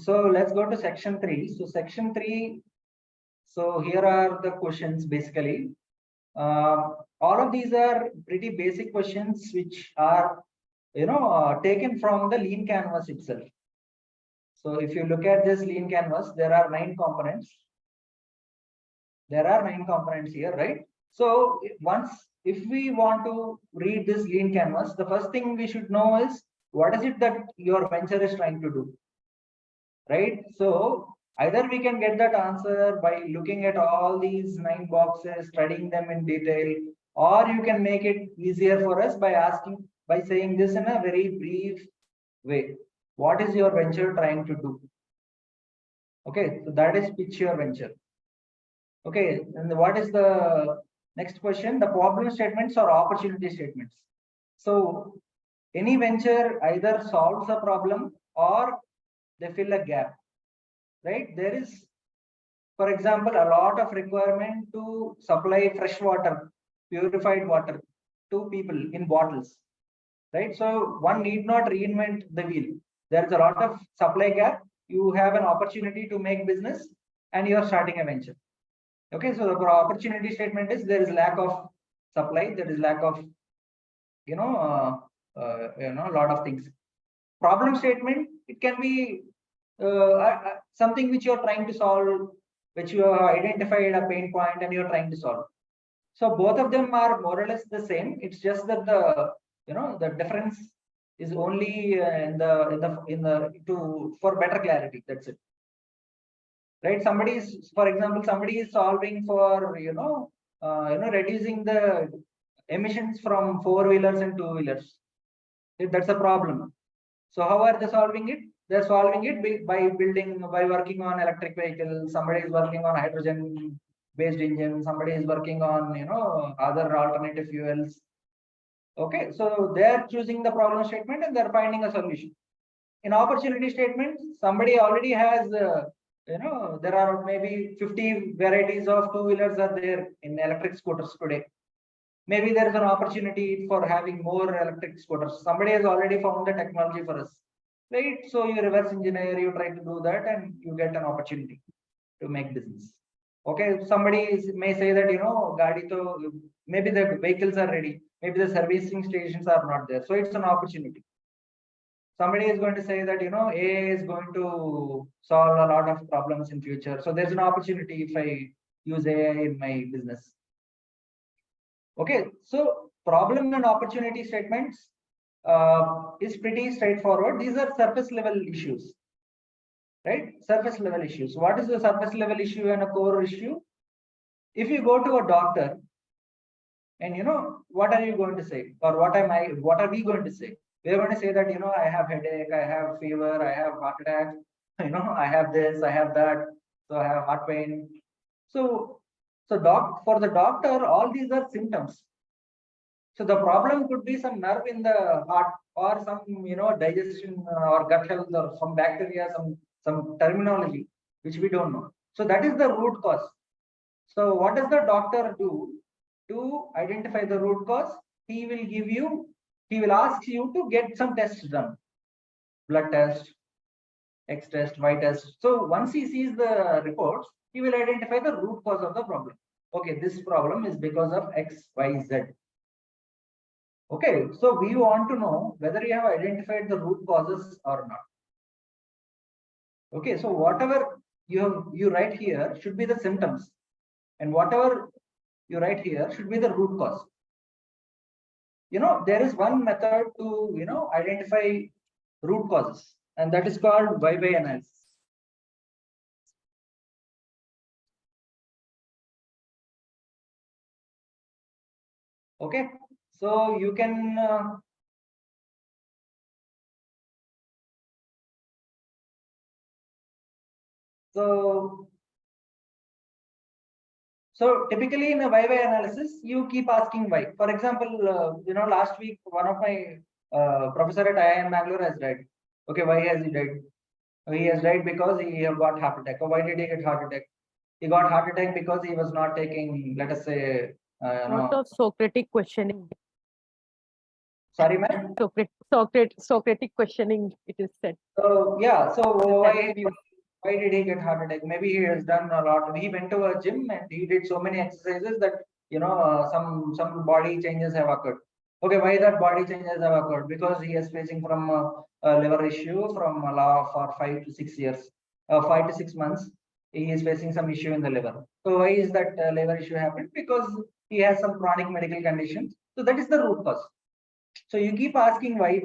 So let's go to section 3. So section 3, so here are the questions basically. All of these are pretty basic questions which are, taken from the lean canvas itself. So if you look at this lean canvas, there are 9 components. There are 9 components here, right? So if we want to read this lean canvas, the first thing we should know is what is it that your venture is trying to do, right? So either we can get that answer by looking at all these 9 boxes, studying them in detail, or you can make it easier for us by saying this in a very brief way. What is your venture trying to do? Okay, so that is pitch your venture. Okay, and what is the next question? The problem statements or opportunity statements. So any venture either solves a problem or they fill a gap, right? There is, for example, a lot of requirement to supply fresh water, purified water to people in bottles, right? So one need not reinvent the wheel. There is a lot of supply gap. You have an opportunity to make business and you are starting a venture. Okay, so the opportunity statement is there is lack of supply, there is lack of, a lot of things. Problem statement, it can be something which you are trying to solve, which you have identified a pain point and you are trying to solve. So both of them are more or less the same. It's just that the difference is only for better clarity. That's it. Right? For example, somebody is solving for reducing the emissions from 4-wheelers and 2-wheelers. That's a problem. So how are they solving it? They're solving it by working on electric vehicles. Somebody is working on hydrogen-based engine. Somebody is working on other alternative fuels. Okay, so they're choosing the problem statement and they're finding a solution. In opportunity statement, somebody already has there are maybe 50 varieties of 2-wheelers are there in electric scooters today. Maybe there is an opportunity for having more electric scooters. Somebody has already found the technology for us, right? So you reverse engineer, you try to do that and you get an opportunity to make business. Okay, somebody may say that, maybe the vehicles are ready, maybe the servicing stations are not there. So it's an opportunity. Somebody is going to say that, AI is going to solve a lot of problems in future. So there's an opportunity if I use AI in my business. Okay, so problem and opportunity statements is pretty straightforward. These are surface level issues, right? Surface level issues. What is the surface level issue and a core issue? If you go to a doctor and what are you going to say? Or what are we going to say? We're going to say that, I have headache, I have fever, I have heart attack, I have this, I have that, so I have heart pain. So for the doctor, all these are symptoms. So the problem could be some nerve in the heart or some, digestion or gut health or some bacteria, some terminology, which we don't know. So that is the root cause. So what does the doctor do to identify the root cause? He will ask you to get some tests done. Blood test, X test, Y test. So once he sees the reports, he will identify the root cause of the problem. Okay, this problem is because of X, Y, Z. Okay, so we want to know whether you have identified the root causes or not. Okay, so whatever you write here should be the symptoms, and whatever you write here should be the root cause. There is one method to identify root causes, and that is called why-why analysis. Okay, so you can so typically in a why-why analysis, you keep asking why. For example, last week one of my professor at IIM Bangalore has died. Okay, why has he died? He has died because he got heart attack. Or why did he get heart attack? He got heart attack because he was not taking, let us say, lot of Socratic questioning. Sorry, ma'am. Socratic questioning, it is said. So yeah, so why did he get heart attack? Maybe he has done a lot. He went to a gym and he did so many exercises that some body changes have occurred. Okay, why that body changes have occurred? Because he is facing from a liver issue from for 5 to 6 years, 5 to 6 months. He is facing some issue in the liver. So why is that liver issue happened? Because he has some chronic medical conditions. So that is the root cause. So you keep asking why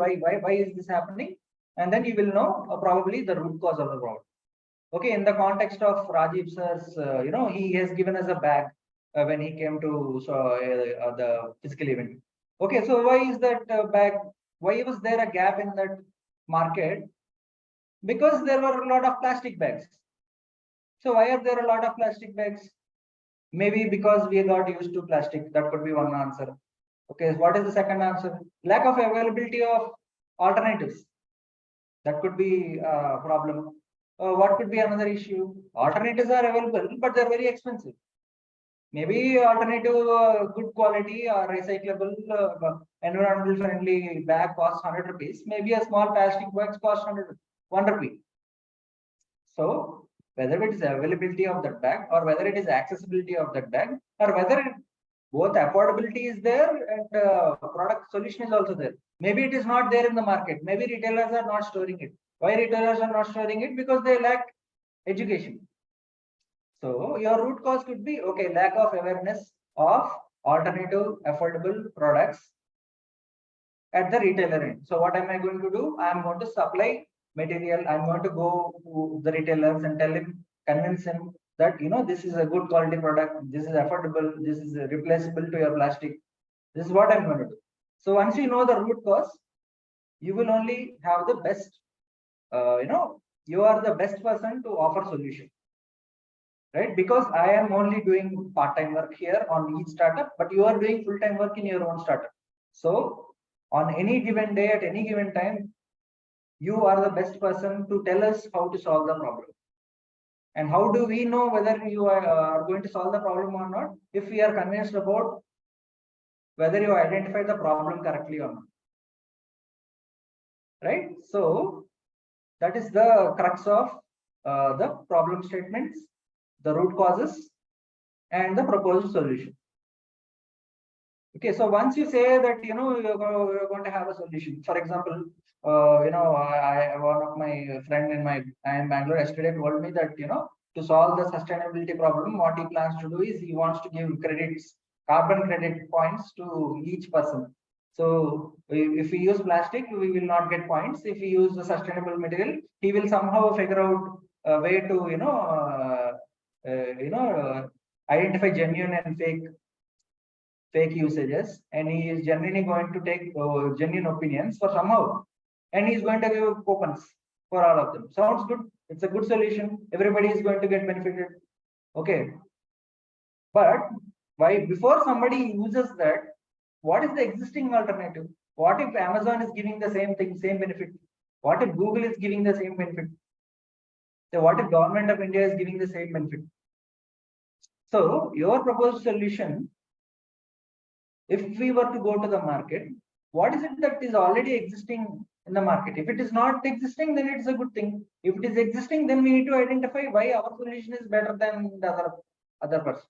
is this happening, and then you will know probably the root cause of the problem. Okay, in the context of Rajiv sir's, he has given us a bag when he came to the physical event. Okay, so why is that bag? Why was there a gap in that market? Because there were a lot of plastic bags. So why are there a lot of plastic bags? Maybe because we got used to plastic. That could be one answer. Okay, what is the second answer? Lack of availability of alternatives. That could be a problem. What could be another issue? Alternatives are available, but they're very expensive. Maybe alternative good quality or recyclable environmental friendly bag costs 100 rupees. Maybe a small plastic bag costs 1 rupee. So whether it is availability of that bag or whether it is accessibility of that bag or whether both affordability is there and product solution is also there. Maybe it is not there in the market. Maybe retailers are not storing it. Why retailers are not storing it? Because they lack education. So your root cause could be, okay, lack of awareness of alternative affordable products at the retailer end. So what am I going to do? I am going to supply material. I'm going to go to the retailers and tell him, convince him that this is a good quality product, this is affordable, this is replaceable to your plastic. This is what I'm going to do. So once you know the root cause, you will only have the best, you are the best person to offer solution, right? Because I am only doing part-time work here on each startup, but you are doing full-time work in your own startup. So on any given day, at any given time, you are the best person to tell us how to solve the problem. And how do we know whether you are going to solve the problem or not? If we are convinced about whether you identify the problem correctly or not. Right? So that is the crux of the problem statements, the root causes, and the proposed solution. Okay, so once you say that you're going to have a solution. For example, one of my friend in Bangalore yesterday told me that to solve the sustainability problem, what he plans to do is he wants to give credits, carbon credit points to each person. So if we use plastic, we will not get points. If we use the sustainable material, he will somehow figure out a way to identify genuine and fake usages, and he is genuinely going to take genuine opinions for somehow, and he's going to give coupons for all of them. Sounds good. It's a good solution. Everybody is going to get benefited. Okay. But why before somebody uses that, what is the existing alternative? What if Amazon is giving the same thing, same benefit? What if Google is giving the same benefit? So what if government of India is giving the same benefit? So your proposed solution, if we were to go to the market, what is it that is already existing in the market? If it is not existing, then it's a good thing. If it is existing, then we need to identify why our solution is better than the other person.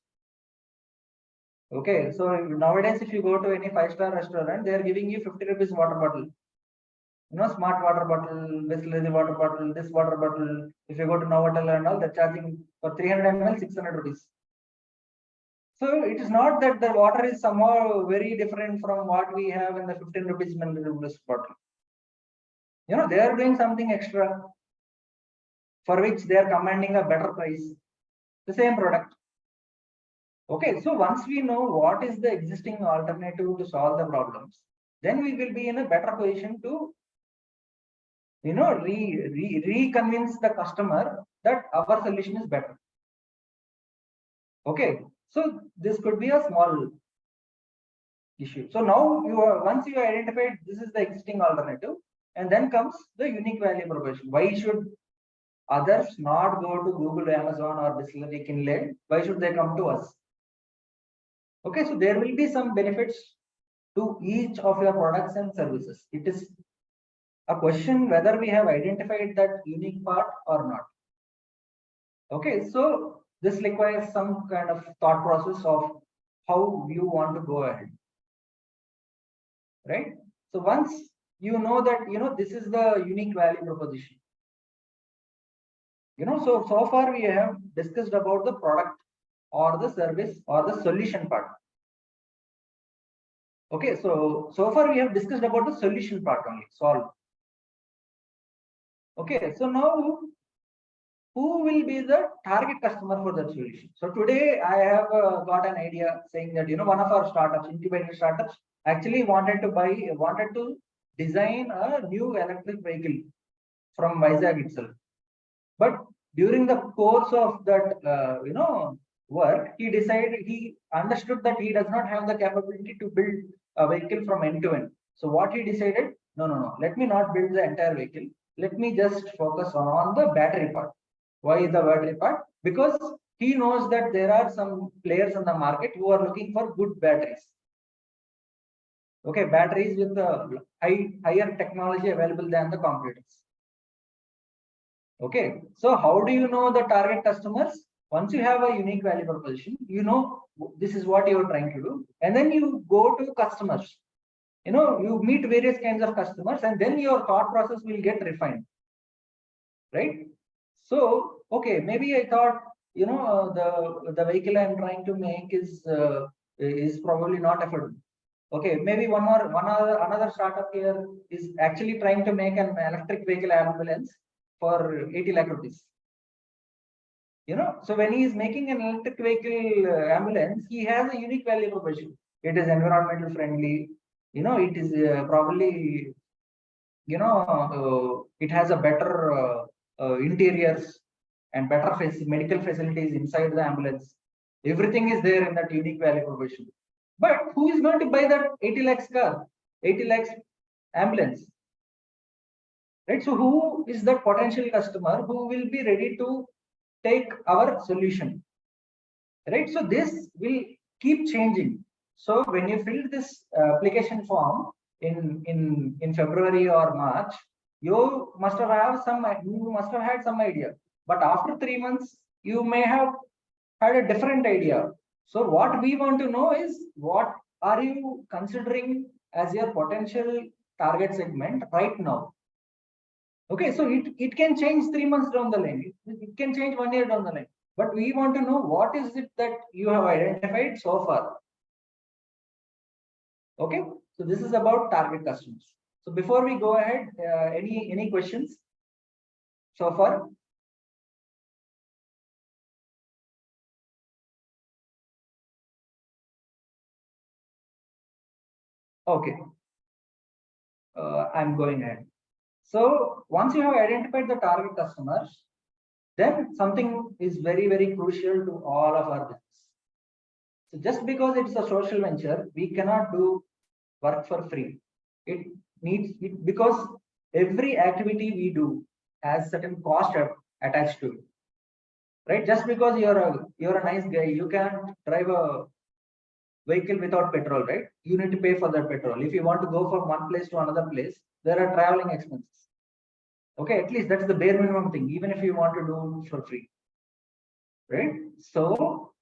Okay, so nowadays, if you go to any 5-star restaurant, they are giving you 50 rupees water bottle. Smart water bottle, Bisleri water bottle, this water bottle. If you go to Novotel and all, they're charging for 300 ml 600 rupees. So it is not that the water is somehow very different from what we have in the 15 rupees milliliters bottle. They are doing something extra for which they are commanding a better price. The same product. Okay, so once we know what is the existing alternative to solve the problems, then we will be in a better position to re-convince the customer that our solution is better. Okay, so this could be a small issue. So now once you identified this is the existing alternative, and then comes the unique value proposition. Why should others not go to Google, Amazon, or Bisleri, Kinley? Why should they come to us? Okay, so there will be some benefits to each of your products and services. It is a question whether we have identified that unique part or not. Okay, so this requires some kind of thought process of how you want to go ahead, right? So once you know that, this is the unique value proposition, so far we have discussed about the product or the service or the solution part. Okay, so far we have discussed about the solution part only, solve. Okay, so now who will be the target customer for that solution? So today I have got an idea saying that, one of our startups, incubator startups, actually wanted to design a new electric vehicle from Vizag itself. But during the course of that, work, he understood that he does not have the capability to build a vehicle from end to end. So what he decided, no, let me not build the entire vehicle. Let me just focus on the battery part. Why the battery part? Because he knows that there are some players in the market who are looking for good batteries. Okay, batteries with higher technology available than the competitors. Okay, so how do you know the target customers? Once you have a unique value proposition, this is what you're trying to do, and then you go to customers. You meet various kinds of customers, and then your thought process will get refined, right? So, okay, maybe I thought, the vehicle I'm trying to make is probably not affordable. Okay, maybe another startup here is actually trying to make an electric vehicle ambulance for 80 lakh rupees. So when he is making an electric vehicle ambulance, he has a unique value proposition. It is environmental friendly. It is probably, it has a better interiors and better medical facilities inside the ambulance. Everything is there in that unique value proposition. But who is going to buy that 80 lakhs car, 80 lakhs ambulance? Right? So who is that potential customer who will be ready to take our solution? Right? So this will keep changing. So when you fill this application form in February or March, you must have had some idea. But after 3 months, you may have had a different idea. So what we want to know is, what are you considering as your potential target segment right now? Okay, so it can change 3 months down the line. It can change 1 year down the line. But we want to know what is it that you have identified so far. Okay, so this is about target customers. So before we go ahead, any questions so far? Okay, I'm going ahead. So once you have identified the target customers, then something is very, very crucial to all of our business. So just because it's a social venture, we cannot do work for free. It needs it, because every activity we do has certain cost attached to it. Right? Just because you're a nice guy, you can't drive a vehicle without petrol, right? You need to pay for that petrol. If you want to go from one place to another place, there are traveling expenses. Okay, at least that's the bare minimum thing, even if you want to do for free. Right? So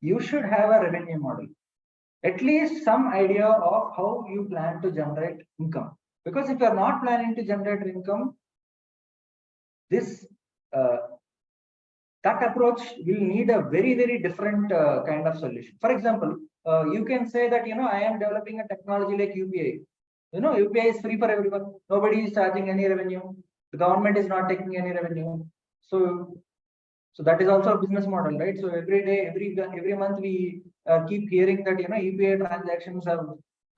you should have a revenue model. At least some idea of how you plan to generate income. Because if you're not planning to generate income, this that approach will need a very, very different kind of solution. For example, you can say that, I am developing a technology like UPI. UPI is free for everyone. Nobody is charging any revenue. The government is not taking any revenue. So that is also a business model, right? So every day, every month, we keep hearing that, UPI transactions have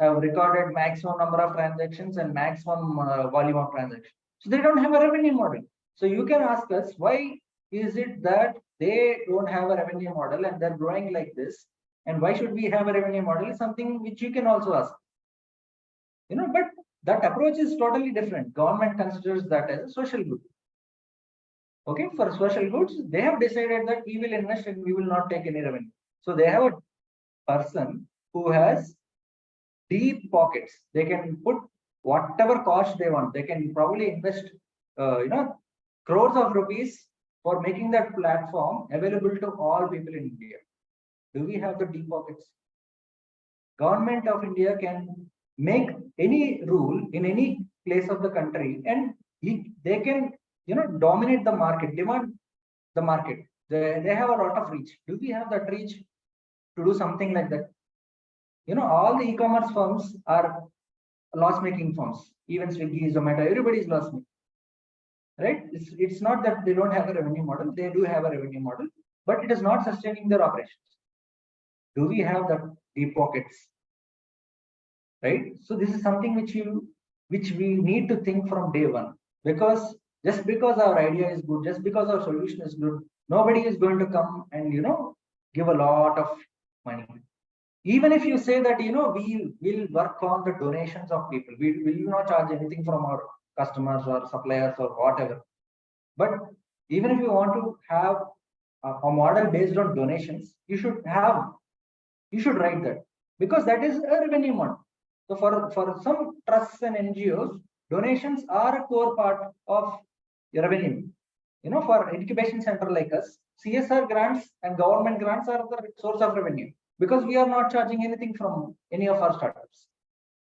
recorded maximum number of transactions and maximum volume of transactions. So they don't have a revenue model. So you can ask us, why is it that they don't have a revenue model and they're growing like this? And why should we have a revenue model? Is something which you can also ask. But that approach is totally different. Government considers that as a social good. Okay, for social goods, they have decided that we will invest and we will not take any revenue. So they have a person who has deep pockets. They can put whatever cost they want. They can probably invest, crores of rupees for making that platform available to all people in India. Do we have the deep pockets? Government of India can make any rule in any place of the country, and they can, dominate the market, demand the market. They have a lot of reach. Do we have that reach to do something like that? All the e-commerce firms are loss-making firms. Even Swiggy, Zomato, everybody is loss-making, right? It's not that they don't have a revenue model. They do have a revenue model, but it is not sustaining their operations. Do we have that deep pockets? Right? So this is something which we need to think from day one, because just because our idea is good, just because our solution is good, nobody is going to come and give a lot of money. Even if you say that we will work on the donations of people, we will not charge anything from our customers or suppliers or whatever. But even if you want to have a model based on donations, you should write that, because that is a revenue model. So for some trusts and NGOs, donations are a core part of your revenue. For incubation center like us, CSR grants and government grants are the source of revenue, because we are not charging anything from any of our startups.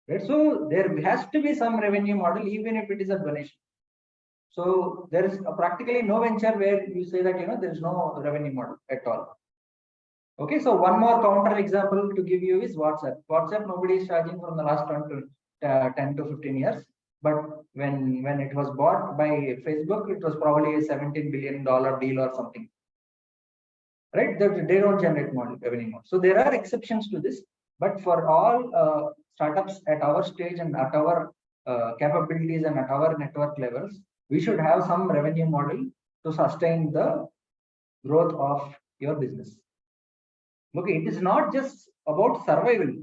Right? So there has to be some revenue model, even if it is a donation. So there is practically no venture where you say that there is no revenue model at all. Okay, so one more counter example to give you is WhatsApp. WhatsApp, nobody is charging from the last 10 to 15 years. But when it was bought by Facebook, it was probably a $17 billion deal or something. Right? They don't generate revenue model. So there are exceptions to this. But for all startups at our stage and at our capabilities and at our network levels, we should have some revenue model to sustain the growth of your business. Okay, it is not just about survival.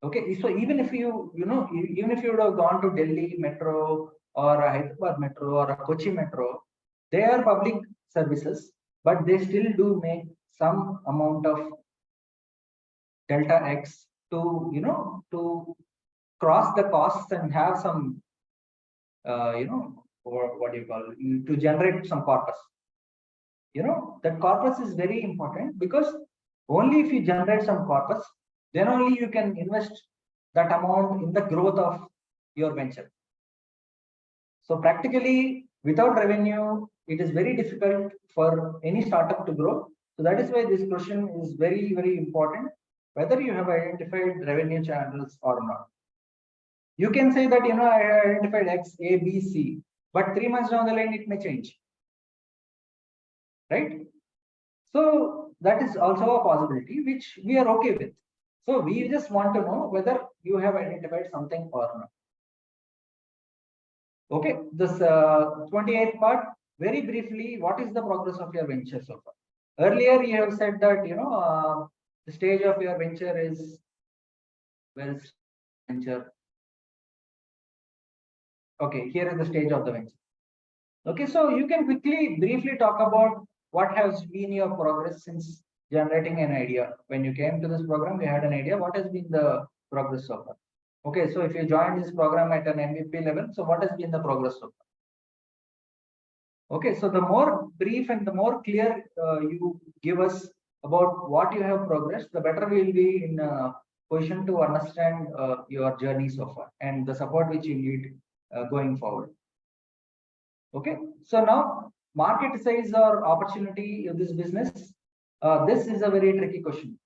Okay, so even if you would have gone to Delhi Metro or a Hyderabad Metro or a Kochi Metro, they are public services, but they still do make some amount of delta X to to cross the costs and have some or what do you call it, to generate some corpus. That corpus is very important, because only if you generate some corpus, then only you can invest that amount in the growth of your venture. So practically, without revenue, it is very difficult for any startup to grow. So that is why this question is very, very important, whether you have identified revenue channels or not. You can say that, I identified X, A, B, C, but 3 months down the line, it may change. Right? So that is also a possibility, which we are okay with. So we just want to know whether you have identified something or not. Okay, this 28th part, very briefly, what is the progress of your venture so far? Earlier, you have said that, the stage of your venture is, where is venture? Okay, here is the stage of the venture. Okay, so you can quickly, briefly talk about what has been your progress since generating an idea. When you came to this program, you had an idea. What has been the progress so far? Okay, so if you joined this program at an MVP level, so what has been the progress so far? Okay, so the more brief and the more clear you give us about what you have progressed, the better we will be in a position to understand your journey so far and the support which you need going forward. Okay, so now market size or opportunity in this business, this is a very tricky question.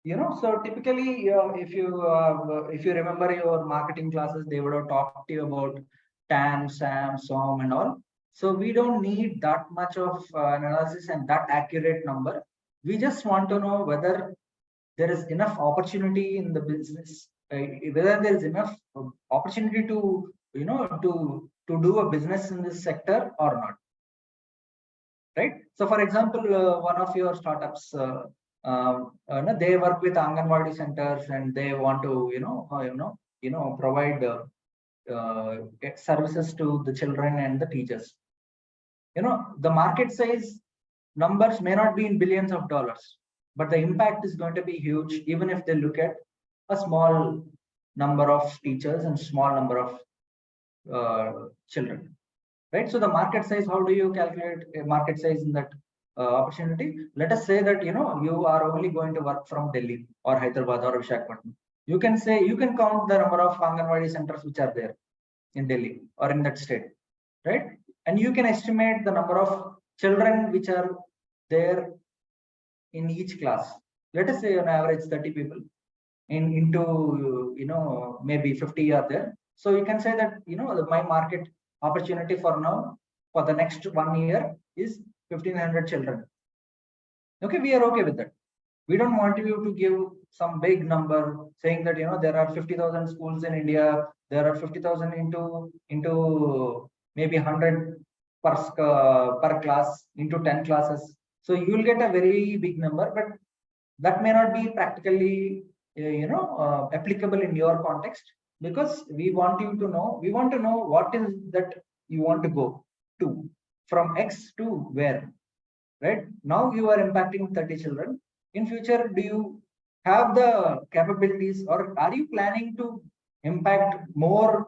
So typically, if you remember your marketing classes, they would have talked to you about TAM, SAM, SOM, and all. So we don't need that much of analysis and that accurate number. We just want to know whether there is enough opportunity in the business, whether there is enough opportunity to to do a business in this sector or not. Right? So, for example, one of your startups, they work with Anganwadi centers and they want to provide services to the children and the teachers. The market size numbers may not be in billions of dollars, but the impact is going to be huge, even if they look at a small number of teachers and small number of children, right? So the market size, how do you calculate a market size in that opportunity? Let us say that you are only going to work from Delhi or Hyderabad or Visakhapatnam. You can say, you can count the number of Anganwadi centers which are there in Delhi or in that state, right? And you can estimate the number of children which are there in each class. Let us say on average 30 people into maybe 50 are there. So you can say that my market opportunity for now for the next 1 year is 1500 children. Okay, we are okay with that. We don't want you to give some big number saying that there are 50,000 schools in India, there are 50,000 into maybe 100 per class into 10 classes. So you will get a very big number, but that may not be practically applicable in your context, because we want to know what is that you want to go to, from X to where, right? Now you are impacting 30 children. In future, do you have the capabilities, or are you planning to impact more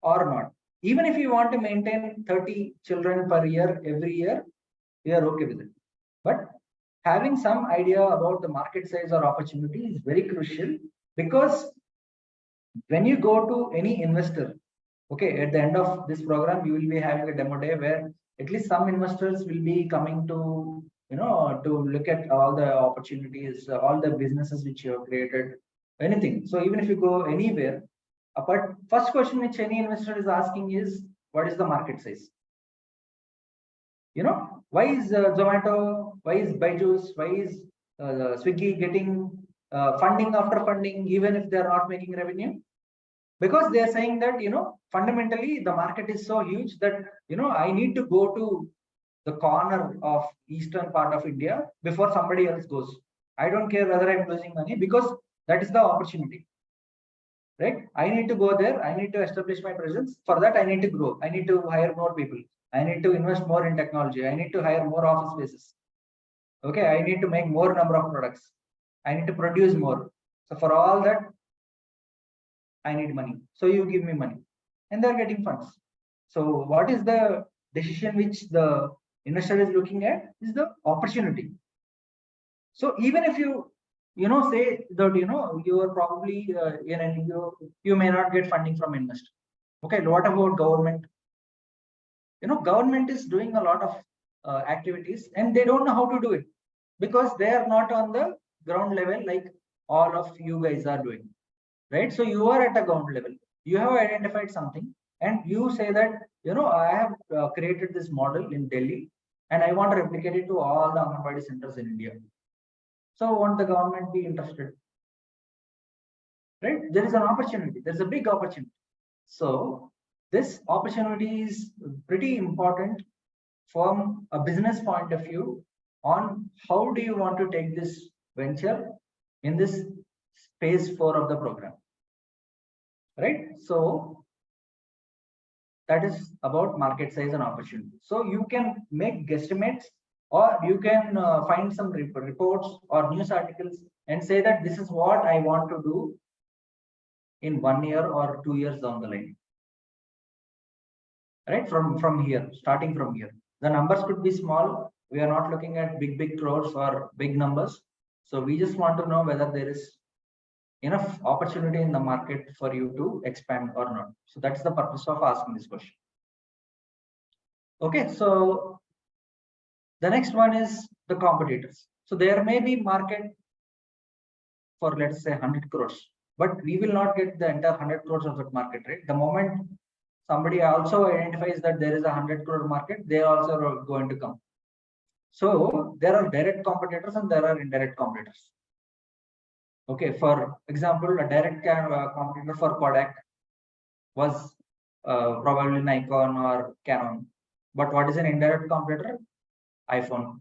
or not? Even if you want to maintain 30 children per year every year, we are okay with it. But having some idea about the market size or opportunity is very crucial, because when you go to any investor, okay, at the end of this program, you will be having a demo day where at least some investors will be coming to, to look at all the opportunities, all the businesses which you have created, anything. So even if you go anywhere, but first question which any investor is asking is, what is the market size? Why is Zomato, why is Byju's, why is Swiggy getting funding after funding, even if they're not making revenue? Because they're saying that, fundamentally the market is so huge that, I need to go to the corner of eastern part of India before somebody else goes. I don't care whether I'm losing money, because that is the opportunity, right? I need to go there. I need to establish my presence. For that, I need to grow. I need to hire more people. I need to invest more in technology. I need to hire more office spaces. Okay, I need to make more number of products. I need to produce more. So for all that, I need money. So you give me money, and they're getting funds. So what is the decision which the investor is looking at is the opportunity. So even if you say that you are probably you may not get funding from investor. Okay, what about government? Government is doing a lot of activities, and they don't know how to do it, because they are not on the ground level like all of you guys are doing, right? So you are at a ground level. You have identified something, and you say that I have created this model in Delhi, and I want to replicate it to all the Anganwadi centers in India. So won't the government be interested? Right? There is an opportunity. There's a big opportunity. So this opportunity is pretty important from a business point of view on how do you want to take this venture in this phase 4 of the program, right? So that is about market size and opportunity. So you can make guesstimates, or you can find some reports or news articles and say that this is what I want to do in 1 year or 2 years down the line, right? From here, starting from here, the numbers could be small. We are not looking at big crores or big numbers. So we just want to know whether there is enough opportunity in the market for you to expand or not. So that's the purpose of asking this question. Okay, so the next one is the competitors. So there may be market for, let's say, 100 crores, but we will not get the entire 100 crores of that market, right? The moment somebody also identifies that there is a 100 crore market, they also are going to come. So there are direct competitors and there are indirect competitors. Okay, for example, a direct competitor for Kodak was probably Nikon or Canon. But what is an indirect competitor? iPhone,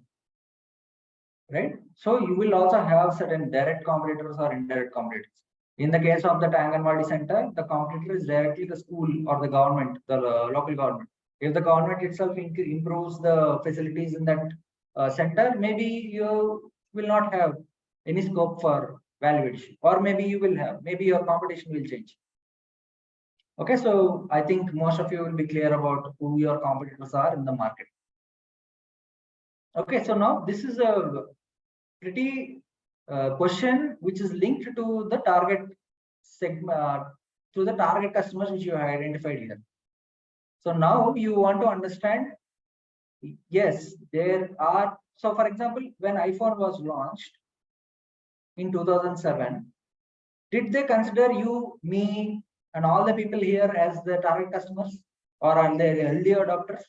right? So you will also have certain direct competitors or indirect competitors. In the case of the Anganwadi center, the competitor is directly the school or the government, the local government. If the government itself improves the facilities in that center, maybe you will not have any scope for value addition, or maybe you will have, maybe your competition will change. Okay, so I think most of you will be clear about who your competitors are in the market. Okay, so now this is a pretty question which is linked to the target segment, to the target customers which you have identified here. So now you want to understand, yes, there are, so for example, when iPhone was launched in 2007, did they consider you, me, and all the people here as the target customers, or are they early adopters?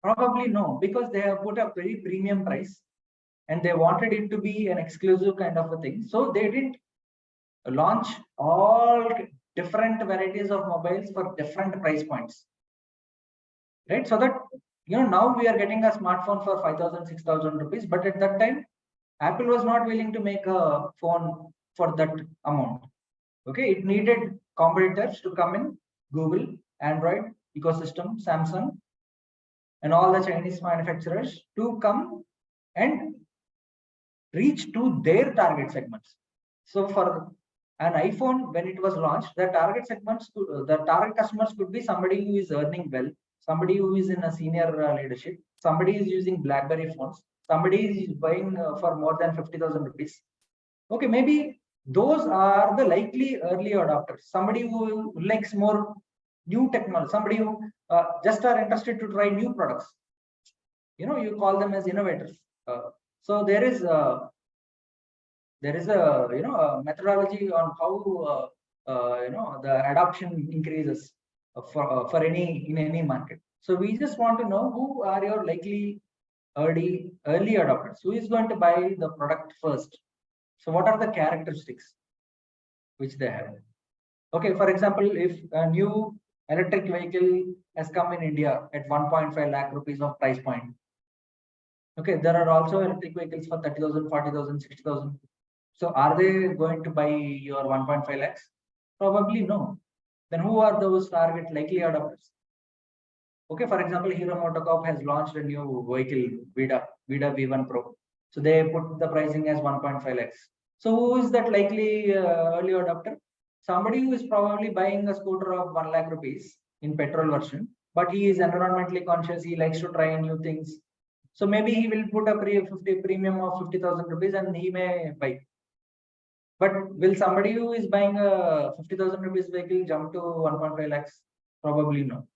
Probably no, because they have put a very premium price and they wanted it to be an exclusive kind of a thing. So they didn't launch all different varieties of mobiles for different price points, right? So that, now we are getting a smartphone for 5,000, 6,000 rupees, but at that time, Apple was not willing to make a phone for that amount. Okay, it needed competitors to come in, Google, Android ecosystem, Samsung, and all the Chinese manufacturers to come and reach to their target segments. So for an iPhone, when it was launched, the target segments, the target customers could be somebody who is earning well, somebody who is in a senior leadership, somebody is using BlackBerry phones, somebody is buying for more than 50,000 rupees. Okay, maybe those are the likely early adopters. Somebody who likes more new technology, somebody who just are interested to try new products. You call them as innovators. So there is a a methodology on how the adoption increases for any market. So we just want to know who are your likely early adopters, who is going to buy the product first. So what are the characteristics which they have? Okay, for example, if a new electric vehicle has come in India at 1.5 lakh rupees of price point. Okay, there are also electric vehicles for 30,000, 40,000, 60,000. So are they going to buy your 1.5 lakhs? Probably no. Then who are those target likely adopters? Okay, for example, Hero MotoCorp has launched a new vehicle, Vida V1 Pro. So they put the pricing as 1.5 lakhs. So who is that likely early adopter? Somebody who is probably buying a scooter of 1 lakh rupees in petrol version, but he is environmentally conscious. He likes to try new things. So maybe he will put a premium of 50,000 rupees and he may buy. But will somebody who is buying a 50,000 rupees vehicle jump to 1.5 lakhs? Probably no.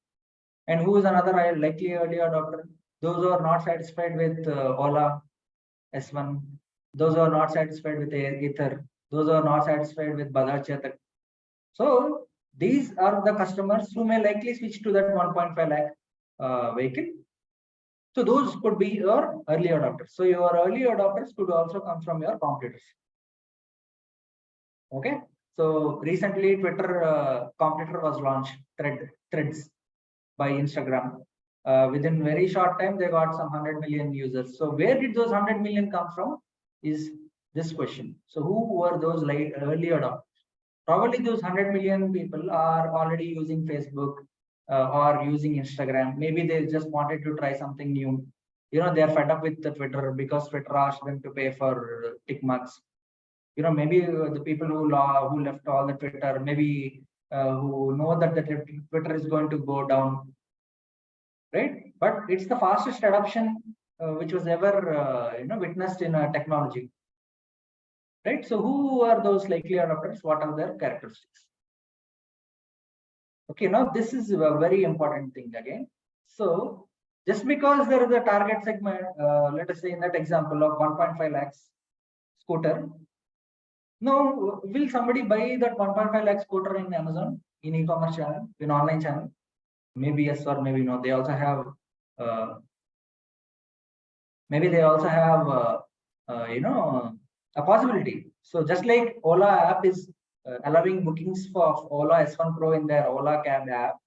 And who is another likely early adopter? Those who are not satisfied with Ola S1, those who are not satisfied with Ether, those who are not satisfied with Bajaj Chetak. So these are the customers who may likely switch to that 1.5 lakh vehicle. So those could be your early adopters. So your early adopters could also come from your competitors. Okay. So recently Twitter competitor was launched, Threads by Instagram. Within very short time, they got some 100 million users. So where did those 100 million come from is this question. So who were those early adopters? Probably those 100 million people are already using Facebook or using Instagram. Maybe they just wanted to try something new. They're fed up with the Twitter because Twitter asked them to pay for tick marks. Maybe the people who left all the Twitter, maybe who know that the Twitter is going to go down, right? But it's the fastest adoption which was ever witnessed in technology, right? So who are those likely adopters? What are their characteristics? Okay, now this is a very important thing again. So just because there is a target segment, let us say in that example of 1.5 lakhs scooter, now will somebody buy that 1.5 lakh scooter in Amazon, in e-commerce channel, in online channel? Maybe yes or maybe no. They also have a possibility. So just like Ola app is allowing bookings for Ola S1 Pro in their Ola cab app,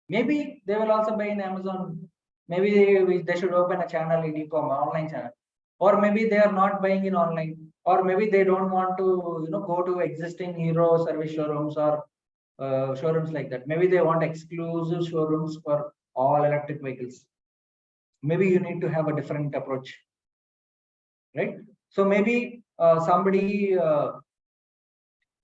maybe they will also buy in Amazon. Maybe they should open a channel in e-commerce online channel, or maybe they are not buying in online, or maybe they don't want to go to existing Hero service showrooms or showrooms like that. Maybe they want exclusive showrooms for all electric vehicles. Maybe you need to have a different approach, right? So maybe somebody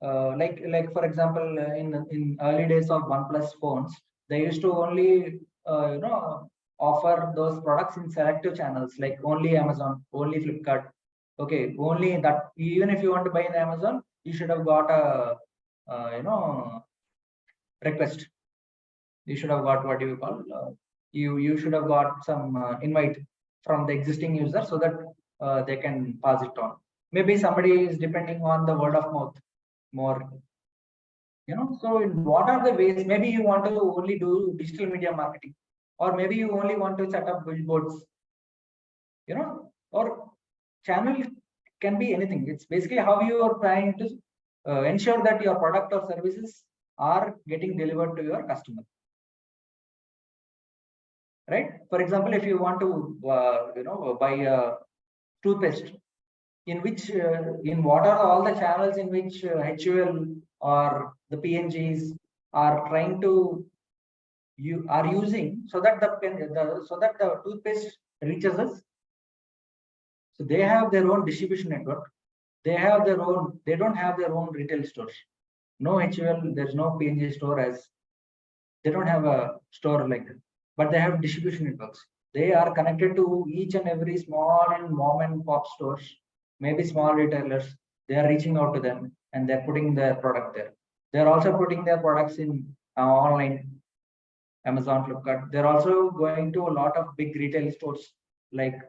like for example, in early days of OnePlus phones, they used to only offer those products in selective channels, like only Amazon, only Flipkart. Okay, only that. Even if you want to buy in Amazon, you should have got a request. You should have got, what do you call, you should have got some invite from the existing user, so that they can pass it on. Maybe somebody is depending on the word of mouth more. So what are the ways? Maybe you want to only do digital media marketing, or maybe you only want to set up billboards, or channel can be anything. It's basically how you are trying to ensure that your product or services are getting delivered to your customer. Right? For example, if you want to, buy a toothpaste, in which, in what are all the channels in which HUL or the PNGs are trying to, you are using, so that the toothpaste reaches us. So they have their own distribution network. They have their own. They don't have their own retail stores. No HUL. There's no PNG store, as they don't have a store like that. But they have distribution networks. They are connected to each and every small and mom and pop stores, maybe small retailers. They are reaching out to them and they're putting their product there. They're also putting their products in online, Amazon, Flipkart. They're also going to a lot of big retail stores like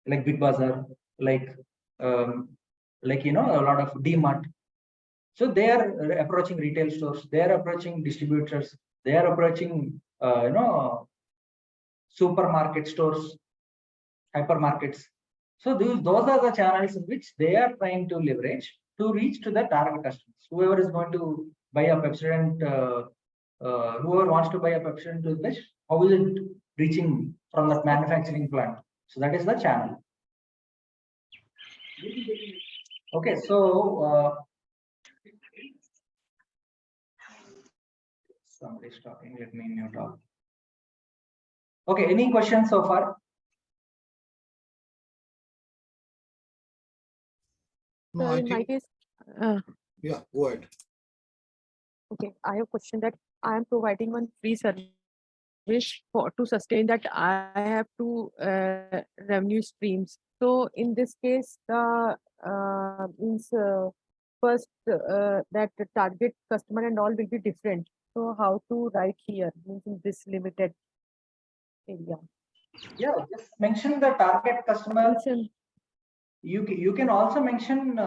Big Bazaar, like a lot of DMart. So they are approaching retail stores. They are approaching distributors. They are approaching supermarket stores, hypermarkets. So those are the channels in which they are trying to leverage to reach to the target customers. Whoever is going to buy a Pepsodent, whoever wants to buy a Pepsodent toothpaste, how is it reaching from that manufacturing plant? So that is the channel. Okay, so somebody's talking. Let me mute off. Okay, any questions so far? No, in my case, yeah, go ahead. Okay, I have a question that I am providing one free service to sustain that I have two revenue streams. So in this case, the means first that the target customer and all will be different. So how to write here, means in this limited area? Yeah, just mention the target customer. You can also mention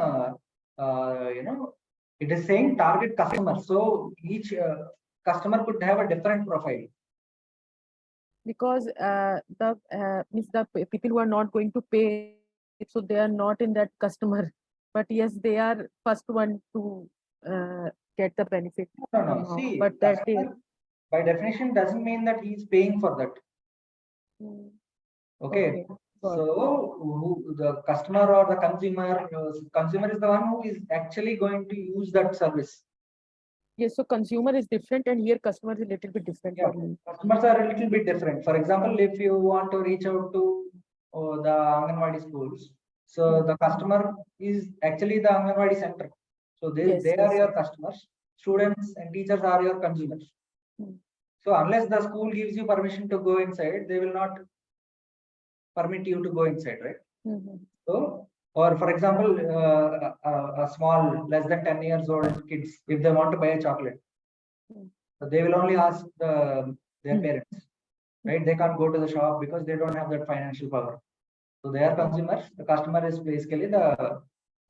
it is saying target customer, so each customer could have a different profile, because means the people who are not going to pay, so they are not in that customer, but yes, they are first one to get the benefit. no. See, but that is, by definition doesn't mean that he's paying for that. Okay. So the customer or the consumer is the one who is actually going to use that service. Yes, so consumer is different and here customer is a little bit different. Yeah, customers are a little bit different. For example, if you want to reach out to the Anganwadi schools, so the customer is actually the Anganwadi center. So they are your customers. Students and teachers are your consumers. So unless the school gives you permission to go inside, they will not permit you to go inside, right? So, or for example, a small, less than 10 years old kids, if they want to buy a chocolate, they will only ask their parents, right? They can't go to the shop because they don't have that financial power. So they are consumers. The customer is basically the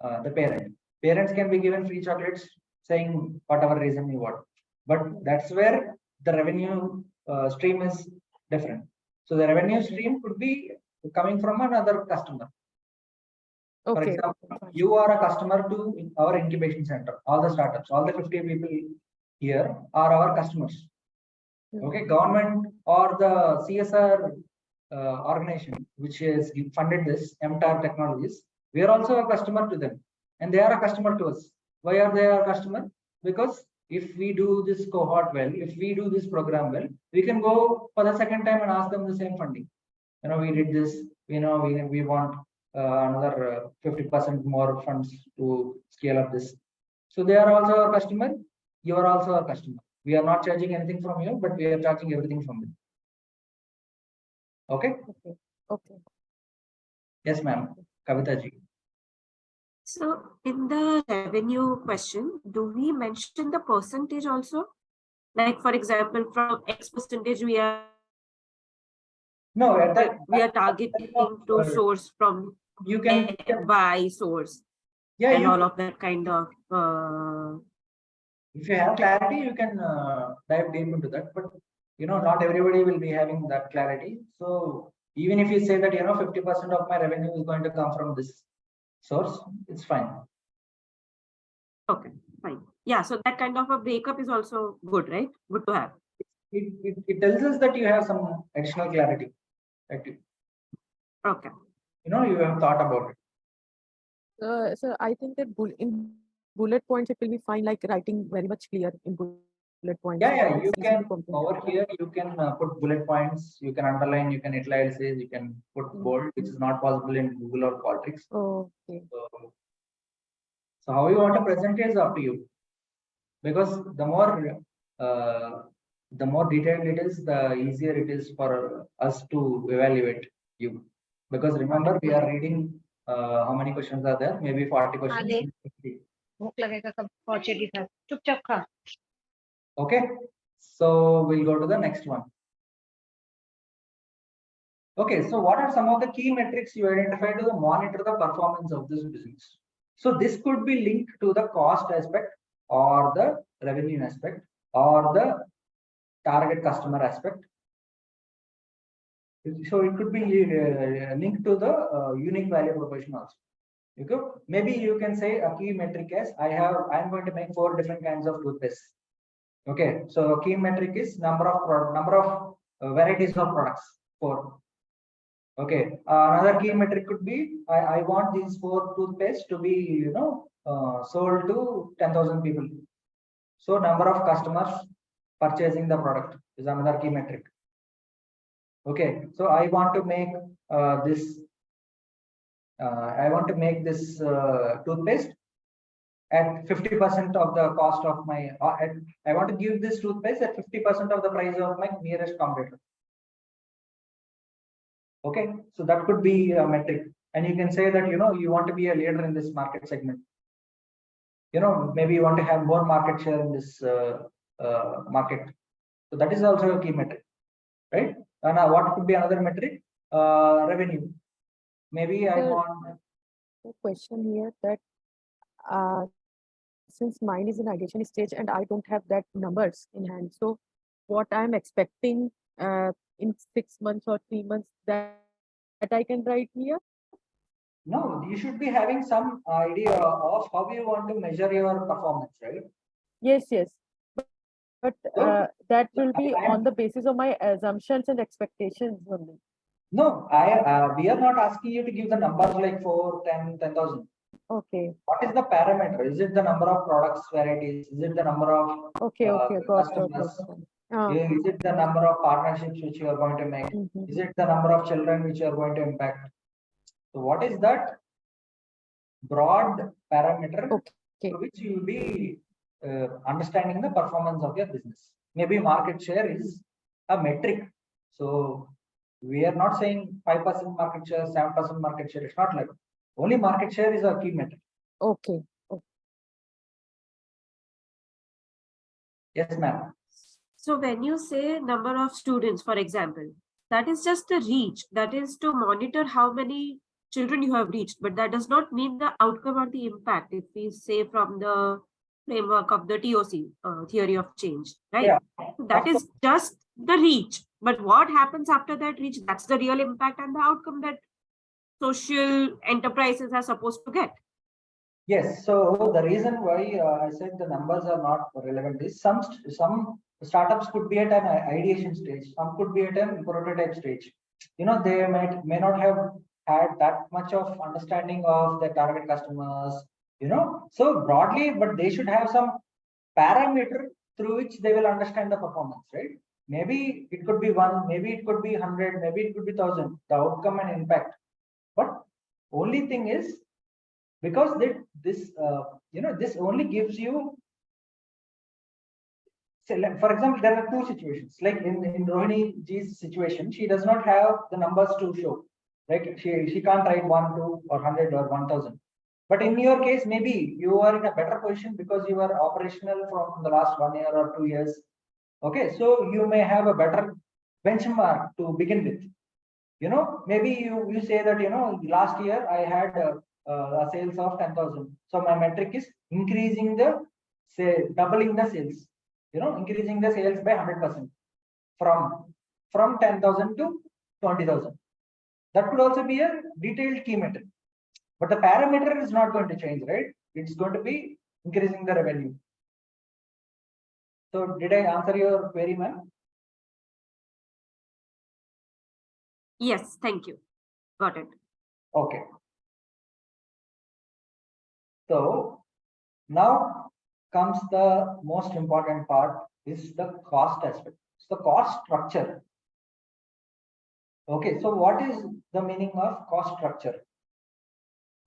parent. Parents can be given free chocolates, saying whatever reason you want, but that's where the revenue stream is different. So the revenue stream could be coming from another customer. For example, you are a customer to our incubation center. All the startups, all the 50 people here are our customers. Okay, government or the CSR organization which has funded this, MTAR Technologies, we are also a customer to them, and they are a customer to us. Why are they our customer? Because if we do this cohort well, if we do this program well, we can go for the second time and ask them the same funding. We did this. We want another 50% more funds to scale up this. So they are also our customer. You are also our customer. We are not charging anything from you, but we are charging everything from them. Okay. Okay. Okay. Yes, ma'am. Kavita ji. So in the revenue question, do we mention the percentage also? Like, for example, from X percentage, we are targeting to source from you can Y source. Yeah, and all of that kind of. If you have clarity, you can dive deep into that. But not everybody will be having that clarity. So even if you say that 50% of my revenue is going to come from this source, it's fine. Okay, fine. Yeah, so that kind of a breakup is also good, right? Good to have. It tells us that you have some additional clarity. Okay. You have thought about it. So I think that in bullet points, it will be fine, like writing very much clear in bullet points. Yeah, you can over here, you can put bullet points, you can underline, you can italicize, you can put bold, which is not possible in Google or Qualtrics. Okay. So how you want to present it is up to you. Because the more detailed it is, the easier it is for us to evaluate you. Because remember, we are reading how many questions are there? Maybe 40 questions. Okay, so we'll go to the next one. Okay, so what are some of the key metrics you identify to monitor the performance of this business? So this could be linked to the cost aspect or the revenue aspect or the target customer aspect. So it could be linked to the unique value proposition also. Okay, maybe you can say a key metric as I'm going to make 4 different kinds of toothpaste. Okay, so key metric is number of varieties of products. 4. Okay, another key metric could be I want these 4 toothpaste to be sold to 10,000 people. So number of customers purchasing the product is another key metric. Okay, so I want to make this. I want to make this toothpaste at 50% of the cost of my. I want to give this toothpaste at 50% of the price of my nearest competitor. Okay, so that could be a metric, and you can say that you want to be a leader in this market segment. Maybe you want to have more market share in this market. So that is also a key metric, right? And what could be another metric? Revenue. Maybe I want a question here that since mine is in ideation stage and I don't have that numbers in hand, so what I'm expecting in 6 months or 3 months that I can write here? No, you should be having some idea of how you want to measure your performance, right? Yes, yes. But that will be on the basis of my assumptions and expectations only. No, we are not asking you to give the numbers like 4, 10, 10,000. Okay. What is the parameter? Is it the number of products, varieties? Is it the number of customers? Is it the number of partnerships which you are going to make? Is it the number of children which you are going to impact? So what is that broad parameter to which you will be understanding the performance of your business? Maybe market share is a metric. So we are not saying 5% market share, 7% market share. It's not like only market share is a key metric. Okay. Yes, ma'am. So when you say number of students, for example, that is just the reach. That is to monitor how many children you have reached, but that does not mean the outcome or the impact. If we say from the framework of the TOC, theory of change, right? Yeah. So that is just the reach. But what happens after that reach? That's the real impact and the outcome that social enterprises are supposed to get. Yes. So the reason why I said the numbers are not relevant is some startups could be at an ideation stage. Some could be at a prototype stage. They may not have had that much of understanding of their target customers. So broadly, but they should have some parameter through which they will understand the performance, right? Maybe it could be 1, maybe it could be 100, maybe it could be 1,000. The outcome and impact. But Only thing is, because this this only gives you, say, for example, there are two situations. Like in Rohini G's situation, she does not have the numbers to show. Like she can't write 1, 2, or 100 or 1000. But in your case, maybe you are in a better position because you are operational from the last 1 year or 2 years. Okay, so you may have a better benchmark to begin with. Maybe you say that last year I had a sales of 10,000. So my metric is increasing the, say, doubling the sales. Increasing the sales by 100% from 10,000 to 20,000. That could also be a detailed key metric. But the parameter is not going to change, right? It's going to be increasing the revenue. So did I answer your query, ma'am? Yes, thank you. Got it. Okay. So now comes the most important part, is the cost aspect. So the cost structure. Okay, so what is the meaning of cost structure?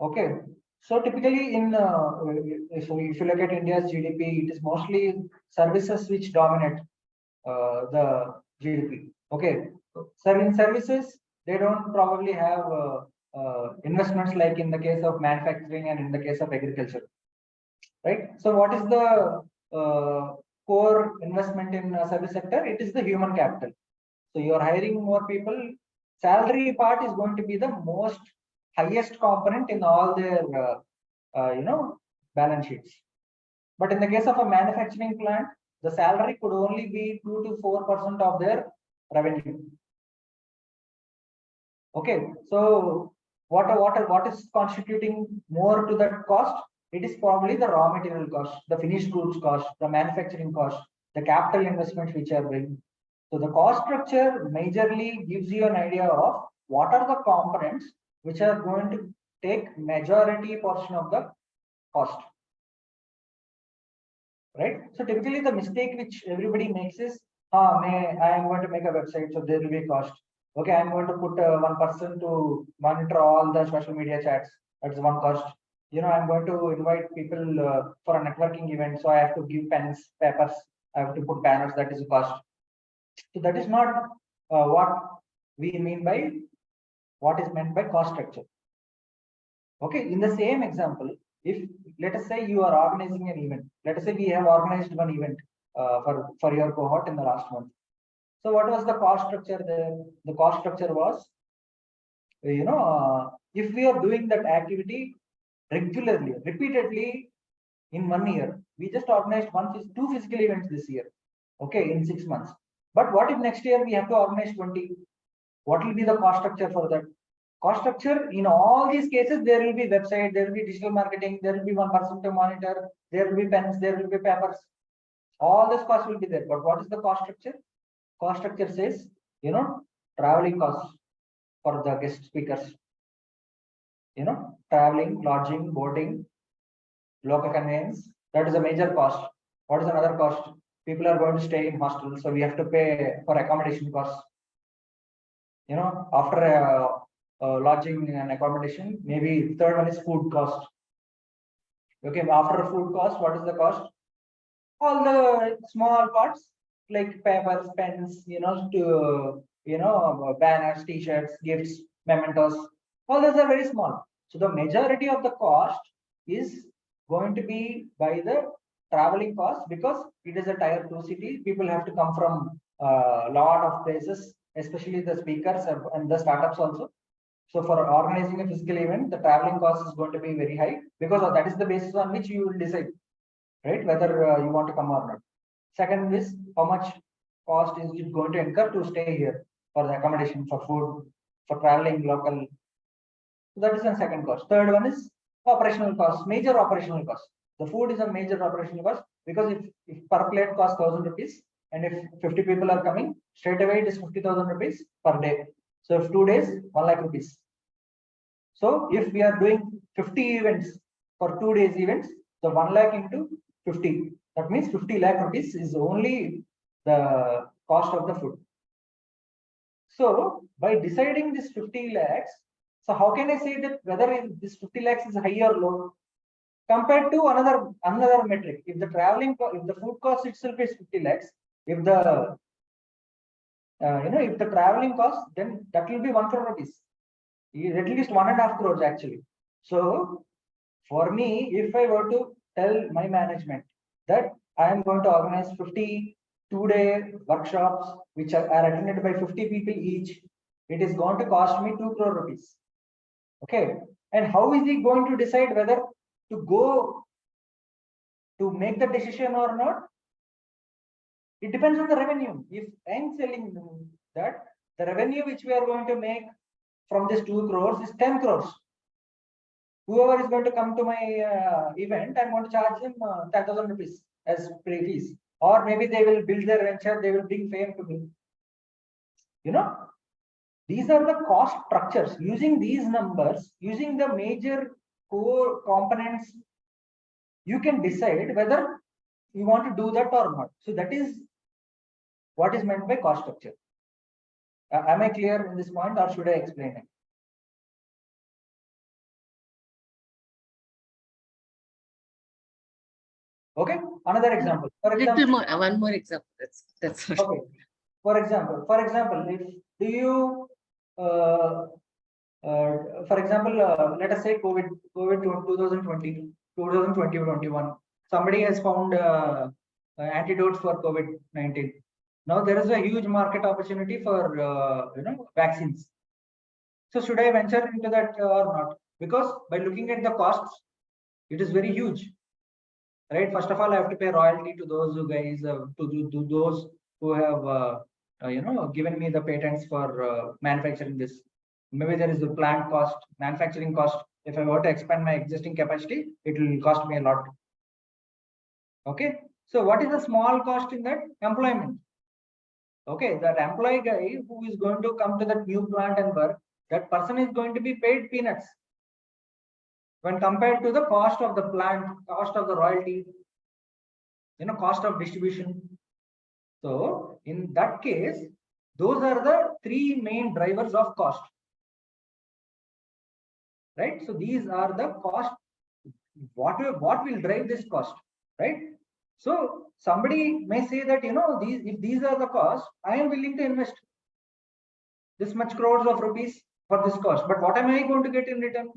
Okay, so typically if you look at India's GDP, it is mostly services which dominate the GDP. Okay, so in services, they don't probably have investments like in the case of manufacturing and in the case of agriculture, right? So what is the core investment in service sector? It is the human capital. So you are hiring more people. Salary part is going to be the most highest component in all their balance sheets. But in the case of a manufacturing plant, the salary could only be 2 to 4% of their revenue. Okay, so what is constituting more to that cost? It is probably the raw material cost, the finished goods cost, the manufacturing cost, the capital investments which are big. So the cost structure majorly gives you an idea of what are the components which are going to take majority portion of the cost. Right? So typically the mistake which everybody makes is, I am going to make a website, so there will be cost. Okay, I'm going to put one person to monitor all the social media chats. That's one cost. I'm going to invite people for a networking event, so I have to give pens, papers. I have to put banners. That is a cost. So that is not what we mean by what is meant by cost structure. Okay, in the same example, if let us say you are organizing an event, let us say we have organized one event for your cohort in the last month. So what was the cost structure there? The cost structure was, if we are doing that activity regularly, repeatedly in 1 year, we just organized 2 physical events this year. Okay, in 6 months. But what if next year we have to organize 20? What will be the cost structure for that? Cost structure in all these cases, there will be website, there will be digital marketing, there will be one person to monitor, there will be pens, there will be papers. All this cost will be there. But what is the cost structure? Cost structure says, traveling costs for the guest speakers. Traveling, lodging, boarding, local conveyance. That is a major cost. What is another cost? People are going to stay in hostels, so we have to pay for accommodation costs. After lodging and accommodation, maybe third one is food cost. Okay, after food cost, what is the cost? All the small parts like papers, pens, banners, t-shirts, gifts, mementos. All those are very small. So the majority of the cost is going to be by the traveling cost, because it is a tier 2 city. People have to come from a lot of places, especially the speakers and the startups also. So for organizing a physical event, the traveling cost is going to be very high, because that is the basis on which you will decide, right, whether you want to come or not. Second is, how much cost is it going to incur to stay here for the accommodation, for food, for traveling local. So that is the second cost. Third one is operational cost, major operational cost. The food is a major operational cost, because if per plate costs 1,000 rupees, and if 50 people are coming, straight away it is 50,000 rupees per day. So if 2 days, 1 lakh rupees. So if we are doing 50 events for 2 days events, so 1 lakh into 50, that means 50 lakh rupees is only the cost of the food. So by deciding this 50 lakhs, So how can I say that whether this 50 lakhs is high or low compared to another metric? If the if the food cost itself is 50 lakhs, if the if the traveling cost, then that will be 1 crore rupees. At least 1.5 crores actually. So for me, if I were to tell my management that I am going to organize 50 two-day workshops which are attended by 50 people each, it is going to cost me 2 crore rupees. Okay. And how is he going to decide whether to go to make the decision or not? It depends on the revenue. If I'm selling that, the revenue which we are going to make from this 2 crores is 10 crores. Whoever is going to come to my event, I'm going to charge him 10,000 rupees as fees. Or maybe they will build their venture, they will bring fame to me. You know, these are the cost structures. Using these numbers, using the major core components, you can decide whether you want to do that or not. So that is what is meant by cost structure. Am I clear in this point, or should I explain it? Okay, another example. For example, Little more, one more example. That's what. okay. For example, if do you for example, let us say COVID 2020, 2021, somebody has found antidotes for COVID-19. Now there is a huge market opportunity for vaccines. So should I venture into that or not? Because by looking at the costs, it is very huge, right? First of all, I have to pay royalty to those who guys to those who have given me the patents for manufacturing this. Maybe there is a plant cost, manufacturing cost. If I were to expand my existing capacity, it will cost me a lot. Okay. So what is the small cost in that? Employment. Okay. That employee guy who is going to come to that new plant and work, that person is going to be paid peanuts when compared to the cost of the plant, cost of the royalty, cost of distribution. So in that case, those are the three main drivers of cost. Right? So these are the cost. What will drive this cost? Right? So somebody may say that if these are the costs, I am willing to invest this much crores of rupees for this cost. But what am I going to get in return?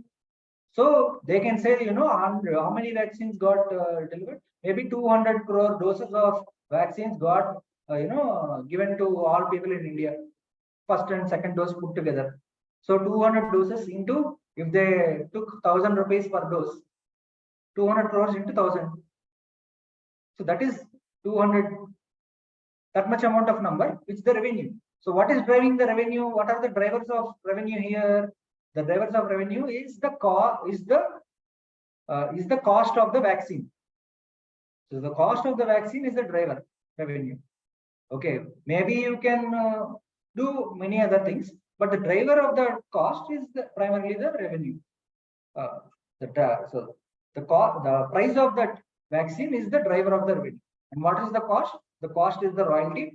So they can say, how many vaccines got delivered? Maybe 200 crore doses of vaccines got given to all people in India. First and second dose put together. So 200 doses into, if they took 1,000 rupees per dose, 200 crores into 1,000. So that is 200, that much amount of number, which is the revenue. So what is driving the revenue? What are the drivers of revenue here? The drivers of revenue is the cost of the vaccine. So the cost of the vaccine is the driver revenue. Okay, maybe you can do many other things, but the driver of the cost is primarily the revenue. So the price of that vaccine is the driver of the revenue. And what is the cost? The cost is the royalty.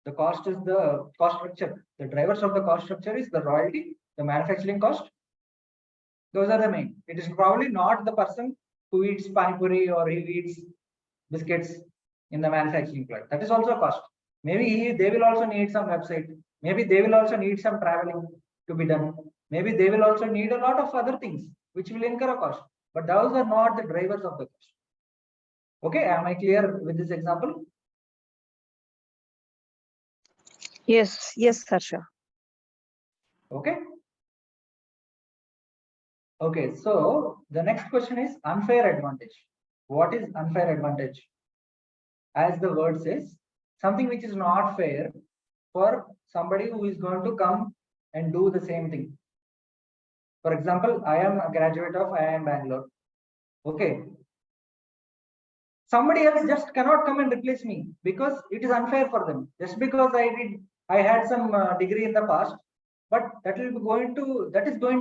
The cost is the cost structure. The drivers of the cost structure is the royalty, the manufacturing cost. Those are the main. It is probably not the person who eats pani puri or he eats biscuits in the manufacturing plant. That is also a cost. Maybe they will also need some website. Maybe they will also need some traveling to be done. Maybe they will also need a lot of other things which will incur a cost. But those are not the drivers of the cost. Okay, am I clear with this example? Yes, Harsha. Okay. Okay, so the next question is unfair advantage. What is unfair advantage? As the word says, something which is not fair for somebody who is going to come and do the same thing. For example, I am a graduate of IIM Bangalore. Okay. Somebody else just cannot come and replace me because it is unfair for them. Just because I had some degree in the past, but that is going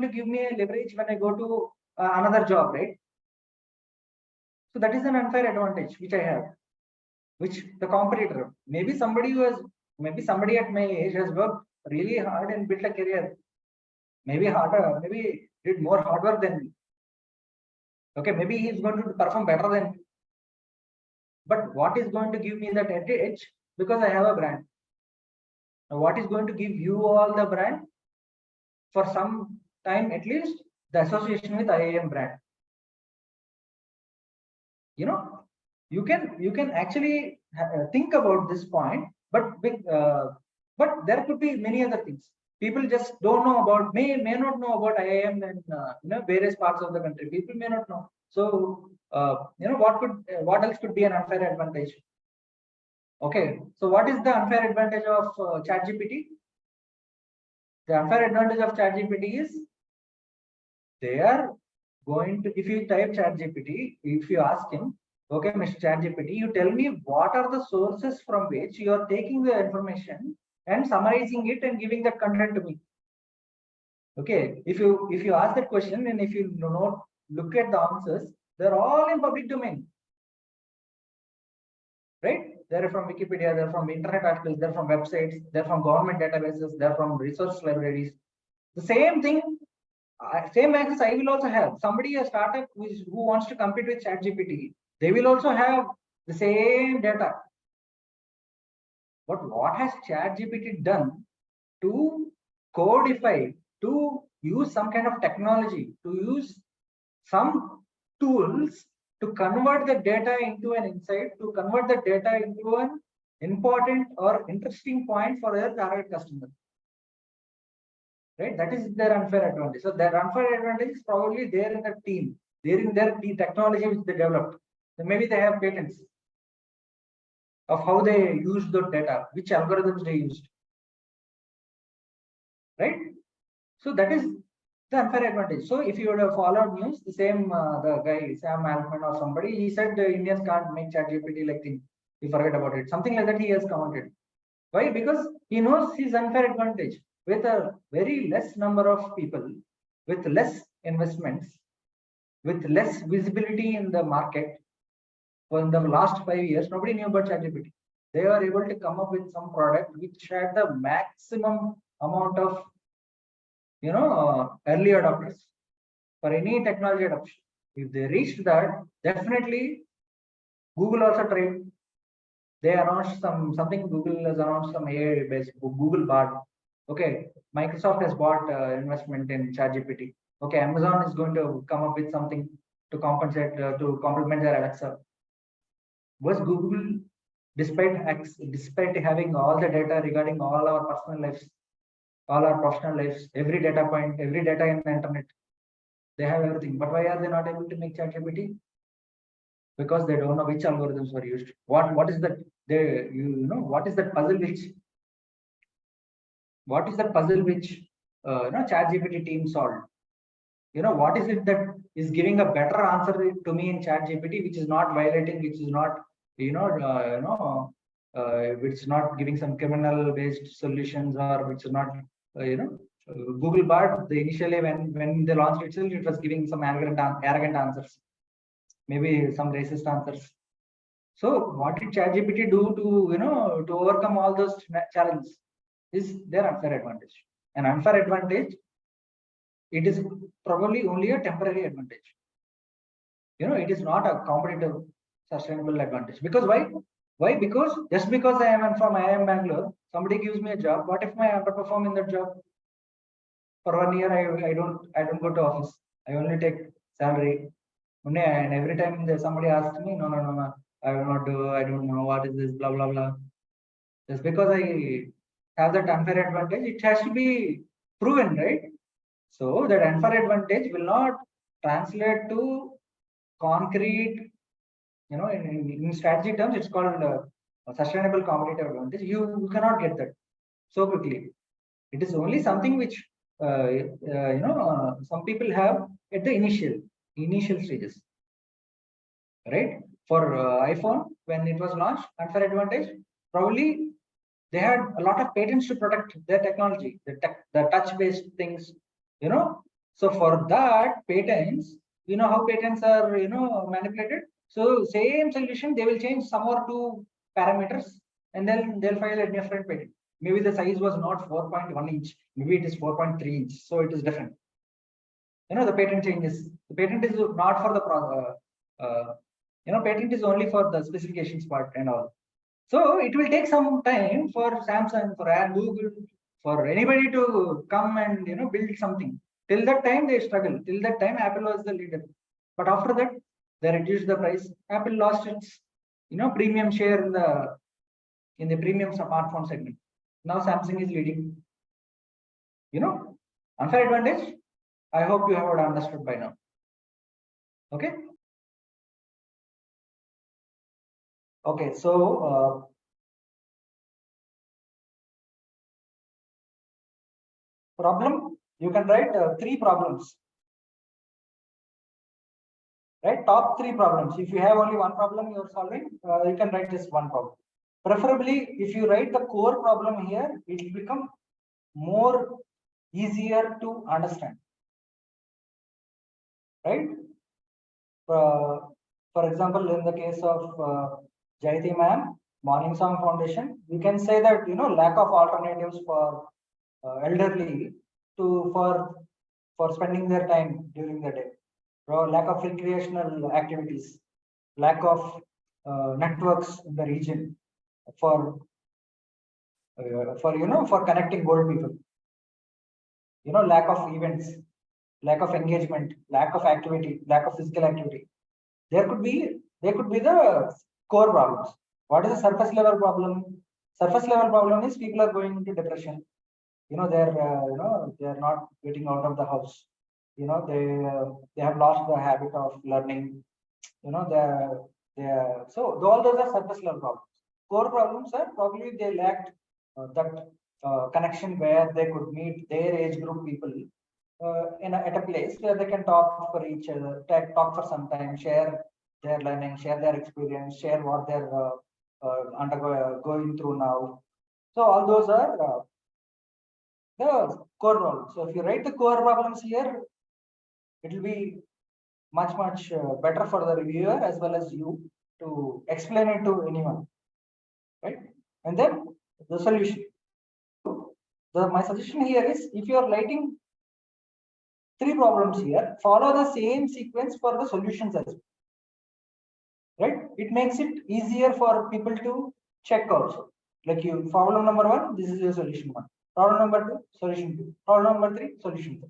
to give me a leverage when I go to another job, right? So that is an unfair advantage which I have, which the competitor, maybe somebody at my age has worked really hard and built a career. maybe harder, maybe did more hard work than me. Okay, maybe he's going to perform better than me. But what is going to give me that edge? Because I have a brand. Now, what is going to give you all the brand? For some time at least, the association with IIM brand. You know, you can actually think about this point, but there could be many other things. People just don't know about, may not know about IIM and various parts of the country. People may not know. So what else could be an unfair advantage? Okay, so what is the unfair advantage of ChatGPT? The unfair advantage of ChatGPT is they are going to, if you type ChatGPT, if you ask him, okay, Mr. ChatGPT, you tell me what are the sources from which you are taking the information and summarizing it and giving that content to me. Okay, if you ask that question and if you look at the answers, they're all in public domain. Right? They're from Wikipedia, they're from internet articles, they're from websites, they're from government databases, they're from resource libraries. The same thing, same access I will also have. Somebody, a startup who wants to compete with ChatGPT, they will also have the same data. But what has ChatGPT done to codify, to use some kind of technology, to use some tools to convert the data into an insight, to convert the data into an important or interesting point for their target customer. Right? That is their unfair advantage. So their unfair advantage is probably there in the team, there in their technology which they developed. So maybe they have patents of how they use the data, which algorithms they used. Right? So that is the unfair advantage. So if you would have followed news, the same the guy Sam Altman or somebody, he said the Indians can't make ChatGPT like thing. You forget about it. Something like that he has commented. Why? Because he knows his unfair advantage. With a very less number of people, with less investments, with less visibility in the market, for in the last 5 years, nobody knew about ChatGPT. They were able to come up with some product which had the maximum amount of early adopters for any technology adoption. If they reached that, definitely Google also tried. They announced something. Google has announced some AI based Google Bard. Okay, Microsoft has bought investment in ChatGPT. Okay, Amazon is going to come up with something to compensate to complement their Alexa. Was Google, despite having all the data regarding all our personal lives, all our professional lives, every data point, every data in the internet, they have everything. But why are they not able to make ChatGPT? Because they don't know which algorithms were used. What is that? What is that puzzle which ChatGPT team solved? What is it that is giving a better answer to me in ChatGPT, which is not violating, which is not which is not giving some criminal based solutions, or which is not Google Bard, initially when they launched itself, it was giving some arrogant answers, maybe some racist answers. So what did ChatGPT do to overcome all those challenges? Is their unfair advantage. An unfair advantage, it is probably only a temporary advantage. It is not a competitive, sustainable advantage. Because why? Why? Because just because I am from IIM Bangalore, somebody gives me a job. What if I underperform in that job? For 1 year, I don't go to office. I only take salary. And every time somebody asks me, no, I will not do. I don't know what is this, blah blah blah. Just because I have that unfair advantage, it has to be proven, right? So that unfair advantage will not translate to concrete. In strategy terms, it's called a sustainable competitive advantage. You cannot get that so quickly. It is only something which some people have at the initial stages, right? For iPhone, when it was launched, unfair advantage, probably they had a lot of patents to protect their technology, the touch-based things, So for that, patents, how patents are, manipulated. So same solution, they will change some or two parameters, and then they'll file a different patent. maybe the size was not 4.1 inch, maybe it is 4.3 inch. So it is different. The patent changes. The patent is not for the patent is only for the specifications part and all. So it will take some time for Samsung, for Google, for anybody to come and build something. Till that time they struggle. Till that time Apple was the leader. But after that they reduced the price. Apple lost its premium share in the premium smartphone segment. Now Samsung is leading. Unfair advantage. I hope you have understood by now. Okay. Okay, so problem, you can write 3 problems. Right, top 3 problems. If you have only one problem you are solving, you can write just one problem. Preferably, if you write the core problem here, it will become more easier to understand. Right? For example, in the case of Jayati ma'am, Morning Song Foundation, we can say that lack of alternatives for elderly for spending their time during the day, lack of recreational activities, lack of networks in the region for connecting old people, lack of events, lack of engagement, lack of activity, lack of physical activity. There could be the core problems. What is the surface level problem? Surface level problem is people are going into depression. They're not getting out of the house. They have lost the habit of learning. So all those are surface level problems. Core problems are probably they lacked that connection where they could meet their age group people at a place where they can talk for each other, talk for some time, share their learning, share their experience, share what they're going through now. So all those are the core problems. So if you write the core problems here, it will be much better for the reviewer as well as you to explain it to anyone, right? And then the solution. My suggestion here is, if you are writing 3 problems here, follow the same sequence for the solutions as well, right? It makes it easier for people to check also. Like you, problem number 1, this is your solution 1. Problem number 2, solution 2. Problem number 3, solution 3.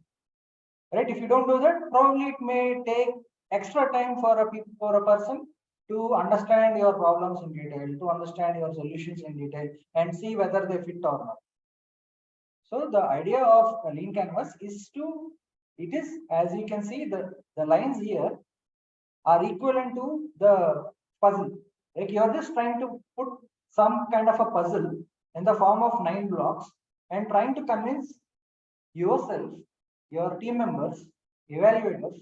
Right? If you don't do that, probably it may take extra time for a person to understand your problems in detail, to understand your solutions in detail, and see whether they fit or not. So the idea of a lean canvas is as you can see, the lines here are equivalent to the puzzle. Like you are just trying to put some kind of a puzzle in the form of 9 blocks and trying to convince yourself, your team members, evaluators,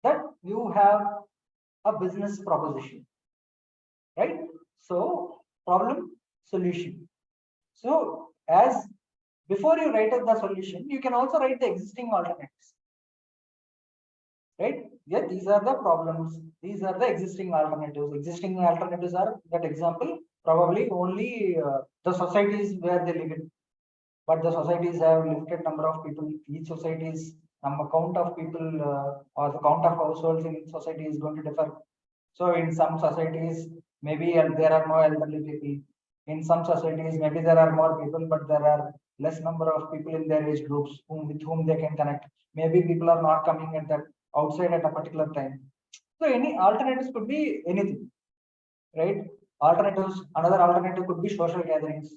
that you have a business proposition, right? So problem, solution. So as before you write the solution, you can also write the existing alternatives, right? Yeah, these are the problems. These are the existing alternatives. Existing alternatives are that example, probably only the societies where they live in. But the societies have limited number of people. Each society's count of people or the count of households in society is going to differ. So in some societies, maybe there are no elderly people. In some societies, maybe there are more people, but there are less number of people in their age groups with whom they can connect. Maybe people are not coming at that outside at a particular time. So any alternatives could be anything, right? Alternatives. Another alternative could be social gatherings,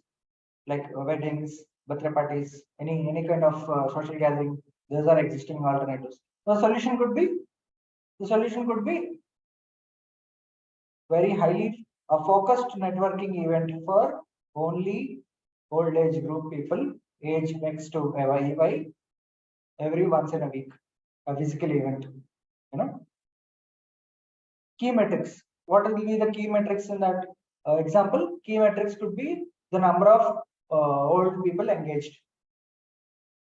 like weddings, birthday parties, any kind of social gathering. Those are existing alternatives. The solution could be very highly a focused networking event for only old age group people, age X to Y, every once in a week, a physical event. Key metrics. What will be the key metrics in that example? Key metrics could be the number of old people engaged,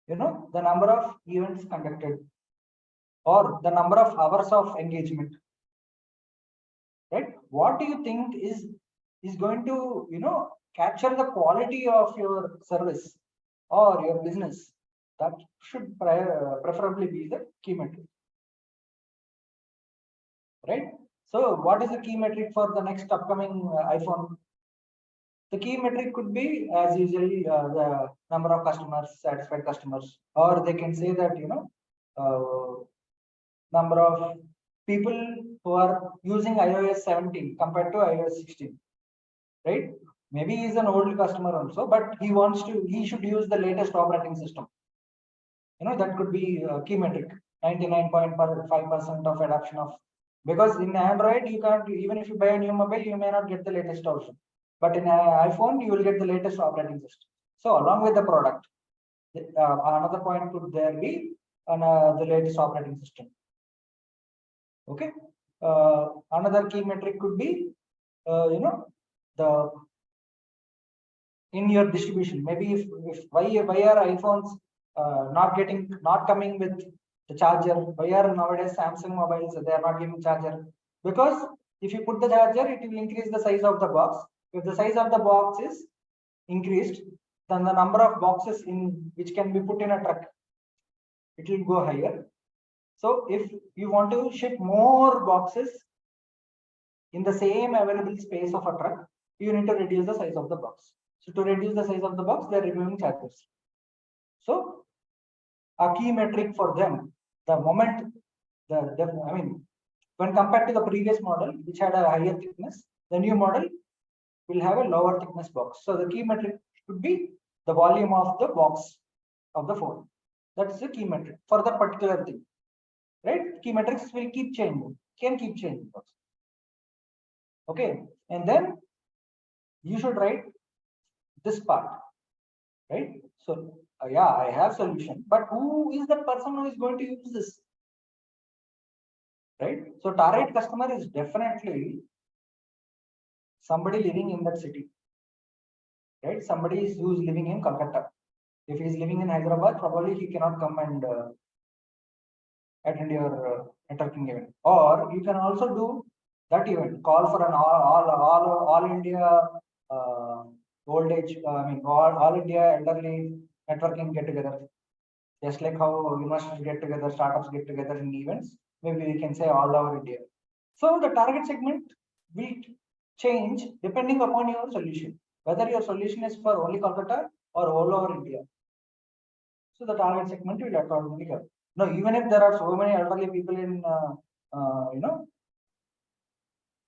the number of events conducted, or the number of hours of engagement, right? What do you think is going to capture the quality of your service or your business, that should preferably be the key metric. Right? So what is the key metric for the next upcoming iPhone? The key metric could be, as usually, the number of customers, satisfied customers, or they can say that, number of people who are using iOS 17 compared to iOS 16, right? Maybe he's an old customer also, but he should use the latest operating system. That could be a key metric. 99.5% of adoption of, because in Android, you can't, even if you buy a new mobile, you may not get the latest version. But in iPhone, you will get the latest operating system. So along with the product, another point could there be on the latest operating system. Okay. Another key metric could be, the in your distribution. Maybe if why are iPhones not coming with the charger? Why are nowadays Samsung mobiles they are not giving charger? Because if you put the charger, it will increase the size of the box. If the size of the box is increased, then the number of boxes in which can be put in a truck, it will go higher. So if you want to ship more boxes in the same available space of a truck, you need to reduce the size of the box. So to reduce the size of the box, they are removing chargers. So a key metric for them, the moment when compared to the previous model, which had a higher thickness, the new model will have a lower thickness box. So the key metric should be the volume of the box of the phone. That's the key metric for that particular thing, right? Key metrics will keep changing, can keep changing. Okay, and then you should write this part, right? So yeah, I have solution, but who is the person who is going to use this? Right? So target customer is definitely somebody living in that city, right? Somebody who's living in Kolkata. If he's living in Hyderabad, probably he cannot come and attend your networking event. Or you can also do that event, call for an all India old age, all India elderly networking get together. Just like how universities get together, startups get together in events, maybe we can say all over India. So the target segment will change depending upon your solution, whether your solution is for only Kolkata or all over India. So the target segment will accordingly go. Now, even if there are so many elderly people in,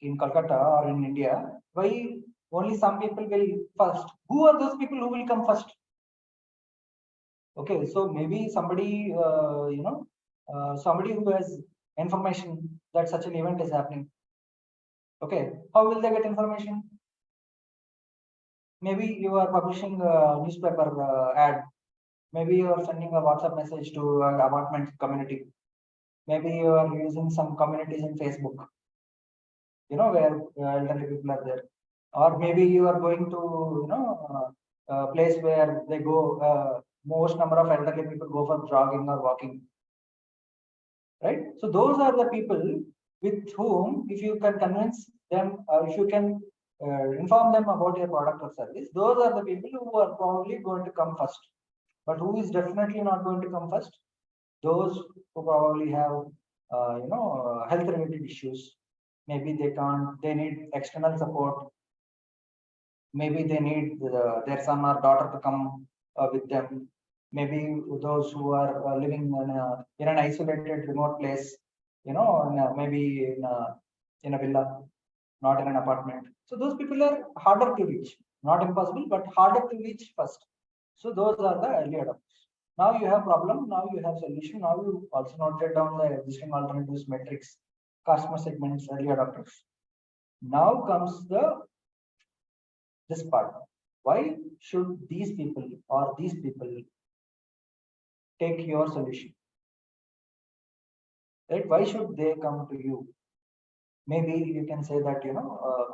in Kolkata or in India, why only some people will first? Who are those people who will come first? Okay, so maybe somebody, somebody who has information that such an event is happening. Okay, how will they get information? Maybe you are publishing a newspaper ad. Maybe you are sending a WhatsApp message to an apartment community. Maybe you are using some communities in Facebook, where elderly people are there. Or maybe you are going to, a place where they go, most number of elderly people go for jogging or walking. Right? So those are the people with whom, if you can convince them, if you can inform them about your product or service, those are the people who are probably going to come first. But who is definitely not going to come first? Those who probably have, health related issues. Maybe they need external support. Maybe they need their son or daughter to come with them. Maybe those who are living in an isolated remote place, maybe in a villa, not in an apartment. So those people are harder to reach, not impossible, but harder to reach first. So those are the early adopters. Now you have problem, now you have solution, now you also noted down the existing alternatives, metrics, customer segments, early adopters. Now comes this part. Why should these people or these people take your solution? Right? Why should they come to you? Maybe you can say that,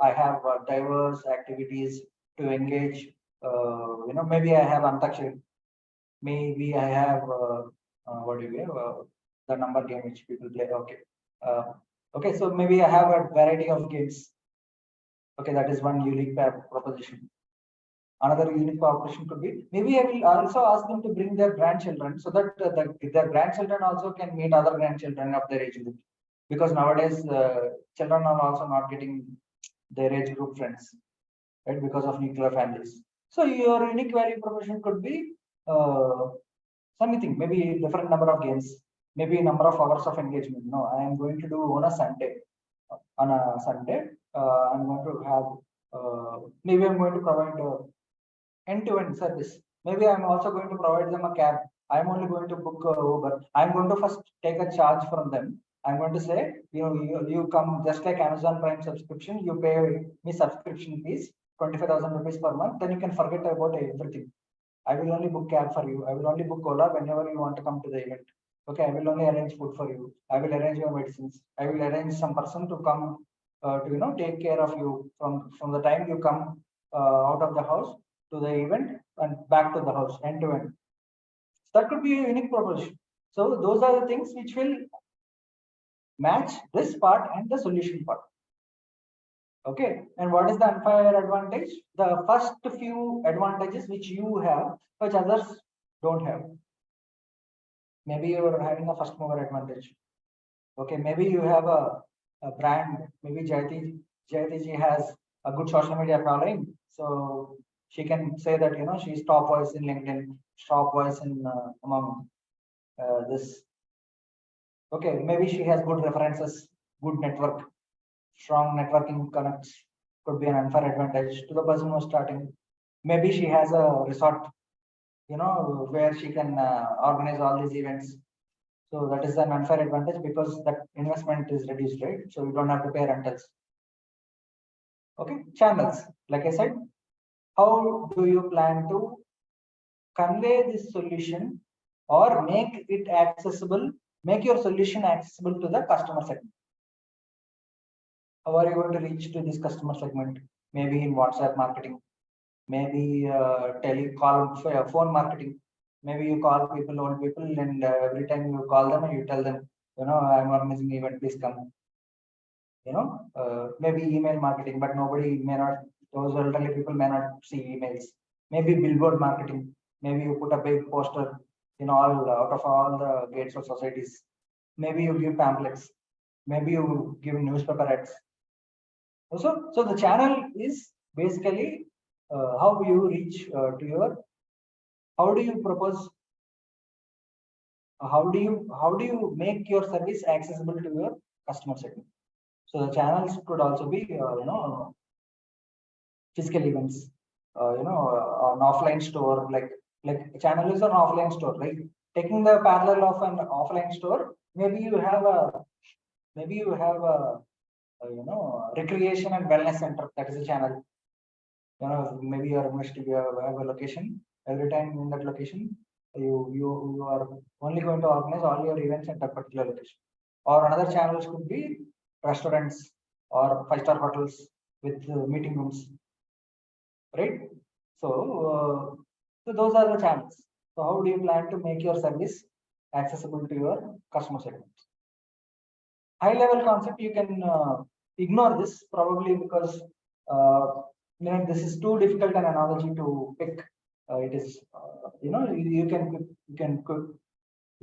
I have diverse activities to engage. Maybe I have Antakshari. Maybe I have the number game which people play. Okay. Okay, so maybe I have a variety of games. Okay, that is one unique proposition. Another unique proposition could be, maybe I will also ask them to bring their grandchildren so that their grandchildren also can meet other grandchildren of their age group. Because nowadays, children are also not getting their age group friends, right? Because of nuclear families. So your unique value proposition could be something, maybe different number of games, maybe number of hours of engagement. No, I am going to do on a Sunday. On a Sunday, I'm going to have, maybe I'm going to provide end-to-end service. Maybe I'm also going to provide them a cab. I'm only going to book Uber. I'm going to first take a charge from them. I'm going to say, you come just like Amazon Prime subscription, you pay me subscription fees, 25,000 rupees per month, then you can forget about everything. I will only book cab for you. I will only book Ola whenever you want to come to the event. Okay, I will only arrange food for you. I will arrange your medicines. I will arrange some person to come to take care of you from the time you come out of the house to the event and back to the house, end to end. That could be a unique proposition. So those are the things which will match this part and the solution part. Okay, and what is the unfair advantage? The first few advantages which you have, which others don't have. Maybe you are having a first mover advantage. Okay, maybe you have a brand. Maybe Jayati has a good social media following, so she can say that she's top voice in LinkedIn, top voice in among this. Okay, maybe she has good references, good network, strong networking connects. Could be an unfair advantage to the person who's starting. Maybe she has a resort, where she can organize all these events. So that is an unfair advantage because that investment is reduced, right? So you don't have to pay rentals. Okay, channels. Like I said, how do you plan to convey this solution or make it accessible, make your solution accessible to the customer segment? How are you going to reach to this customer segment? Maybe in WhatsApp marketing, maybe phone marketing. Maybe you call old people, and every time you call them and you tell them, I'm organizing an event, please come. Maybe email marketing, but nobody may not, those elderly people may not see emails. Maybe billboard marketing. Maybe you put a big poster in out of all the gates of societies. Maybe you give pamphlets. Maybe you give newspaper ads. So the channel is basically how you reach to your, how do you propose, how do you make your service accessible to your customer segment? So the channels could also be physical events, an offline store, like channel is an offline store, right? Taking the parallel of an offline store, maybe you have a recreation and wellness center. That is a channel. Maybe your university, you have a location. Every time in that location, you are only going to organize all your events at that particular location. Or another channels could be restaurants or 5-star hotels with meeting rooms, right? So those are the channels. So how do you plan to make your service accessible to your customer segments? High level concept, you can ignore this probably because this is too difficult an analogy to pick. It is you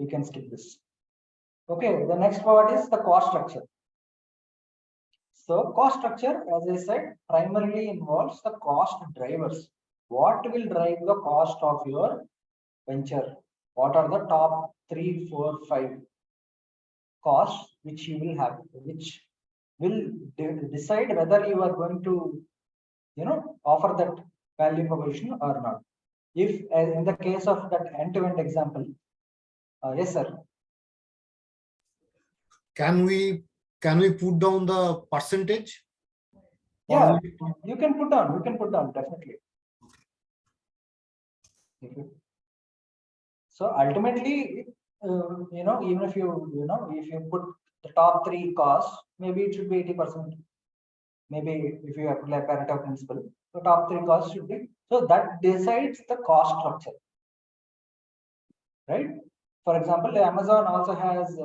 can skip this. Okay, the next part is the cost structure. So cost structure, as I said, primarily involves the cost drivers. What will drive the cost of your venture? What are the top 3, 4, 5 costs which you will have, which will decide whether you are going to, offer that value proposition or not? If in the case of that end-to-end example, yes, sir. Can we put down the percentage? Yeah, you can put down definitely. So ultimately, even if you put the top 3 costs, maybe it should be 80%. Maybe if you apply Pareto principle, the top 3 costs should be, so that decides the cost structure, right? For example, Amazon also has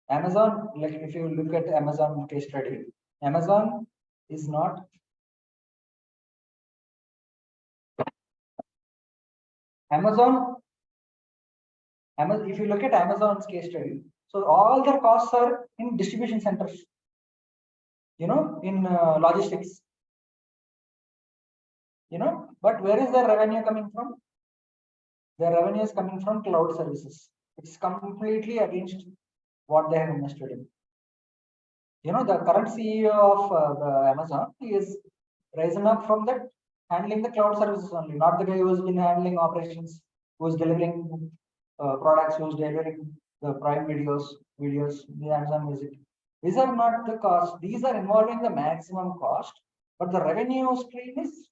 Amazon, like if you look at Amazon case study, Amazon is not Amazon, if you look at Amazon's case study, so all their costs are in distribution centers, in logistics, but where is their revenue coming from? Their revenue is coming from cloud services. It's completely against what they have invested in. The current CEO of the Amazon is risen up from that, handling the cloud services only, not the guy who has been handling operations, who is delivering products, who is delivering the Prime videos, the Amazon Music. These are not the costs. These are involving the maximum cost, but the revenue stream is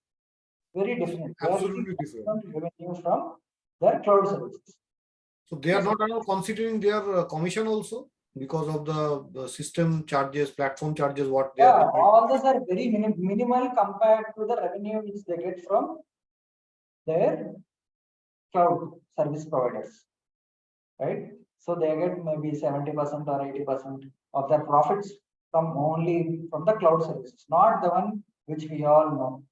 very different. Absolutely different. Revenue from their cloud services. So they are not at all considering their commission also because of the system charges, platform charges, what they are. All those are very minimal compared to the revenue which they get from their cloud service providers, right? So they get maybe 70% or 80% of their profits only from the cloud services, not the one which we all know.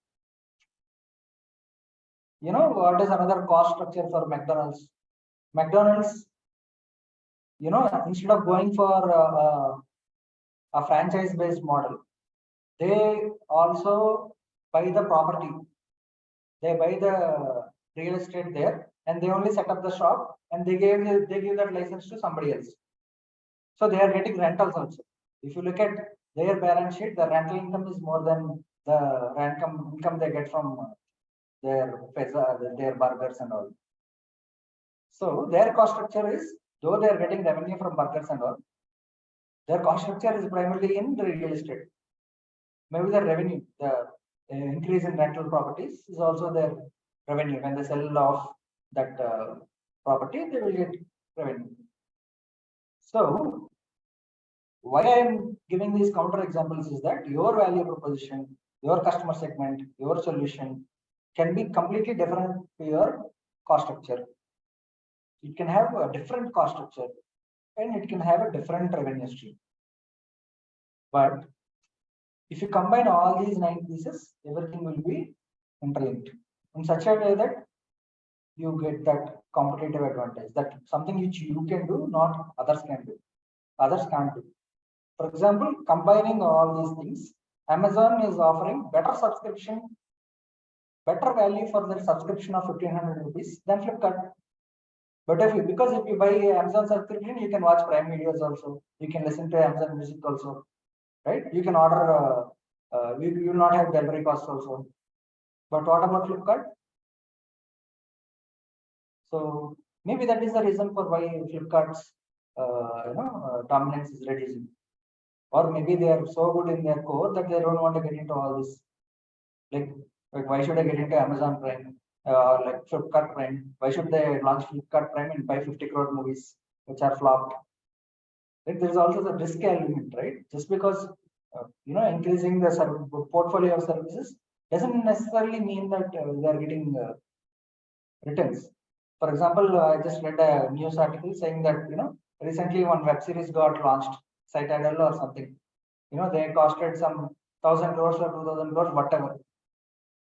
What is another cost structure for McDonald's? McDonald's, instead of going for a franchise-based model, they also buy the property. They buy the real estate there, and they only set up the shop, and they give that license to somebody else. So they are getting rentals also. If you look at their balance sheet, the rental income is more than the income they get from their pizza, their burgers and all. So their cost structure is, though they are getting revenue from burgers and all, their cost structure is primarily in the real estate. Maybe the revenue, the increase in rental properties is also their revenue. When they sell off that property, they will get revenue. So why I am giving these counter examples is that your value proposition, your customer segment, your solution can be completely different to your cost structure. It can have a different cost structure and it can have a different revenue stream. But if you combine all these 9 pieces, everything will be interlinked in such a way that you get that competitive advantage, that something which you can do, not others can do. Others can't do. For example, combining all these things, Amazon is offering better subscription, better value for their subscription of 1,500 rupees than Flipkart. But if you buy Amazon subscription, you can watch Prime videos also. You can listen to Amazon Music also, right? You can order. You will not have delivery costs also. But what about Flipkart? So maybe that is the reason for why Flipkart's dominance is reducing. Or maybe they are so good in their core that they don't want to get into all this. Like why should I get into Amazon Prime or like Flipkart Prime? Why should they launch Flipkart Prime and buy 50 crore movies which are flopped? Like, there is also the risk element, right? Just because increasing the portfolio of services doesn't necessarily mean that they are getting returns. For example, I just read a news article saying that recently one web series got launched, Citadel or something. They costed some 1,000 crores or 2,000 crores, whatever.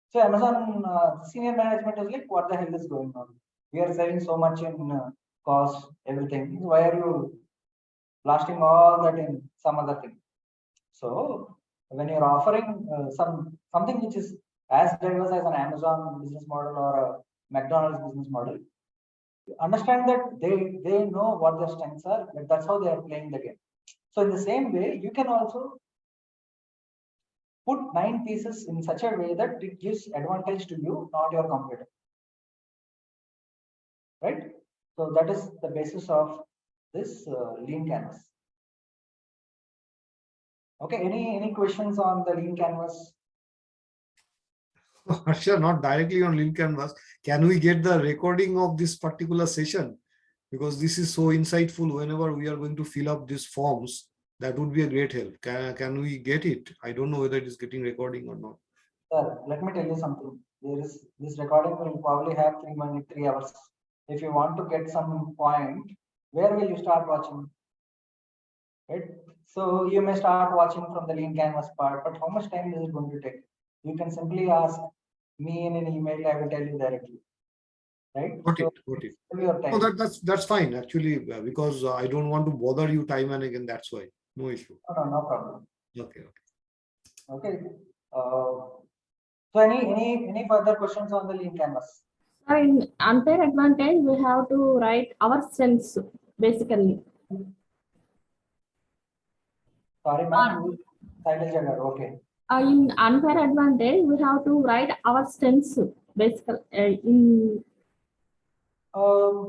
So Amazon senior management is like, what the hell is going on? We are saving so much in cost, everything. Why are you blasting all that in some other thing? So when you're offering something which is as diverse as an Amazon business model or a McDonald's business model, understand that they know what their strengths are, but that's how they are playing the game. So in the same way, you can also put 9 pieces in such a way that it gives advantage to you, not your competitor. Right? So that is the basis of this lean canvas. Okay, any questions on the lean canvas? Sure, not directly on lean canvas. Can we get the recording of this particular session? Because this is so insightful. Whenever we are going to fill up these forms, that would be a great help. Can we get it? I don't know whether it is getting recording or not. Sir, let me tell you something. This recording will probably have 3 hours. If you want to get some point, where will you start watching? Right? So you may start watching from the lean canvas part, but how much time is it going to take? You can simply ask me in an email, I will tell you directly. right? Got So it. Got it. save your No, time. that's fine actually, because I don't want to bother you time and again. That's why. No issue. No problem. Okay. Okay. So any further questions on the lean canvas? So in unfair advantage, we have to write our strengths basically. Sorry, ma'am. Okay. In unfair advantage, we have to write our strengths basically. In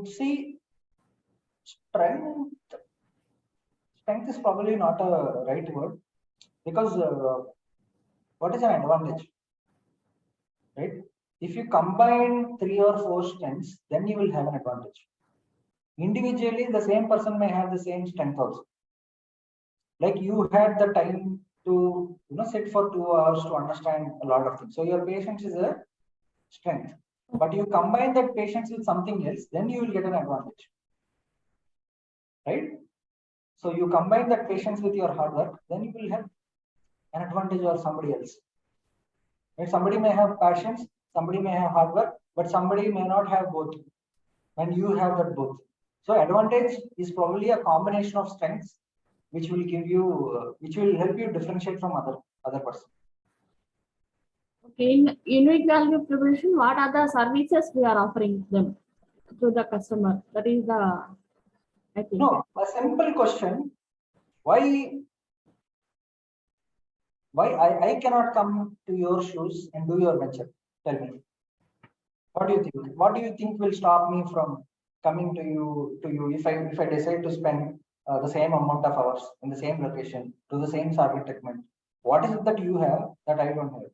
See, strength is probably not a right word, because what is an advantage, right? If you combine 3 or 4 strengths, then you will have an advantage. Individually, the same person may have the same strength also. Like you had the time to sit for 2 hours to understand a lot of things. So your patience is a strength. But you combine that patience with something else, then you will get an advantage. Right? So you combine that patience with your hard work, then you will have an advantage over somebody else. Right? Somebody may have passions, somebody may have hard work, but somebody may not have both. And you have that both. So advantage is probably a combination of strengths, which will give you, which will help you differentiate from other person. okay, in unique value proposition, what are the services we are offering them to the customer? That is the, I think. No, a simple question: why I cannot come to your shoes and do your venture? Tell me. What do you think? What do you think will stop me from coming to you if I decide to spend the same amount of hours in the same location to the same target segment? What is it that you have that I don't have?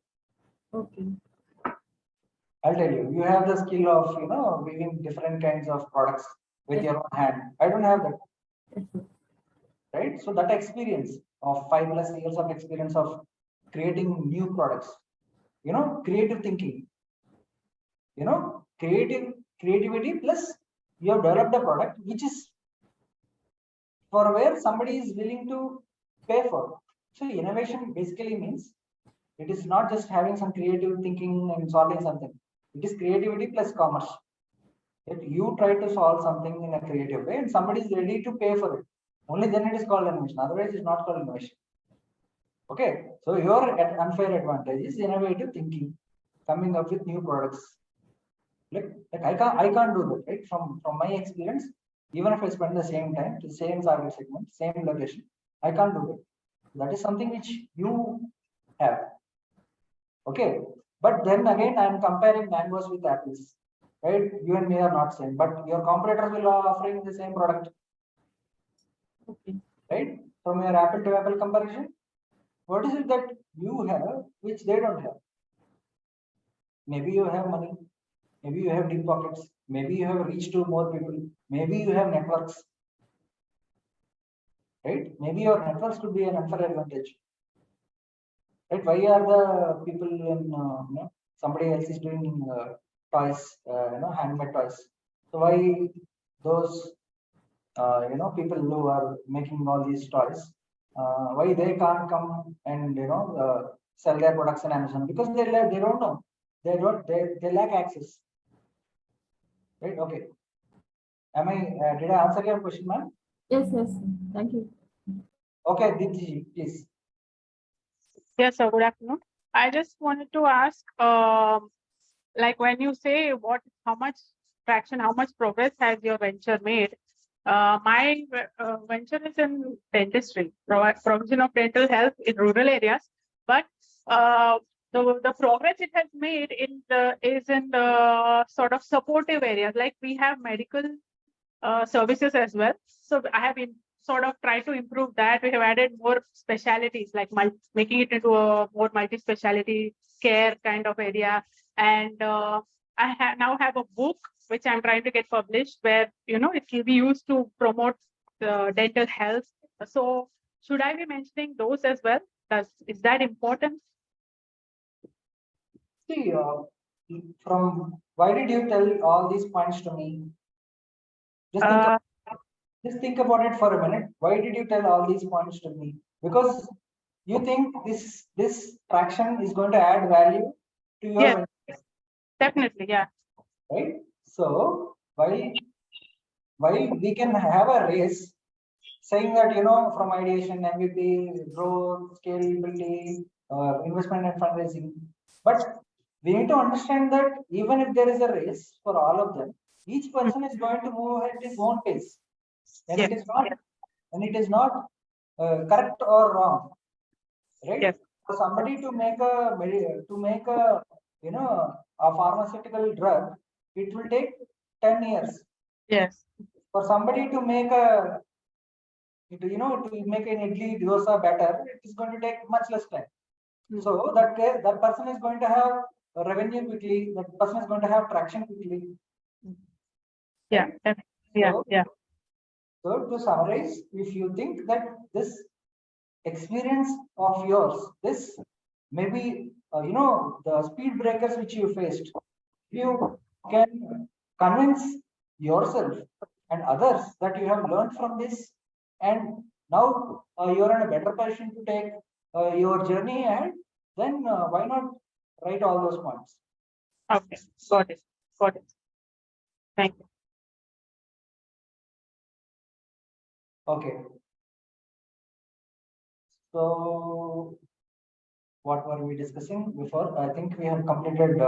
Okay. I'll tell you. You have the skill of weaving different kinds of products with your own hand. I don't have that. Yes, sir. Right? So that experience of 5+ years of experience of creating new products, creative thinking, creativity plus you have developed a product which is for where somebody is willing to pay for. So innovation basically means it is not just having some creative thinking and solving something. It is creativity plus commerce. If you try to solve something in a creative way and somebody is ready to pay for it, only then it is called innovation. Otherwise, it's not called innovation. Okay. So your unfair advantage is innovative thinking, coming up with new products. Like I can't do that, right? From my experience, even if I spend the same time to the same target segment, same location, I can't do that. That is something which you have. Okay. But then again, I am comparing mangoes with apples. Right? You and me are not same, but your competitors will are offering the same product. Okay. Right? From your apple to apple comparison, what is it that you have which they don't have? Maybe you have money, maybe you have deep pockets, maybe you have reached to more people, maybe you have networks. Right? Maybe your networks could be an unfair advantage. Right? Why are the people in somebody else is doing toys, handmade toys? So why those people who are making all these toys, why they can't come and sell their products on Amazon? Because they don't know, they lack access. Right? Okay. Did I answer your question, ma'am? Yes, yes. Thank you. Okay, Dipti, please. Yes, sir. Good afternoon. I just wanted to ask, like when you say how much traction, how much progress has your venture made? My venture is in dentistry, provision of dental health in rural areas. But the progress it has made is in the sort of supportive areas. Like we have medical services as well. So I have been sort of try to improve that. We have added more specialities, like making it into a more multi-speciality care kind of area. And I now have a book which I'm trying to get published, where it will be used to promote dental health. So should I be mentioning those as well? Is that important? See, from why did you tell all these points to me? Just think about it for a minute. Why did you tell all these points to me? Because you think this traction is going to add value to your Yes, definitely, yeah. right? So while we can have a race saying that, from ideation, MVP, growth, scalability, investment and fundraising, but we need to understand that even if there is a race for all of them, each person is going to move at his own pace, and Yes. it is not correct or wrong, right? Yes. For somebody to make a a pharmaceutical drug, it will take 10 years. Yes. For somebody to make an idli dosa batter, it is going to take much less time. So that person is going to have a revenue quickly. That person is going to have traction quickly. Yeah. Yeah. So, Yeah. So to summarize, if you think that this experience of yours, this maybe the speed breakers which you faced, you can convince yourself and others that you have learned from this, and now you're in a better position to take your journey ahead, then why not write all those points? Okay. Got it. Got it. Thank you. Okay. So what were we discussing before? I think we have completed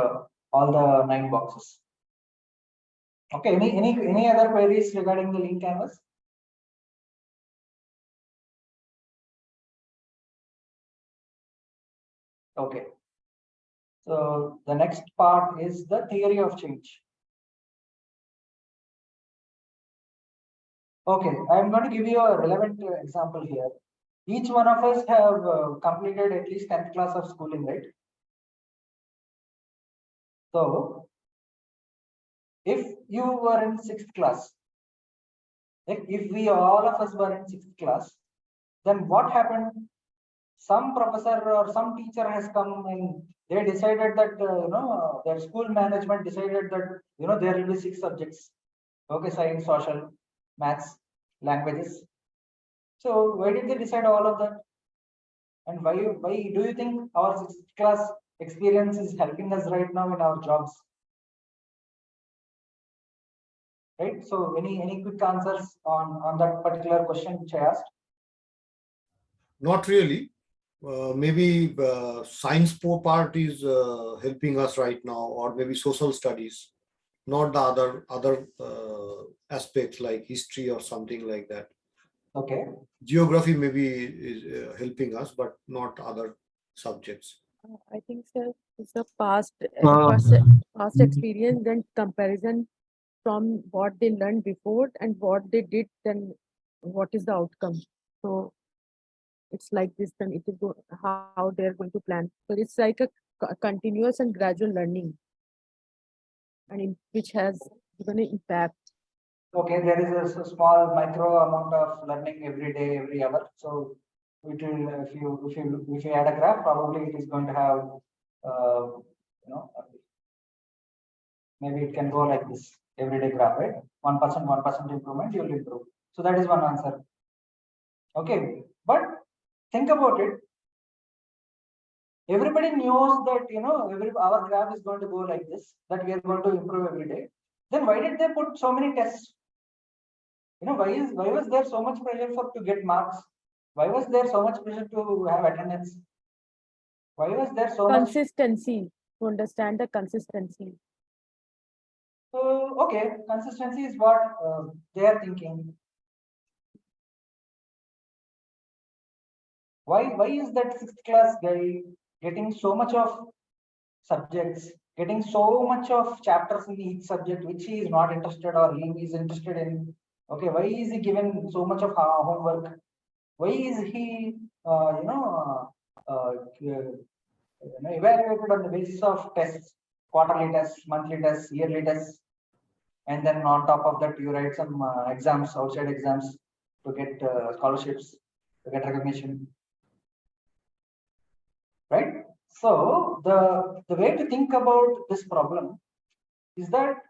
all the 9 boxes. Okay, any other queries regarding the lean canvas? Okay. So the next part is the theory of change. Okay, I'm going to give you a relevant example here. Each one of us have completed at least 10th class of schooling, right? So if you were in 6th class, like if we all of us were in 6th class, then what happened? Some professor or some teacher has come and they decided that their school management decided that there will be 6 subjects. Okay, science, social, maths, languages. So why did they decide all of that? And why do you think our 6th class experience is helping us right now in our jobs? Right. So any quick answers on that particular question which I asked? Not really. Maybe science part is helping us right now, or maybe social studies, not the other aspects like history or something like that. Okay. Geography maybe is helping us, but not other subjects. I think, sir, it's the past Mm-hmm. experience and comparison from what they learned before and what they did, then what is the outcome. So it's like this, then it is how they're going to plan. So it's like a continuous and gradual learning, and which has given an impact. Okay, there is a small micro amount of learning every day, every hour. So it will, if you add a graph, probably it is going to have maybe it can go like this everyday graph, right? 1% improvement, you will improve. So that is one answer. Okay, but think about it. Everybody knows that our graph is going to go like this, that we are going to improve every day. Then why did they put so many tests? Why was there so much pressure to get marks? Why was there so much pressure to have attendance? Why was there so much consistency, to understand the consistency? So okay, consistency is what they are thinking. Why is that 6th class guy getting so much of subjects, getting so much of chapters in each subject which he is not interested or he is interested in? Okay, why is he given so much of homework? Why is he evaluated on the basis of tests, quarterly tests, monthly tests, yearly tests, and then on top of that you write some exams, outside exams, to get scholarships, to get recognition, right? So the way to think about this problem is that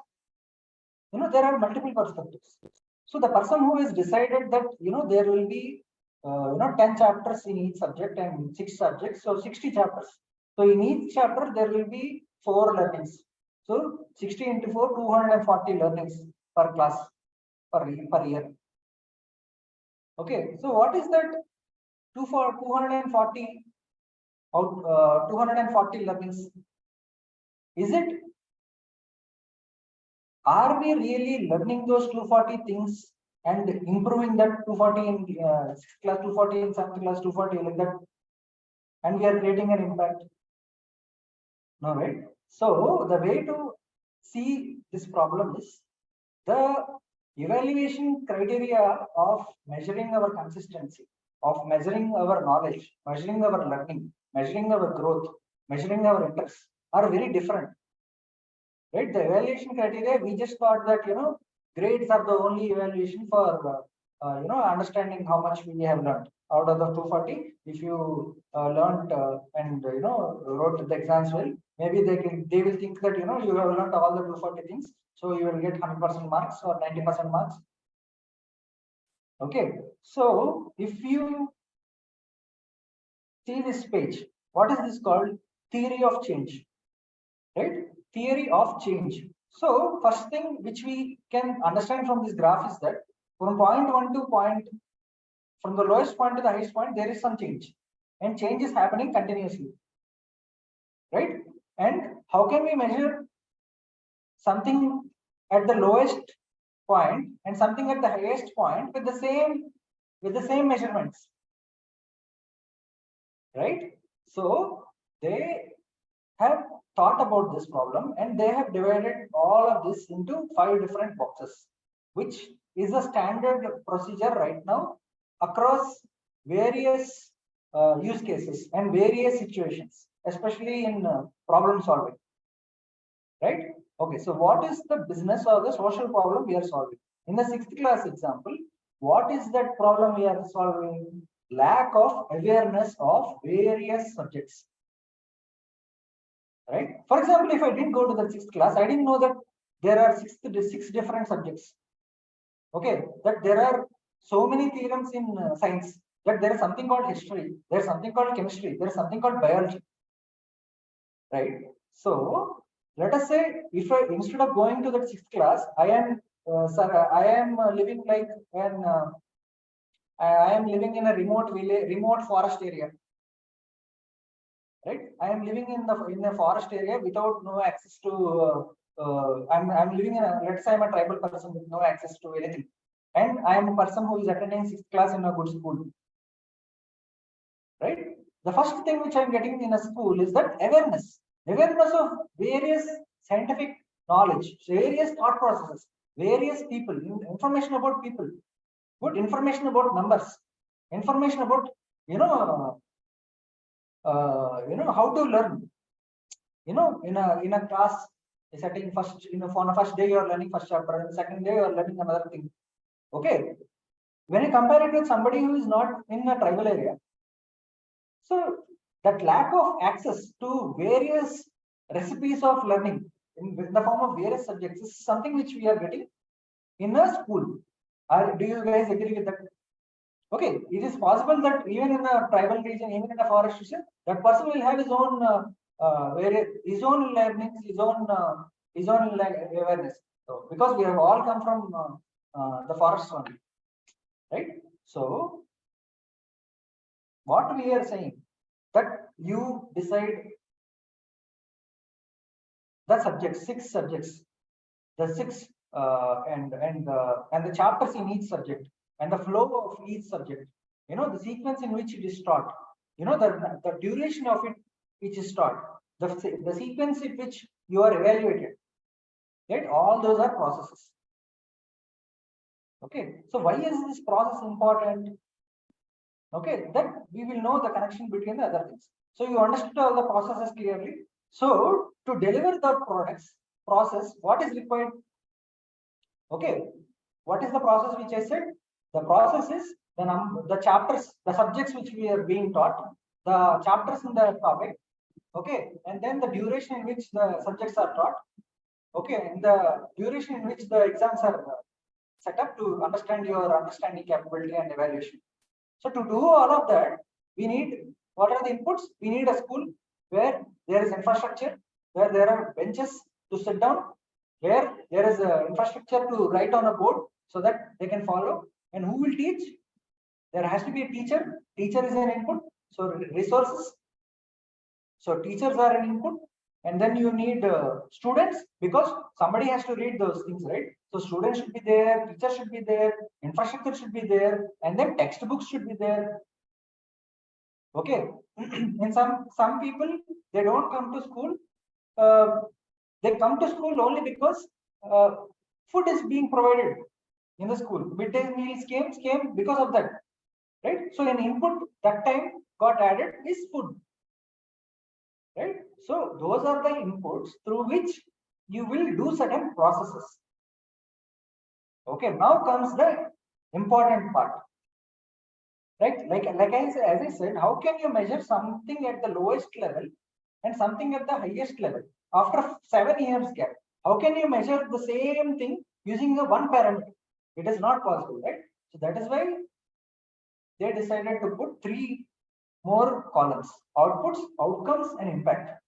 there are multiple perspectives. So the person who has decided that there will be 10 chapters in each subject and 6 subjects, so 60 chapters. So in each chapter there will be 4 learnings. So 60 into 4, 240 learnings per class per year. Okay, so what is that 240 out 240 learnings? Are we really learning those 240 things and improving that 240 in 6th class, 240 in 7th class, 240 like that, and we are creating an impact? No, right? So the way to see this problem is the evaluation criteria of measuring our consistency, of measuring our knowledge, measuring our learning, measuring our growth, measuring our interests are very different. Right? The evaluation criteria, we just thought that, grades are the only evaluation for, understanding how much we have learned. Out of the 240, if you learned and, wrote the exams well, maybe they will think that, you have learned all the 240 things. So you will get 100% marks or 90% marks. Okay. So if you see this page, what is this called? Theory of change, right? Theory of change. So first thing which we can understand from this graph is that from point 1 to from the lowest point to the highest point, there is some change, and change is happening continuously, right? And how can we measure something at the lowest point and something at the highest point with the same measurements, right? So they have thought about this problem and they have divided all of this into 5 different boxes, which is a standard procedure right now across various use cases and various situations, especially in problem solving, right? Okay, so what is the business or the social problem we are solving? In the 6th class example, what is that problem we are solving? Lack of awareness of various subjects. Right? For example, if I didn't go to the 6th class, I didn't know that there are 6 different subjects. Okay, that there are so many theorems in science, that there is something called history, there is something called chemistry, there is something called biology. Right? So let us say if I, instead of going to the 6th class, I am living like an I am living in a remote forest area. Right, I am living in a forest area without no access to. I'm living in let's say I'm a tribal person with no access to anything, and I am a person who is attending 6th class in a good school. Right, the first thing which I'm getting in a school is that awareness of various scientific knowledge, various thought processes, various people, information about people, good information about numbers, information about how to learn, in a class setting. First, for the first day you are learning first chapter, and second day you are learning another thing. Okay, when you compare it with somebody who is not in a tribal area, so that lack of access to various recipes of learning in the form of various subjects is something which we are getting in a school. Do you guys agree with that? Okay, it is possible that even in a tribal region, even in a forest region, that person will have his own learnings, his own awareness. So, because we have all come from the forest only, right? So, what we are saying that you decide the subjects, 6 subjects, the 6 and the chapters in each subject, and the flow of each subject, the sequence in which it is taught, the duration of it which is taught, the sequence in which you are evaluated, right? All those are processes. Okay, so why is this process important? Okay, that we will know the connection between the other things. So you understood all the processes clearly. So to deliver the process, what is required? Okay, what is the process which I said? The process is the chapters, the subjects which we are being taught, the chapters in the topic. Okay, and then the duration in which the subjects are taught. Okay, and the duration in which the exams are set up to understand your understanding capability and evaluation. So to do all of that, we need, what are the inputs? We need a school where there is infrastructure, where there are benches to sit down, where there is a infrastructure to write on a board so that they can follow. And who will teach? There has to be a teacher. Teacher is an input. So resources. So teachers are an input. And then you need students, because somebody has to read those things, right? So students should be there, teachers should be there, infrastructure should be there, and then textbooks should be there. Okay. And some people, they don't come to school. They come to school only because food is being provided in the school. Midday meals came because of that, right? So an input that time got added is food, right? So those are the inputs through which you will do certain processes. Okay, now comes the important part, right? Like as I said, how can you measure something at the lowest level and something at the highest level after 7 years gap? How can you measure the same thing using the one parameter? It is not possible, right? So that is why they decided to put 3 more columns: outputs, outcomes, and impact.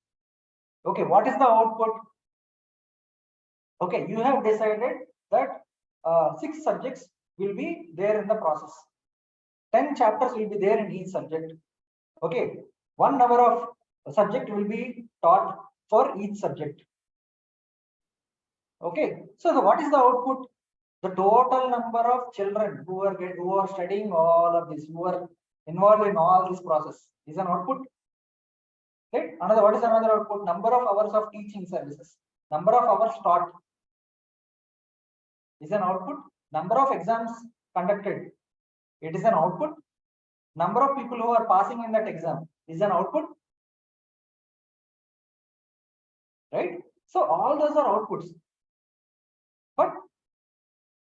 Okay, what is the output? Okay, you have decided that 6 subjects will be there in the process. 10 chapters will be there in each subject. Okay, 1 hour of subject will be taught for each subject. Okay, so what is the output? The total number of children who are studying all of this, who are involved in all this process, is an output. Right? What is another output? Number of hours of teaching services, number of hours taught is an output. Number of exams conducted, it is an output. Number of people who are passing in that exam is an output. Right? So all those are outputs. But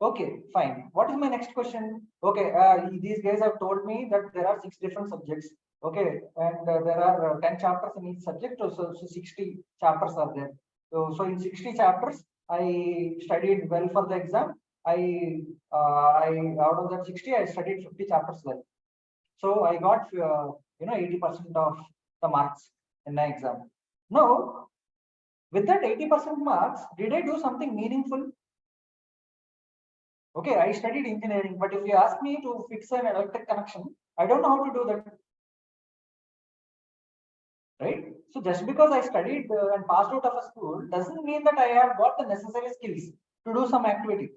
okay, fine. What is my next question? Okay, these guys have told me that there are 6 different subjects. Okay, and there are 10 chapters in each subject, so 60 chapters are there. So in 60 chapters, I studied well for the exam. I out of that 60, I studied 50 chapters well. So I got 80% of the marks in the exam. Now, with that 80% marks, did I do something meaningful? Okay, I studied engineering, but if you ask me to fix an electric connection, I don't know how to do that. Right? So just because I studied and passed out of a school doesn't mean that I have got the necessary skills to do some activity.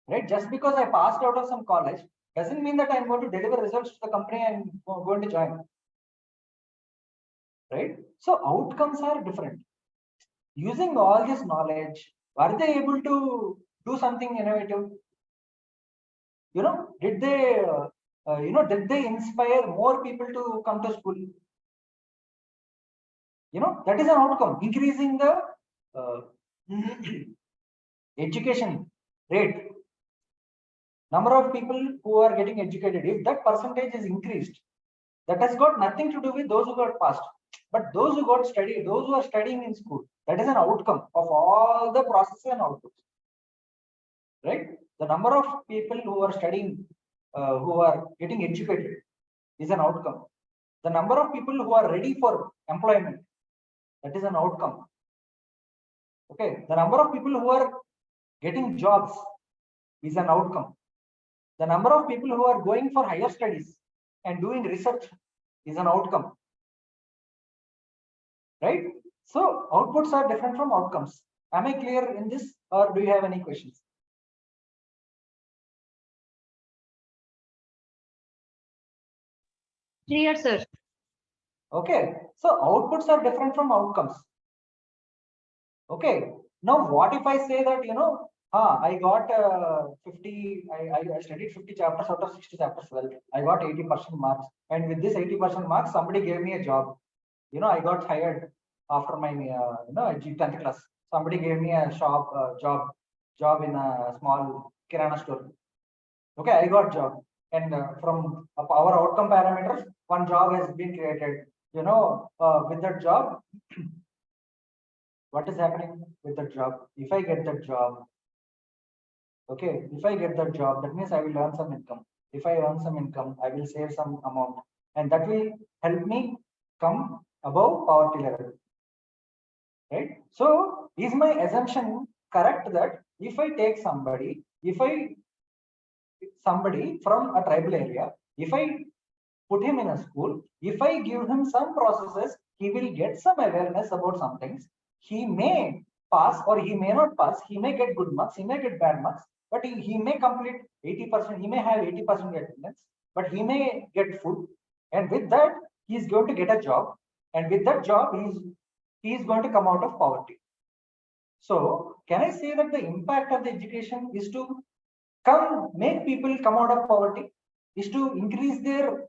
Right? Just because I passed out of some college doesn't mean that I'm going to deliver results to the company I'm going to join. Right? So outcomes are different. Using all this knowledge, were they able to do something innovative? Did they did they inspire more people to come to school? That is an outcome. Increasing the education rate, number of people who are getting educated, if that percentage is increased, that has got nothing to do with those who got passed, but those who got studied, those who are studying in school, that is an outcome of all the processes and outputs. Right? The number of people who are studying, who are getting educated, is an outcome. The number of people who are ready for employment, that is an outcome. Okay, the number of people who are getting jobs is an outcome. The number of people who are going for higher studies and doing research is an outcome. Right? So outputs are different from outcomes. Am I clear in this, or do you have any questions? Clear, sir. Okay, so outputs are different from outcomes. Okay, now what if I say that, I got 50, I studied 50 chapters out of 60 chapters well, I got 80% marks, and with this 80% marks, somebody gave me a job. I got hired after my 10th class. Somebody gave me a job in a small kirana store. Okay, I got job, and from our outcome parameters, one job has been created. With that job, what is happening with that job? If I get that job, okay, if I get that job, that means I will earn some income. If I earn some income, I will save some amount, and that will help me come above poverty level. Right? So is my assumption correct that if I take somebody from a tribal area, if I put him in a school, if I give him some processes, he will get some awareness about some things. He may pass or he may not pass. He may get good marks, he may get bad marks, but he may complete 80%, he may have 80% attendance, but he may get food. And with that, he is going to get a job. And with that job, he is going to come out of poverty. So can I say that the impact of the education is to make people come out of poverty, is to increase their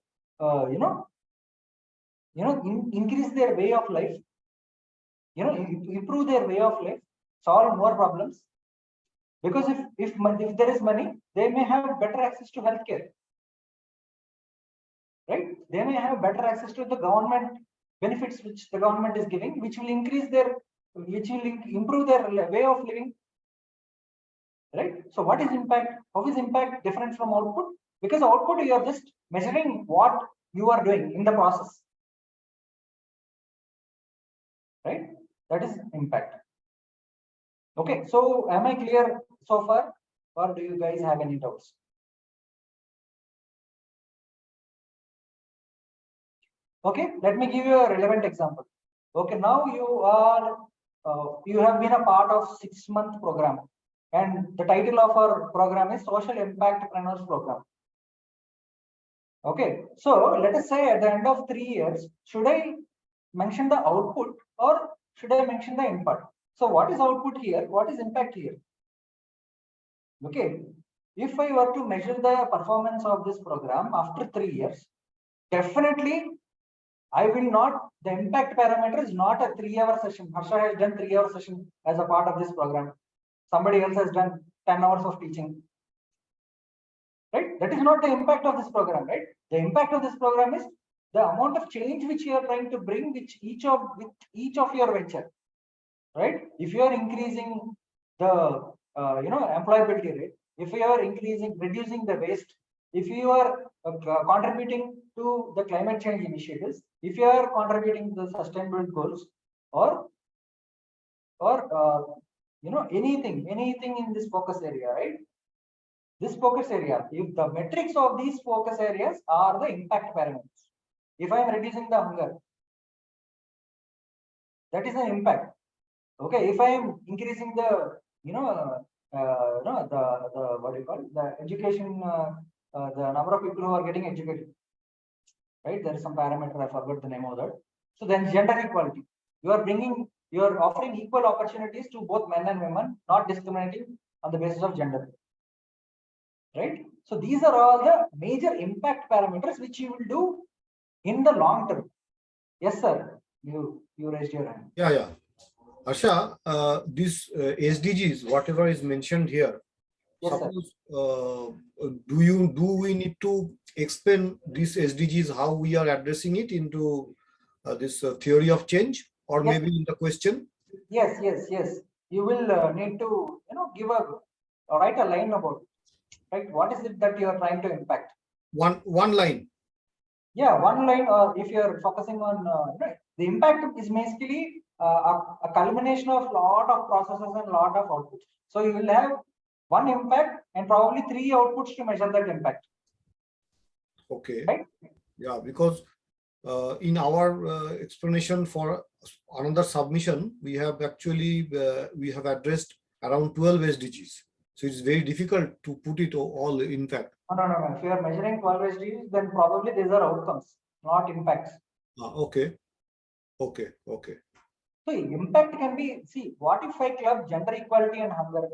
increase their way of life, improve their way of life, solve more problems. Because if there is money, they may have better access to healthcare, right? They may have better access to the government benefits which the government is giving, which will improve their way of living, right? So what is impact? How is impact different from output? Because output, you are just measuring what you are doing in the process, right? That is impact. Okay, so am I clear so far, or do you guys have any doubts? Okay, let me give you a relevant example. Okay, now you have been a part of 6-month program, and the title of our program is Social Impactpreneurs Program. Okay, so let us say at the end of 3 years, should I mention the output or should I mention the impact? So what is output here? What is impact here? Okay, if I were to measure the performance of this program after 3 years, definitely I will not, the impact parameter is not a 3-hour session. Harsha has done 3-hour session as a part of this program. Somebody else has done 10 hours of teaching. Right? That is not the impact of this program, right? The impact of this program is the amount of change which you are trying to bring with each of your venture. Right? If you are increasing the employability rate, if you are reducing the waste, if you are contributing to the climate change initiatives, if you are contributing to the sustainable goals, or anything in this focus area, right? This focus area, if the metrics of these focus areas are the impact parameters. If I am reducing the hunger, that is an impact. Okay, if I am increasing the what do you call it? The education, the number of people who are getting educated, right? There is some parameter, I forgot the name of that. So then gender equality, you are offering equal opportunities to both men and women, not discriminating on the basis of gender, right? So these are all the major impact parameters which you will do in the long term. Yes, sir. You raised your hand. Yeah. Harsha, this SDGs, whatever is mentioned here, yes, suppose do we need to explain these SDGs, how we are addressing it into this theory of change, or yes, maybe in the question? Yes. You will need to write a line about it, right? What is it that you are trying to impact? One line. Yeah, one line. Or if you are focusing on the impact is basically a culmination of lot of processes and lot of outputs. So you will have one impact and probably 3 outputs to measure that impact. Okay. Right? Yeah, because in our explanation for another submission, we have actually addressed around 12 SDGs. So it's very difficult to put it all, in fact. No. If you are measuring 12 SDGs, then probably these are outcomes, not impacts. Okay. So impact can be, see, what if I club gender equality and hunger?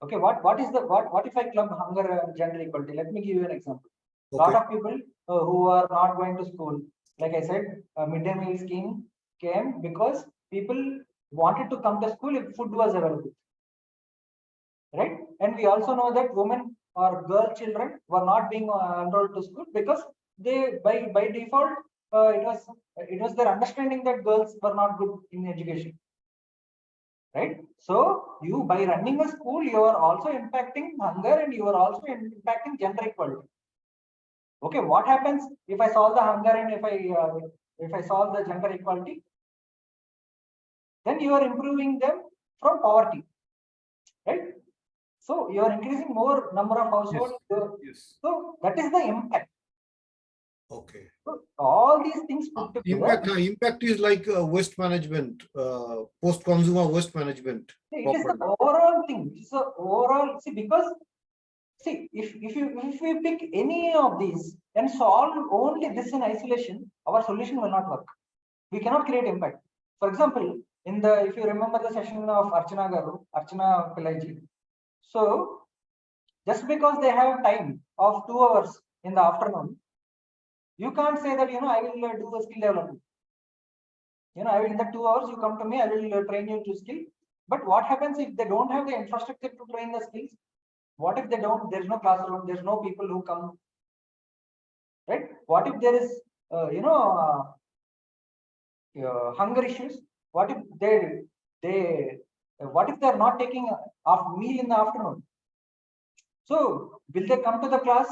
Okay, what if I club hunger and gender equality? Let me give you an example. A lot of people who are not going to school, like I said, midday meal scheme came because people wanted to come to school if food was available, right? And we also know that women or girl children were not being enrolled to school because they by default it was their understanding that girls were not good in education, right? So you, by running a school, you are also impacting hunger and you are also impacting gender equality. Okay, what happens if I solve the hunger and if I solve the gender equality? then you are improving them from poverty, right? So you are increasing more number of households. Yes. So that is the impact. Okay. So all these things put together. Impact is like waste management, post-consumer waste management. It is the overall thing. It's the overall, see, because see, if we pick any of these and solve only this in isolation, our solution will not work. We cannot create impact. For example, if you remember the session of Archana Pillaiji. So just because they have time of 2 hours in the afternoon, you can't say that, I will do a skill development. I will, in the 2 hours you come to me, I will train you to skill. But what happens if they don't have the infrastructure to train the skills? What if they don't? There's no classroom. There's no people who come. Right? What if there is, hunger issues? What if what if they're not taking a meal in the afternoon? So will they come to the class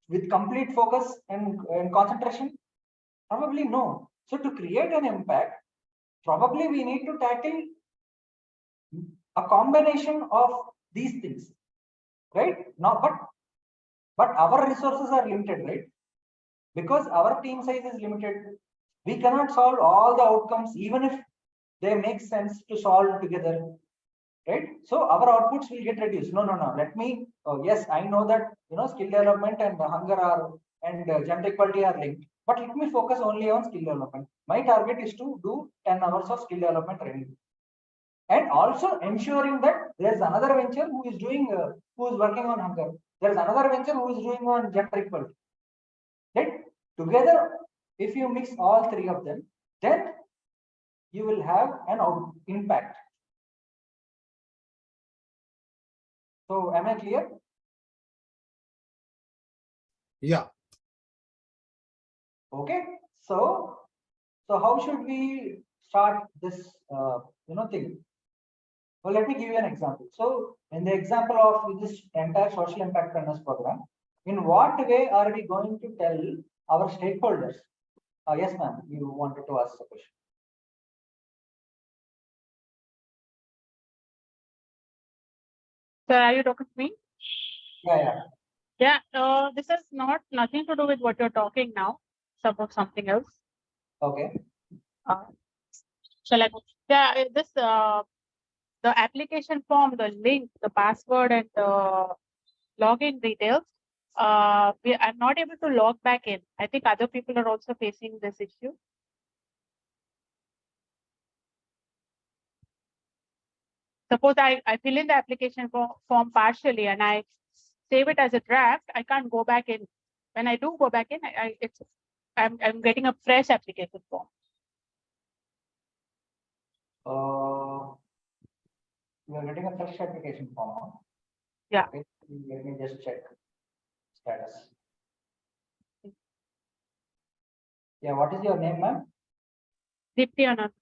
with complete focus and concentration? Probably no. So to create an impact, probably we need to tackle a combination of these things, right? Now, but our resources are limited, right? Because our team size is limited. We cannot solve all the outcomes, even if they make sense to solve together, right? So our outputs will get reduced. No. Let me. Yes, I know that skill development and hunger and gender equality are linked. But let me focus only on skill development. My target is to do 10 hours of skill development training, and also ensuring that there's another venture who is working on hunger. There's another venture who is doing on gender equality. Right? Together, if you mix all three of them, then you will have an impact. So am I clear? Yeah. Okay. So how should we start this thing? Well, let me give you an example. So in the example of this entire social Impactpreneurs program, in what way are we going to tell our stakeholders? Yes, ma'am, you wanted to ask a question. So are you talking to me? Yeah. Yeah, this has nothing to do with what you're talking now. It's about something else. Okay. So like, this the application form, the link, the password, and the login details. I'm not able to log back in. I think other people are also facing this issue. Suppose I fill in the application form partially and I save it as a draft, I can't go back in. When I do go back in, I'm getting a fresh application form. You are getting a fresh application form. Huh? Yeah. Okay. Let me just check status. Yeah, what is your name, ma'am? Dipti Anand.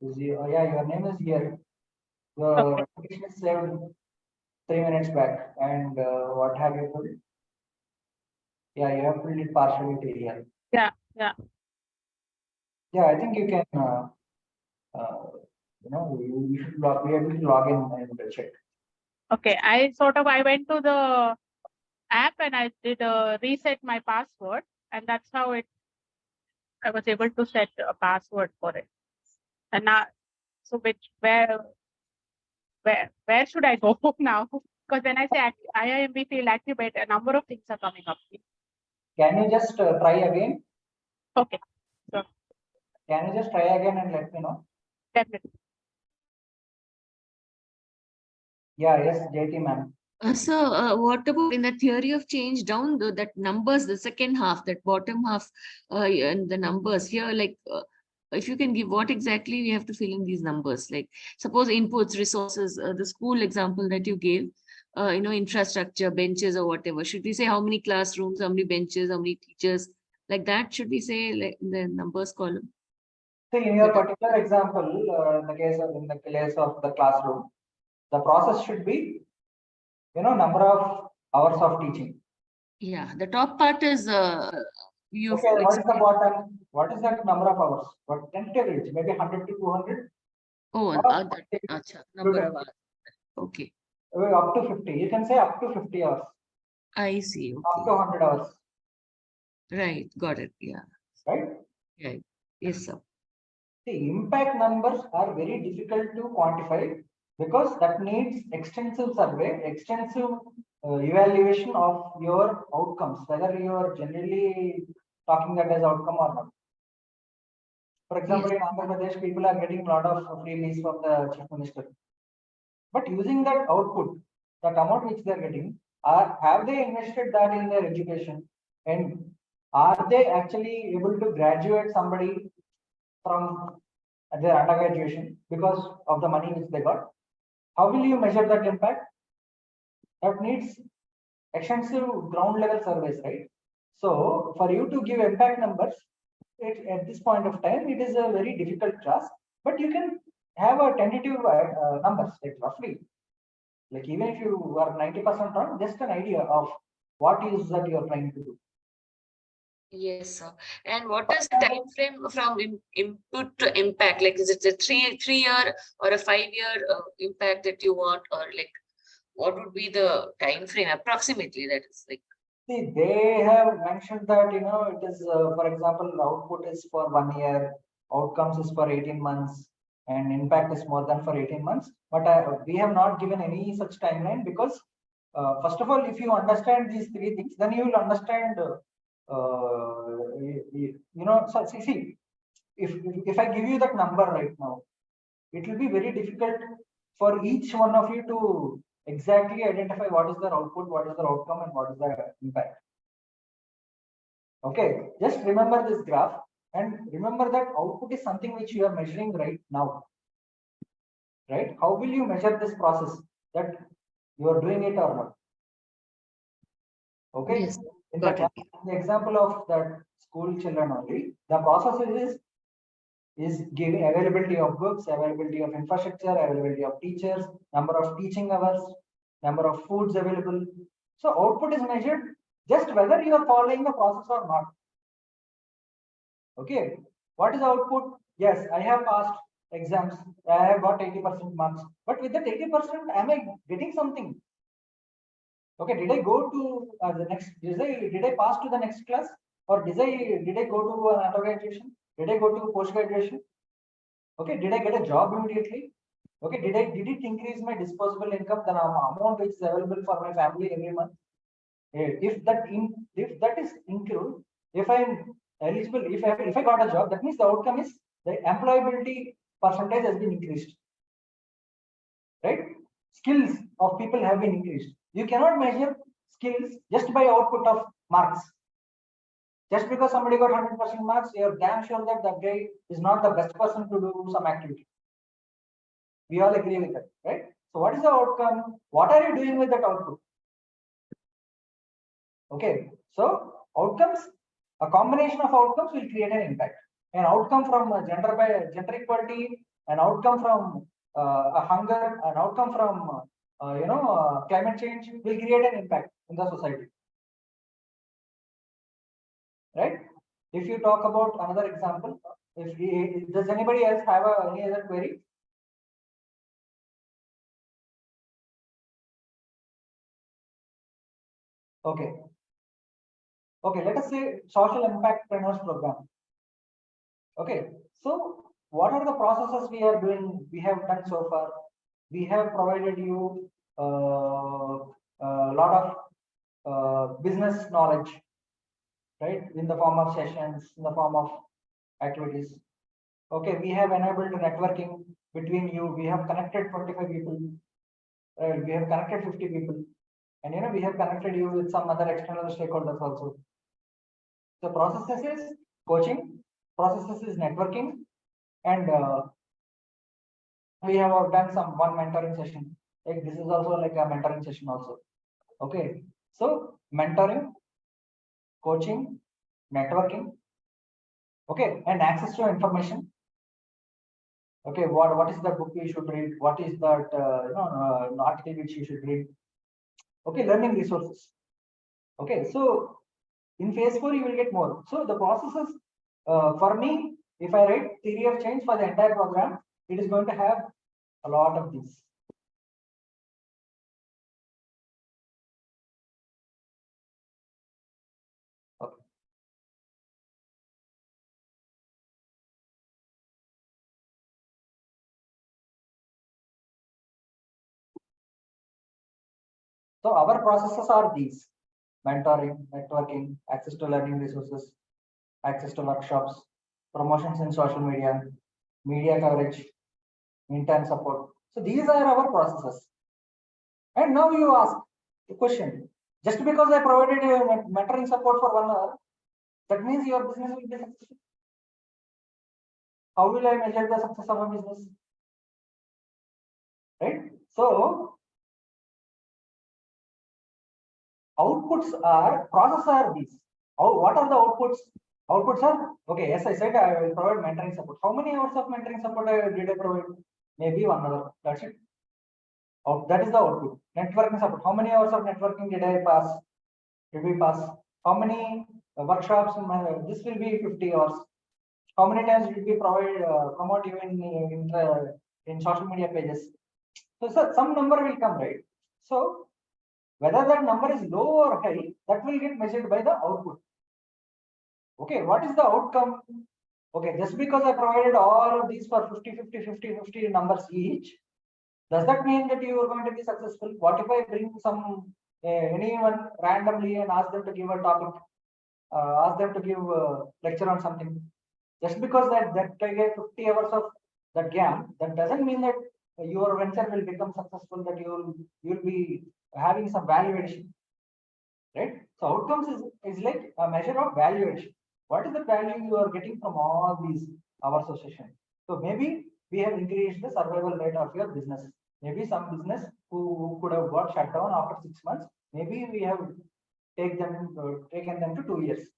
Your name is here. The application is saved 3 minutes back. And what have you put? Yeah, you have filled it partially here. Yeah. Yeah, I think you can. You should be able to log in and check. Okay, I went to the app and I did reset my password, and that's how I was able to set a password for it. And now, so where should I go now? Because when I say IIMV field activate, a number of things are coming up. Can you just try again? Okay. Sure. Can you just try again and let me know? Definitely. Yeah, yes, JT ma'am. So what about in the theory of change down that numbers, the second half, that bottom half, and the numbers here, like if you can give what exactly we have to fill in these numbers, like suppose inputs, resources, the school example that you gave, infrastructure, benches or whatever. Should we say how many classrooms, how many benches, how many teachers, like that? Should we say like in the numbers column? So in your particular example, in the case of the classroom, the process should be, number of hours of teaching. Yeah, the top part is you. Okay, what is the bottom? What is that number of hours? What tentative range? Maybe 100 to 200. Oh, Or acha, number of hours. Okay, up to 50. You can say up to 50 hours, I see. up to Okay, 100 hours, right, got it. Yeah, right? right. Yes, sir. The impact numbers are very difficult to quantify because that needs extensive survey, extensive evaluation of your outcomes, whether you are generally talking that as outcome or not. For example, in Andhra Pradesh, people are getting a lot of freebies from the chief minister. But using that output, that amount which they are getting, have they invested that in their education? And are they actually able to graduate somebody from their undergraduation because of the money which they got? How will you measure that impact? That needs extensive ground level surveys, right? So for you to give impact numbers, at this point of time, it is a very difficult task, but you can have a tentative numbers, like roughly, like even if you are 90% wrong, just an idea of what is that you are trying to do. Yes, sir. And what is the time frame from input to impact? Like, is it a three-year or a 5-year impact that you want, or like, what would be the time frame approximately? That is like. See, they have mentioned that, you know, it is, for example, output is for 1 year, outcomes is for 18 months, and impact is more than for 18 months. But we have not given any such timeline because, first of all, if you understand these three things, then you will understand, you know, so see, if I give you that number right now, it will be very difficult for each one of you to exactly identify what is their output, what is their outcome, and what is their impact. Okay, just remember this graph and remember that output is something which you are measuring right now. Right? How will you measure this process that you are doing it or not? Okay. Yes, In got the example of that school children only, the process is giving availability of books, availability of infrastructure, availability of teachers, number of teaching hours, number of foods available. So output is measured just whether you are following the process or not. Okay. What is output? Yes, I have passed exams. I have got 80% marks. But with that 80%, am I getting something? Okay, did I go to the next? Did I pass to the next class, or did I go to an undergraduation? Did I go to post graduation? Okay, did I get a job immediately? Okay, did it increase my disposable income, the amount which is available for my family every month? If that is included, if I'm eligible, if I got a job, that means the outcome is the employability percentage has been increased, right? Skills of people have been increased. You cannot measure skills just by output of marks. Just because somebody got 100% marks, you're damn sure that that guy is not the best person to do some activity. We all agree with that, right? So what is the outcome? What are you doing with that output? Okay, so outcomes, a combination of outcomes will create an impact. An outcome from gender equality, an outcome from a hunger, an outcome from climate change will create an impact in the society, right? If you talk about another example, does anybody else have any other query? Okay. Okay, let us say social impactpreneurs program. Okay, so what are the processes we are doing? We have done so far. We have provided you a lot of business knowledge, right? In the form of sessions, in the form of activities. Okay, we have enabled networking between you. We have connected 25 people. We have connected 50 people, and we have connected you with some other external stakeholders also. The processes is coaching, processes is networking, and we have done one mentoring session. Like this is also like a mentoring session also. Okay, so mentoring, coaching, networking, okay, and access to information. Okay, what is the book you should read? What is that article which you should read? Okay, learning resources. Okay, so in phase 4 you will get more. So the processes for me, if I write theory of change for the entire program, it is going to have a lot of these. Okay. So our processes are these: mentoring, networking, access to learning resources, access to workshops, promotions in social media, media coverage, intern support. So these are our processes. And now you ask the question, just because I provided a mentoring support for 1 hour, that means your business will be successful. How will I measure the success of a business? Right? So outputs are, processes are these. What are the outputs? Outputs are, okay, yes, I said I will provide mentoring support. How many hours of mentoring support did I provide? Maybe 1 hour. That's it. That is the output. Networking support. How many hours of networking did I pass? Did we pass? How many workshops? This will be 50 hours. How many times did we promote you in social media pages? So some number will come, right? So whether that number is low or high, that will get measured by the output. Okay, what is the outcome? Okay, just because I provided all of these for 50, 50, 50, 50 numbers each, does that mean that you are going to be successful? What if I bring anyone randomly and ask them to give a topic, ask them to give a lecture on something? Just because that I get 50 hours of that gap, that doesn't mean that your venture will become successful, that you'll be having some valuation, right? So outcomes is like a measure of valuation. What is the value you are getting from all these hours of session? So maybe we have increased the survival rate of your business. Maybe some business who could have got shut down after 6 months, maybe we have taken them to 2 years.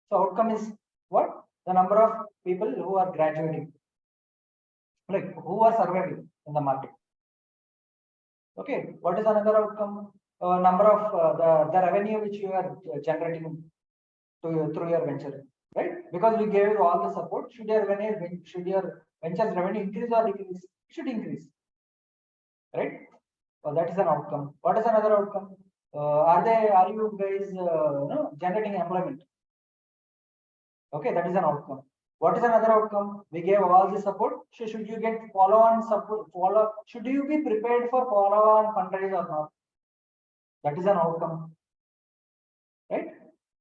So outcome is what? The number of people who are graduating, like who are surviving in the market. Okay, what is another outcome? Number of the revenue which you are generating through your venture, right? Because we gave you all the support. Should your venture's revenue increase or decrease? It should increase, right? So that is an outcome. What is another outcome? Are you guys generating employment? Okay, that is an outcome. What is another outcome? We gave all the support. So should you get follow-on support? Should you be prepared for follow-on fundraise or not? That is an outcome, right?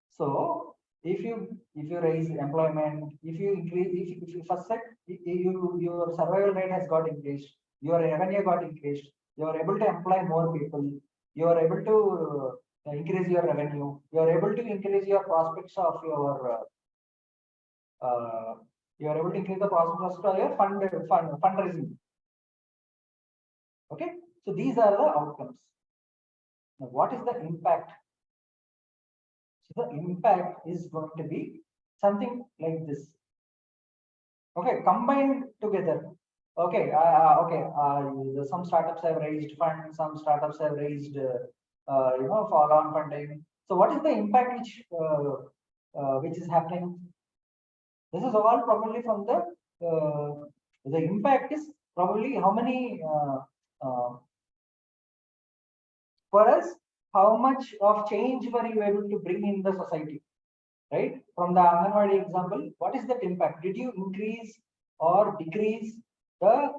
So if you raise employment, if you increase, if you first set, your survival rate has got increased, your revenue got increased, you are able to employ more people, you are able to increase your revenue, you are able to increase your prospects of your you are able to increase the prospects of your fundraising. Okay, so these are the outcomes. Now, what is the impact? So the impact is going to be something like this. Okay, combined together. Okay, some startups have raised funds, some startups have raised follow-on funding. So what is the impact which is happening? This is all probably from the impact is probably how many for us, how much of change were you able to bring in the society, right? From the Anganwadi example, what is that impact? Did you increase or decrease the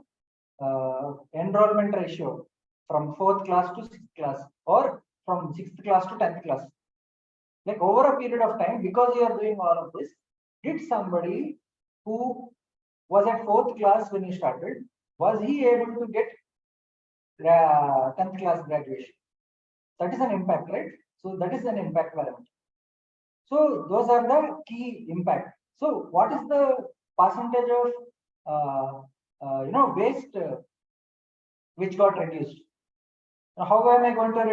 enrollment ratio from 4th class to 6th class, or from 6th class to 10th class? Like over a period of time, because you are doing all of this, did somebody who was at 4th class when he started, was he able to get 10th class graduation? That is an impact, right? So that is an impact parameter. So those are the key impact. So what is the percentage of waste which got reduced? Now, how am I going to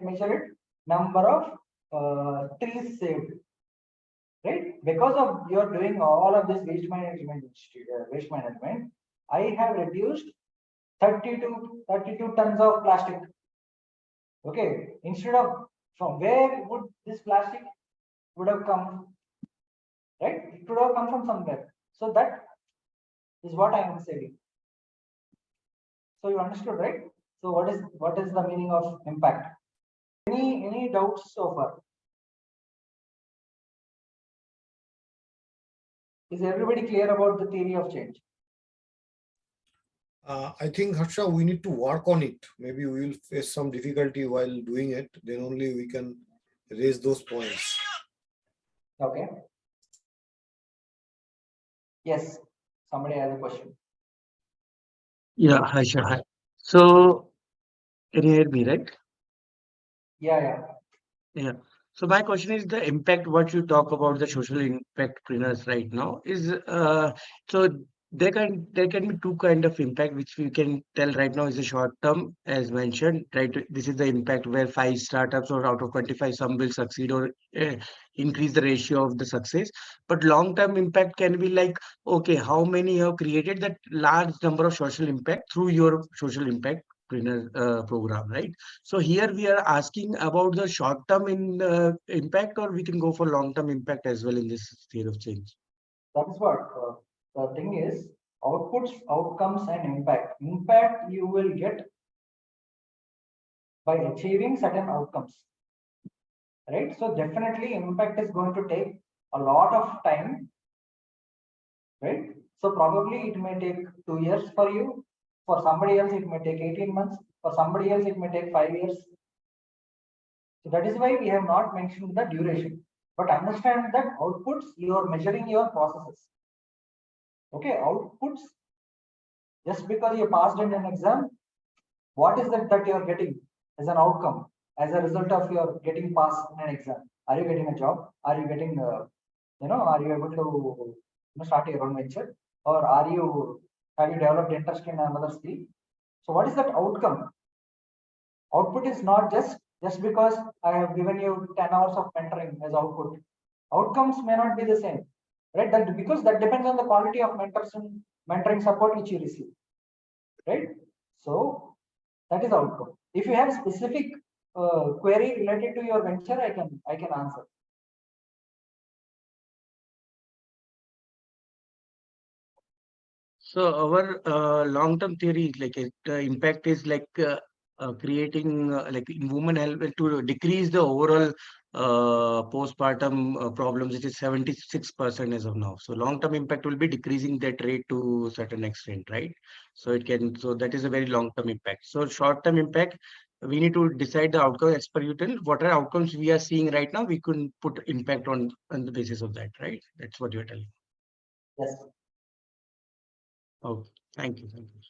measure it? Number of trees saved, right? Because of you're doing all of this waste management, I have reduced 32 tons of plastic. Okay, instead of, from where would this plastic would have come, right? It would have come from somewhere. So that is what I am saying. So you understood, right? So what is the meaning of impact? Any doubts so far? Is everybody clear about the theory of change? I think, Harsha, we need to work on it. Maybe we will face some difficulty while doing it. Then only we can raise those points. Okay. Yes. Somebody has a question. Yeah, hi, sure. Hi. So, can you hear me, right? Yeah. Yeah. So my question is the impact what you talk about the social impactpreneurs right now is so there can be two kind of impact which we can tell right now is a short term as mentioned, right? This is the impact where 5 startups or out of 25 some will succeed or increase the ratio of the success. But long term impact can be like, okay, how many you have created that large number of social impact through your social impact program, right? So here we are asking about the short-term impact, or we can go for long-term impact as well in this theory of change. That is what the thing is. Outputs, outcomes, and impact. Impact you will get by achieving certain outcomes, right? So definitely impact is going to take a lot of time, right? So probably it may take 2 years for you. For somebody else, it may take 18 months. For somebody else, it may take 5 years. So that is why we have not mentioned the duration. But understand that outputs, you are measuring your processes. Okay, outputs, just because you passed in an exam, what is that you are getting as an outcome, as a result of your getting passed in an exam? Are you getting a job? Are you getting, are you able to start your own venture? Or have you developed interest in another skill? So what is that outcome? Output is not just because I have given you 10 hours of mentoring as output. Outcomes may not be the same, right? That because that depends on the quality of mentors and mentoring support which you receive, right? So that is outcome. If you have specific query related to your venture, I can answer. So our long-term theory is like impact is like creating like in women help to decrease the overall postpartum problems, which is 76% as of now. So long-term impact will be decreasing that rate to a certain extent, right? So that is a very long-term impact. So short-term impact, we need to decide the outcome as per you tell. What are outcomes we are seeing right now? We couldn't put impact on the basis of that, right? That's what you're telling. Yes. Okay, thank you. Thank you.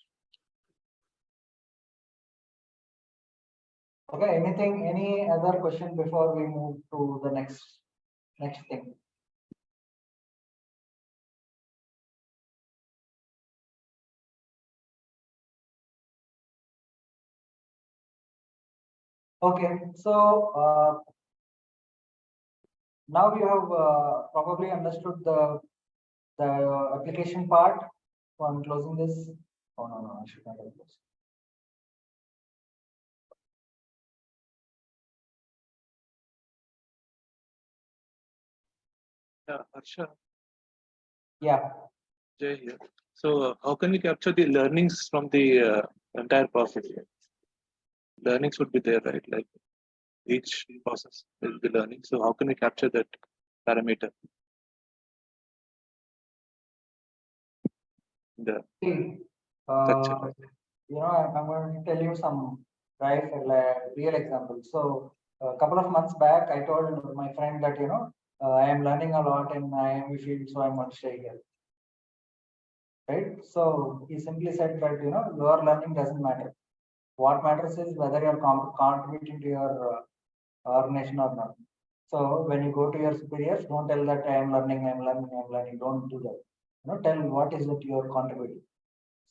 Okay, any other question before we move to the next thing? Okay, so now you have probably understood the application part. So I'm closing this. Oh no, I should not have closed. Yeah, Harsha, Yeah. Jay here. So, how can we capture the learnings from the entire process? Learnings would be there, right? Like each process will be learning. So, how can we capture that parameter? The See, structure. I'm going to tell you some real examples. So a couple of months back, I told my friend that I am learning a lot in IIMV field, so I'm going to stay here. Right? So he simply said that your learning doesn't matter. What matters is whether you're contributing to your organization or not. So when you go to your superiors, don't tell that I am learning. Don't do that. Tell what is it you are contributing.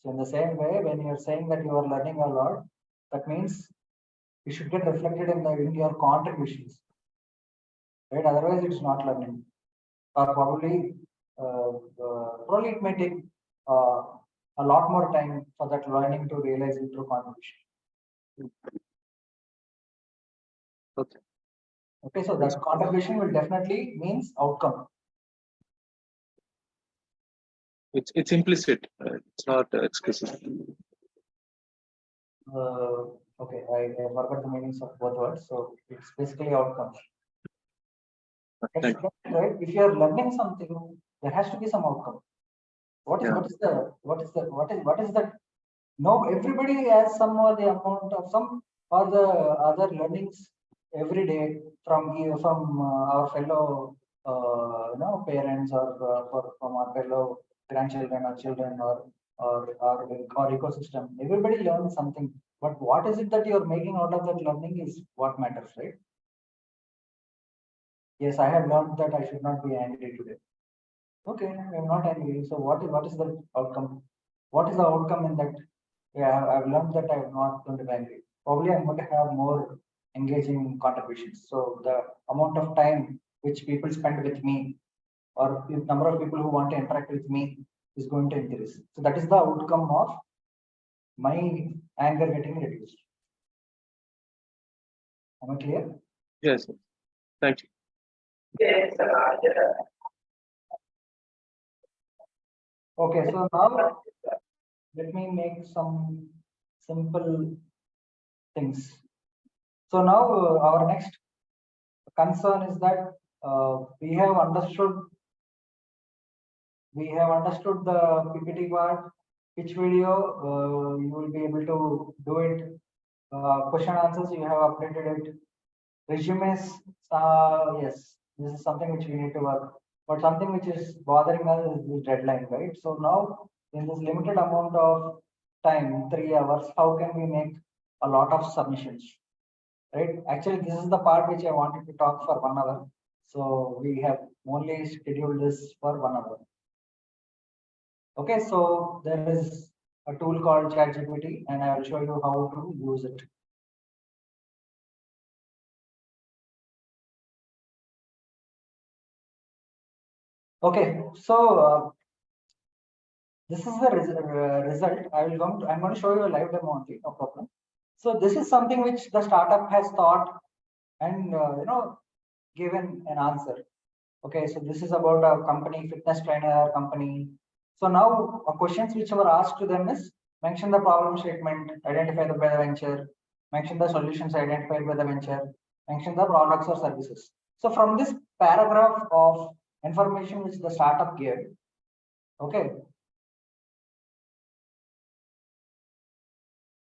So in the same way, when you're saying that you are learning a lot, that means it should get reflected in your contributions, right? Otherwise, it's not learning, or probably it may take a lot more time for that learning to realize into contribution. Okay. Okay, so that contribution will definitely means outcome. It's implicit. It's not explicit. I forgot the meanings of both words. So it's basically outcomes. That's right. If you are learning something, there has to be some outcome. What is that? No, everybody has some or the amount of some or the other learnings every day from our fellow parents or from our fellow grandchildren or children or ecosystem. Everybody learns something, but what is it that you are making out of that learning is what matters, right? Yes, I have learned that I should not be angry today. Okay, I'm not angry. So what is the outcome? What is the outcome in that? Yeah, I've learned that I'm not going to be angry. Probably I'm going to have more engaging contributions. So the amount of time which people spend with me or the number of people who want to interact with me is going to increase. So that is the outcome of my anger getting reduced. Am I clear? Yes. Thank you. Okay, so now let me make some simple things. So now our next concern is that we have understood the PPT part. Which video you will be able to do it. Question answers you have updated it. Resumes, yes, this is something which we need to work. But something which is bothering us is the deadline, right? So now in this limited amount of time, 3 hours, how can we make a lot of submissions? Right? Actually, this is the part which I wanted to talk for 1 hour. So we have only scheduled this for 1 hour. Okay, so there is a tool called ChatGPT, and I will show you how to use it. Okay, so this is the result. I'm going to show you a live demo only, no problem. So this is something which the startup has thought and given an answer. Okay, so this is about a company, fitness trainer company. So now questions which were asked to them is mention the problem statement, identify the venture, mention the solutions identified by the venture, mention the products or services. So from this paragraph of information which the startup gave, okay,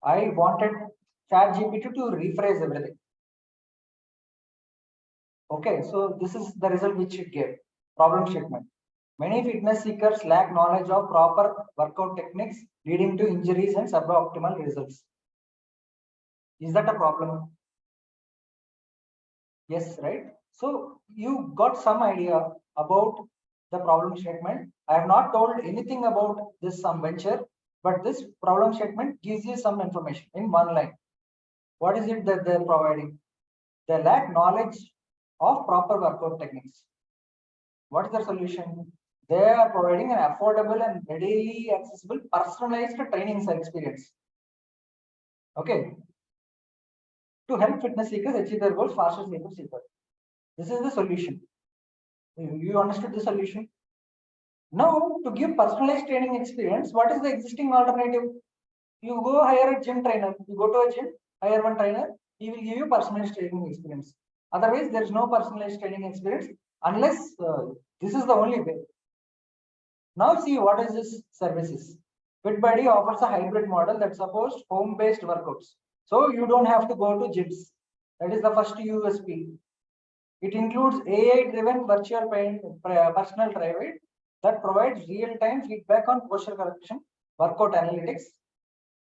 I wanted ChatGPT to rephrase everything. Okay, so this is the result which it gave. Problem statement. Many fitness seekers lack knowledge of proper workout techniques, leading to injuries and suboptimal results. Is that a problem? Yes, right? So you got some idea about the problem statement. I have not told anything about this some venture, but this problem statement gives you some information in one line. What is it that they're providing? They lack knowledge of proper workout techniques. What is the solution? They are providing an affordable and readily accessible personalized training experience. Okay. To help fitness seekers achieve their goals faster, safer, cheaper. This is the solution. You understood the solution? Now, to give personalized training experience, what is the existing alternative? You go hire a gym trainer. You go to a gym, hire one trainer. He will give you personalized training experience. Otherwise, there is no personalized training experience unless this is the only way. Now see what is this services. FitBuddy offers a hybrid model that supports home-based workouts. So you don't have to go to gyms. That is the first USP. It includes AI-driven virtual personal trainer that provides real-time feedback on posture correction, workout analytics,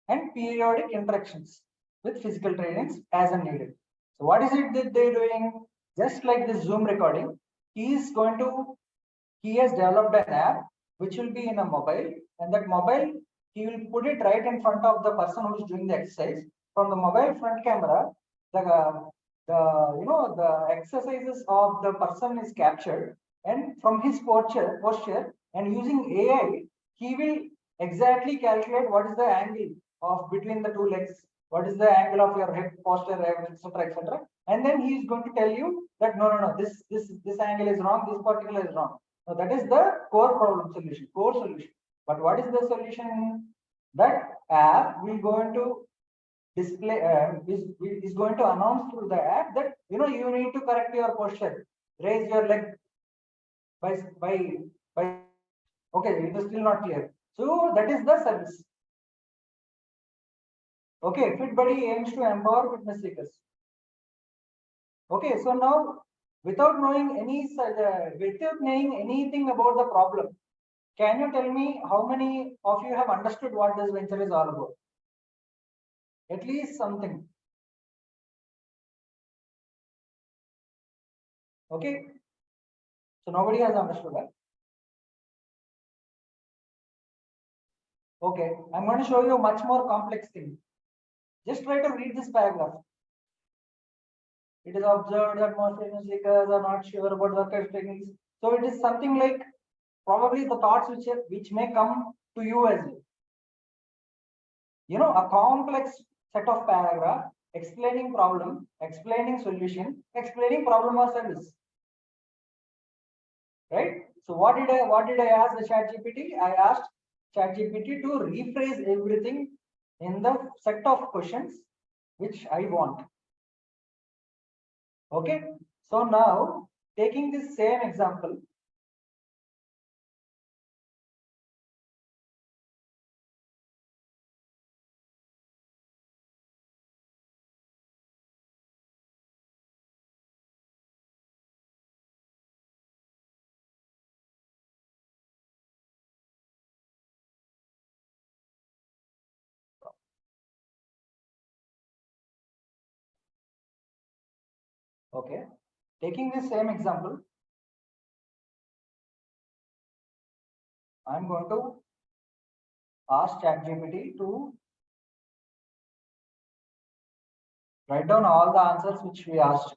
and periodic interactions with physical trainings as needed. So what is it that they're doing? Just like this Zoom recording, he has developed an app which will be in a mobile, and that mobile, he will put it right in front of the person who is doing the exercise. From the mobile front camera, the exercises of the person is captured, and from his posture and using AI, he will exactly calculate what is the angle of between the two legs, what is the angle of your head posture, etc., etc. And then he is going to tell you that no, this angle is wrong, this particular is wrong. So that is the core problem solution, core solution. But what is the solution? That app will go into display is going to announce through the app that you need to correct your posture, raise your leg by okay, it is still not clear. So that is the service. Okay, FitBuddy aims to empower fitness seekers. Okay, so now without knowing anything about the problem, can you tell me how many of you have understood what this venture is all about? At least something. Okay, so nobody has understood that. Okay, I'm going to show you a much more complex thing. Just try to read this paragraph. It is observed that most fitness seekers are not sure about workout techniques. So it is something like probably the thoughts which may come to you as well. A complex set of paragraph explaining problem, explaining solution, explaining problem or service. Right? So what did I ask the ChatGPT? I asked ChatGPT to rephrase everything in the set of questions which I want. Okay, so now taking this same example, okay, taking this same example, I'm going to ask ChatGPT to write down all the answers which we asked.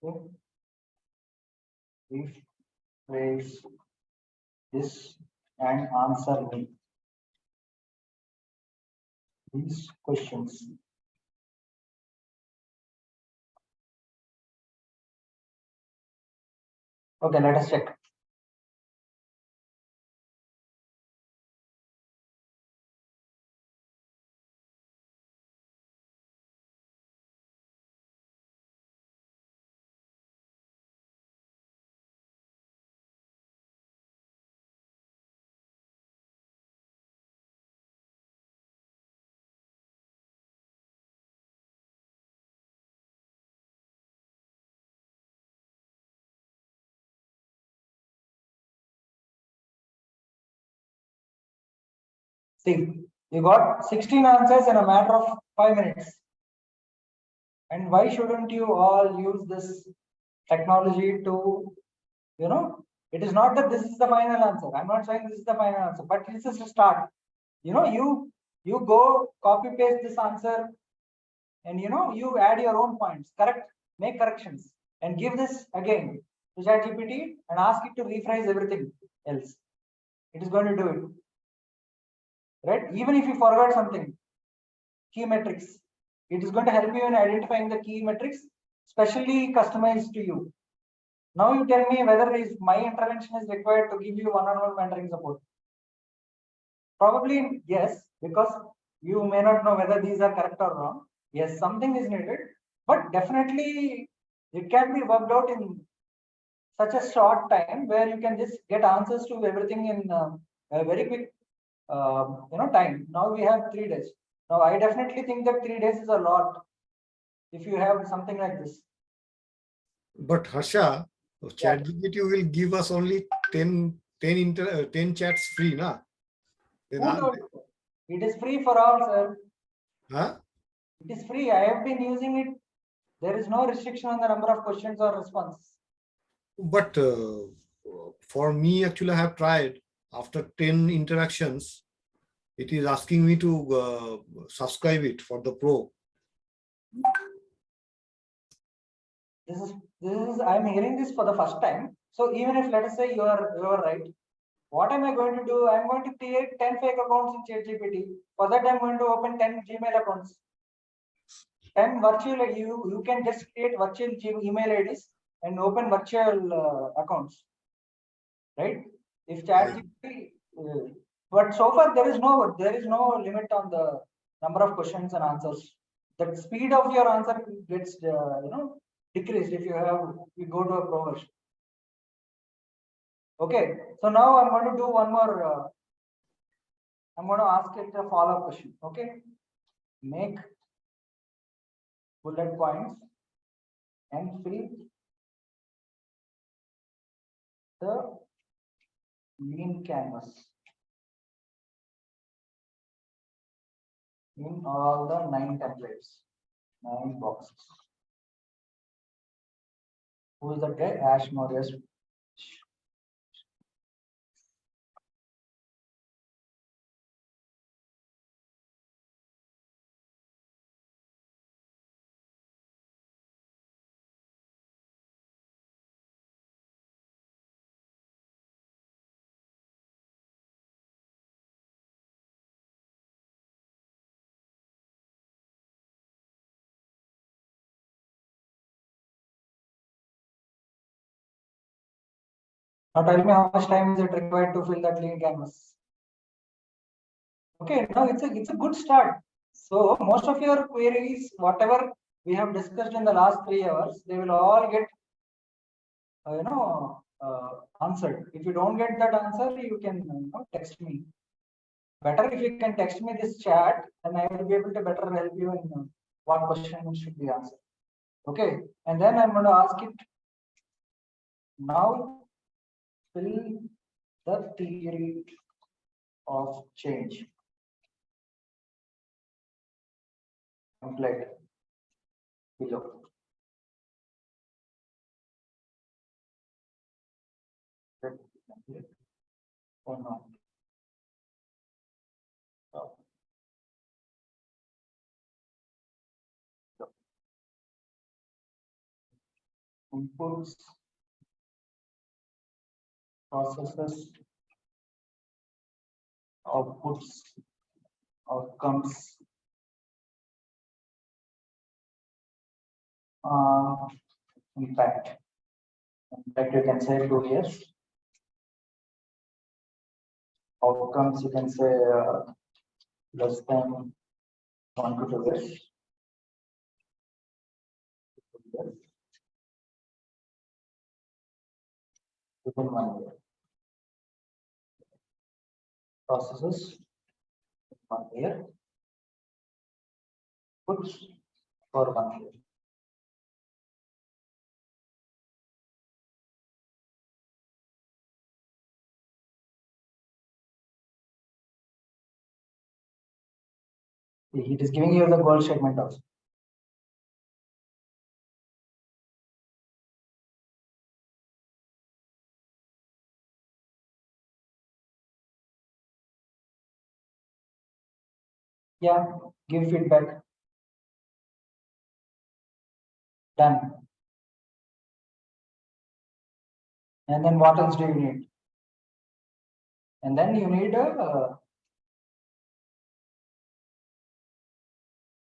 Okay. Rephrase this and answer me these questions. Okay, let us check. See, you got 16 answers in a matter of 5 minutes. And why shouldn't you all use this technology to, it is not that this is the final answer. I'm not saying this is the final answer, but this is a start. You go copy paste this answer and you add your own points, correct, make corrections and give this again to ChatGPT and ask it to rephrase everything else. It is going to do it. Right? Even if you forgot something, key metrics, it is going to help you in identifying the key metrics, specially customized to you. Now you tell me whether my intervention is required to give you one-on-one mentoring support. Probably yes, because you may not know whether these are correct or wrong. Yes, something is needed, but definitely it can be worked out in such a short time where you can just get answers to everything in a very quick time. Now we have 3 days. Now I definitely think that 3 days is a lot if you have something like this. But Harsha, ChatGPT will give us only 10 chats free, na? It is free for all, sir. Huh? It is free. I have been using it. There is no restriction on the number of questions or responses. But for me, actually, I have tried. After 10 interactions, it is asking me to subscribe it for the pro. I'm hearing this for the first time. So even if let us say you are right, what am I going to do? I'm going to create 10 fake accounts in ChatGPT. For that, I'm going to open 10 Gmail accounts. 10 virtual, you can just create virtual email IDs and open virtual accounts, right? If ChatGPT, but so far there is no limit on the number of questions and answers. The speed of your answer gets decreased if you go to a pro version. Okay, so now I'm going to do one more. I'm going to ask it a follow-up question. Okay, make bullet points and fill the lean canvas in all the 9 templates, 9 boxes. Who is that guy? Ash Morias. Now tell me how much time is it required to fill that lean canvas? Okay, now it's a good start. So most of your queries, whatever we have discussed in the last 3 hours, they will all get answered. If you don't get that answer, you can text me. Better if you can text me this chat, then I will be able to better help you in what question should be answered. Okay, and then I'm going to ask it now. Fill the theory of change. Template below. Oh no. Inputs, processes, outputs, outcomes, impact. Impact you can say 2 years. Outcomes you can say less than 1 to 2 years. Within 1 year. Processes 1 year. Puts for 1 year. It is giving you the goal segment also. Yeah, give feedback. Done. And then what else do you need? And then you need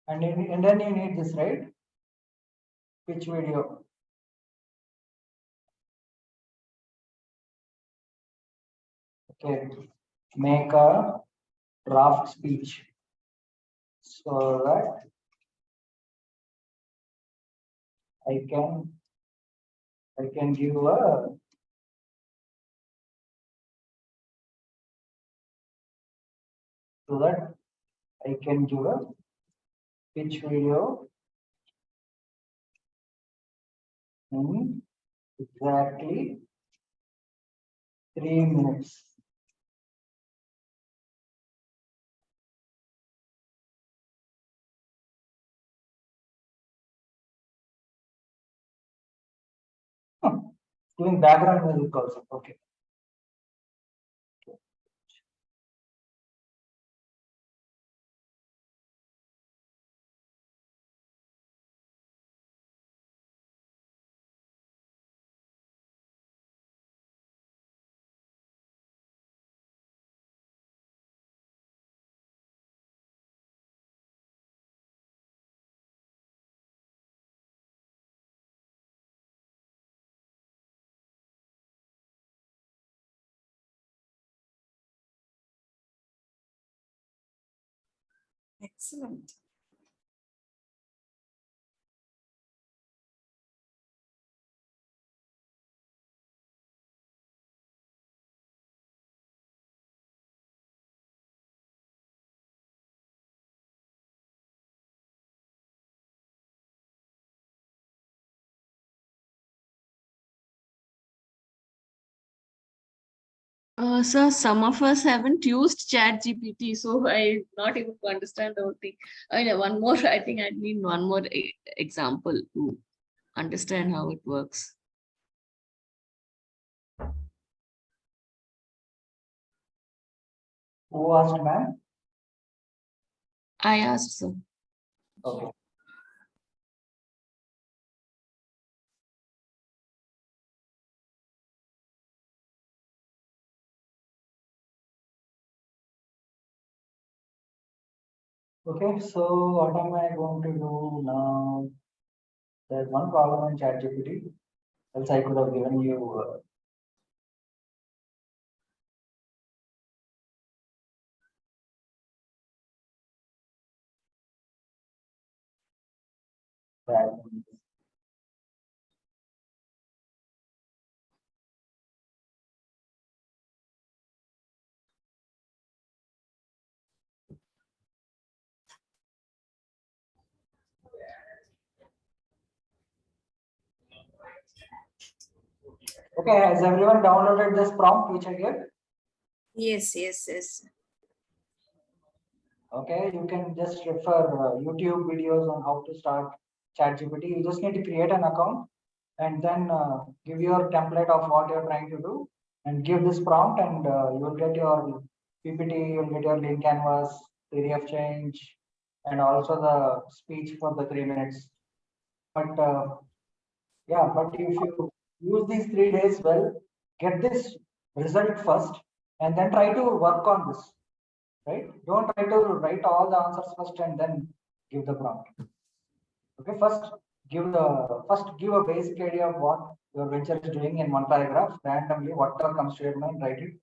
and then you need this, right? Pitch video. Okay, make a draft speech so that I can give a so that I can give a pitch video in exactly 3 minutes. Doing background music also. Okay. Excellent. So some of us haven't used ChatGPT, so I not able to understand the whole thing. I know one more. I think I need one more example to understand how it works. Who asked, ma'am? I asked so. Okay. Okay, so what am I going to do now? There's one problem in ChatGPT, else I could have given you that. Okay, has everyone downloaded this prompt which I gave? Yes, yes, yes. Okay, you can just refer YouTube videos on how to start ChatGPT. You just need to create an account and then give your template of what you're trying to do and give this prompt, and you will get your PPT, you will get your lean canvas, theory of change, and also the speech for the 3 minutes. But yeah, but if you use these 3 days well, get this result first and then try to work on this. Right? Don't try to write all the answers first and then give the prompt. Okay, first give a basic idea of what your venture is doing in one paragraph, randomly, whatever comes to your mind, write it.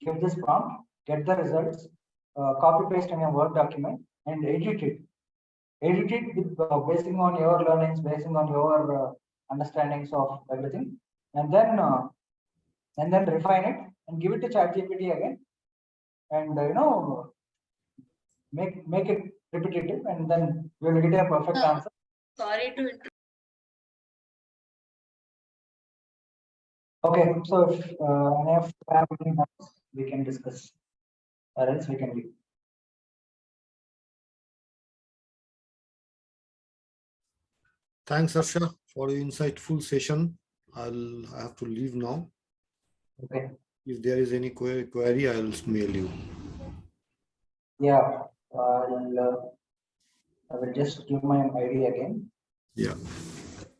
Give this prompt, get the results, copy paste in a Word document and edit it. Edit it with basing on your learnings, basing on your understandings of everything, and then refine it and give it to ChatGPT again, and make it repetitive, and then you will get a perfect answer. Sorry to interrupt. Okay, so if if you have any doubts, we can discuss, or else we can leave. Thanks, Harsha, for the insightful session. I have to leave now. Okay. If there is any query, I'll mail you. Yeah, I will just give my ID again. Yeah.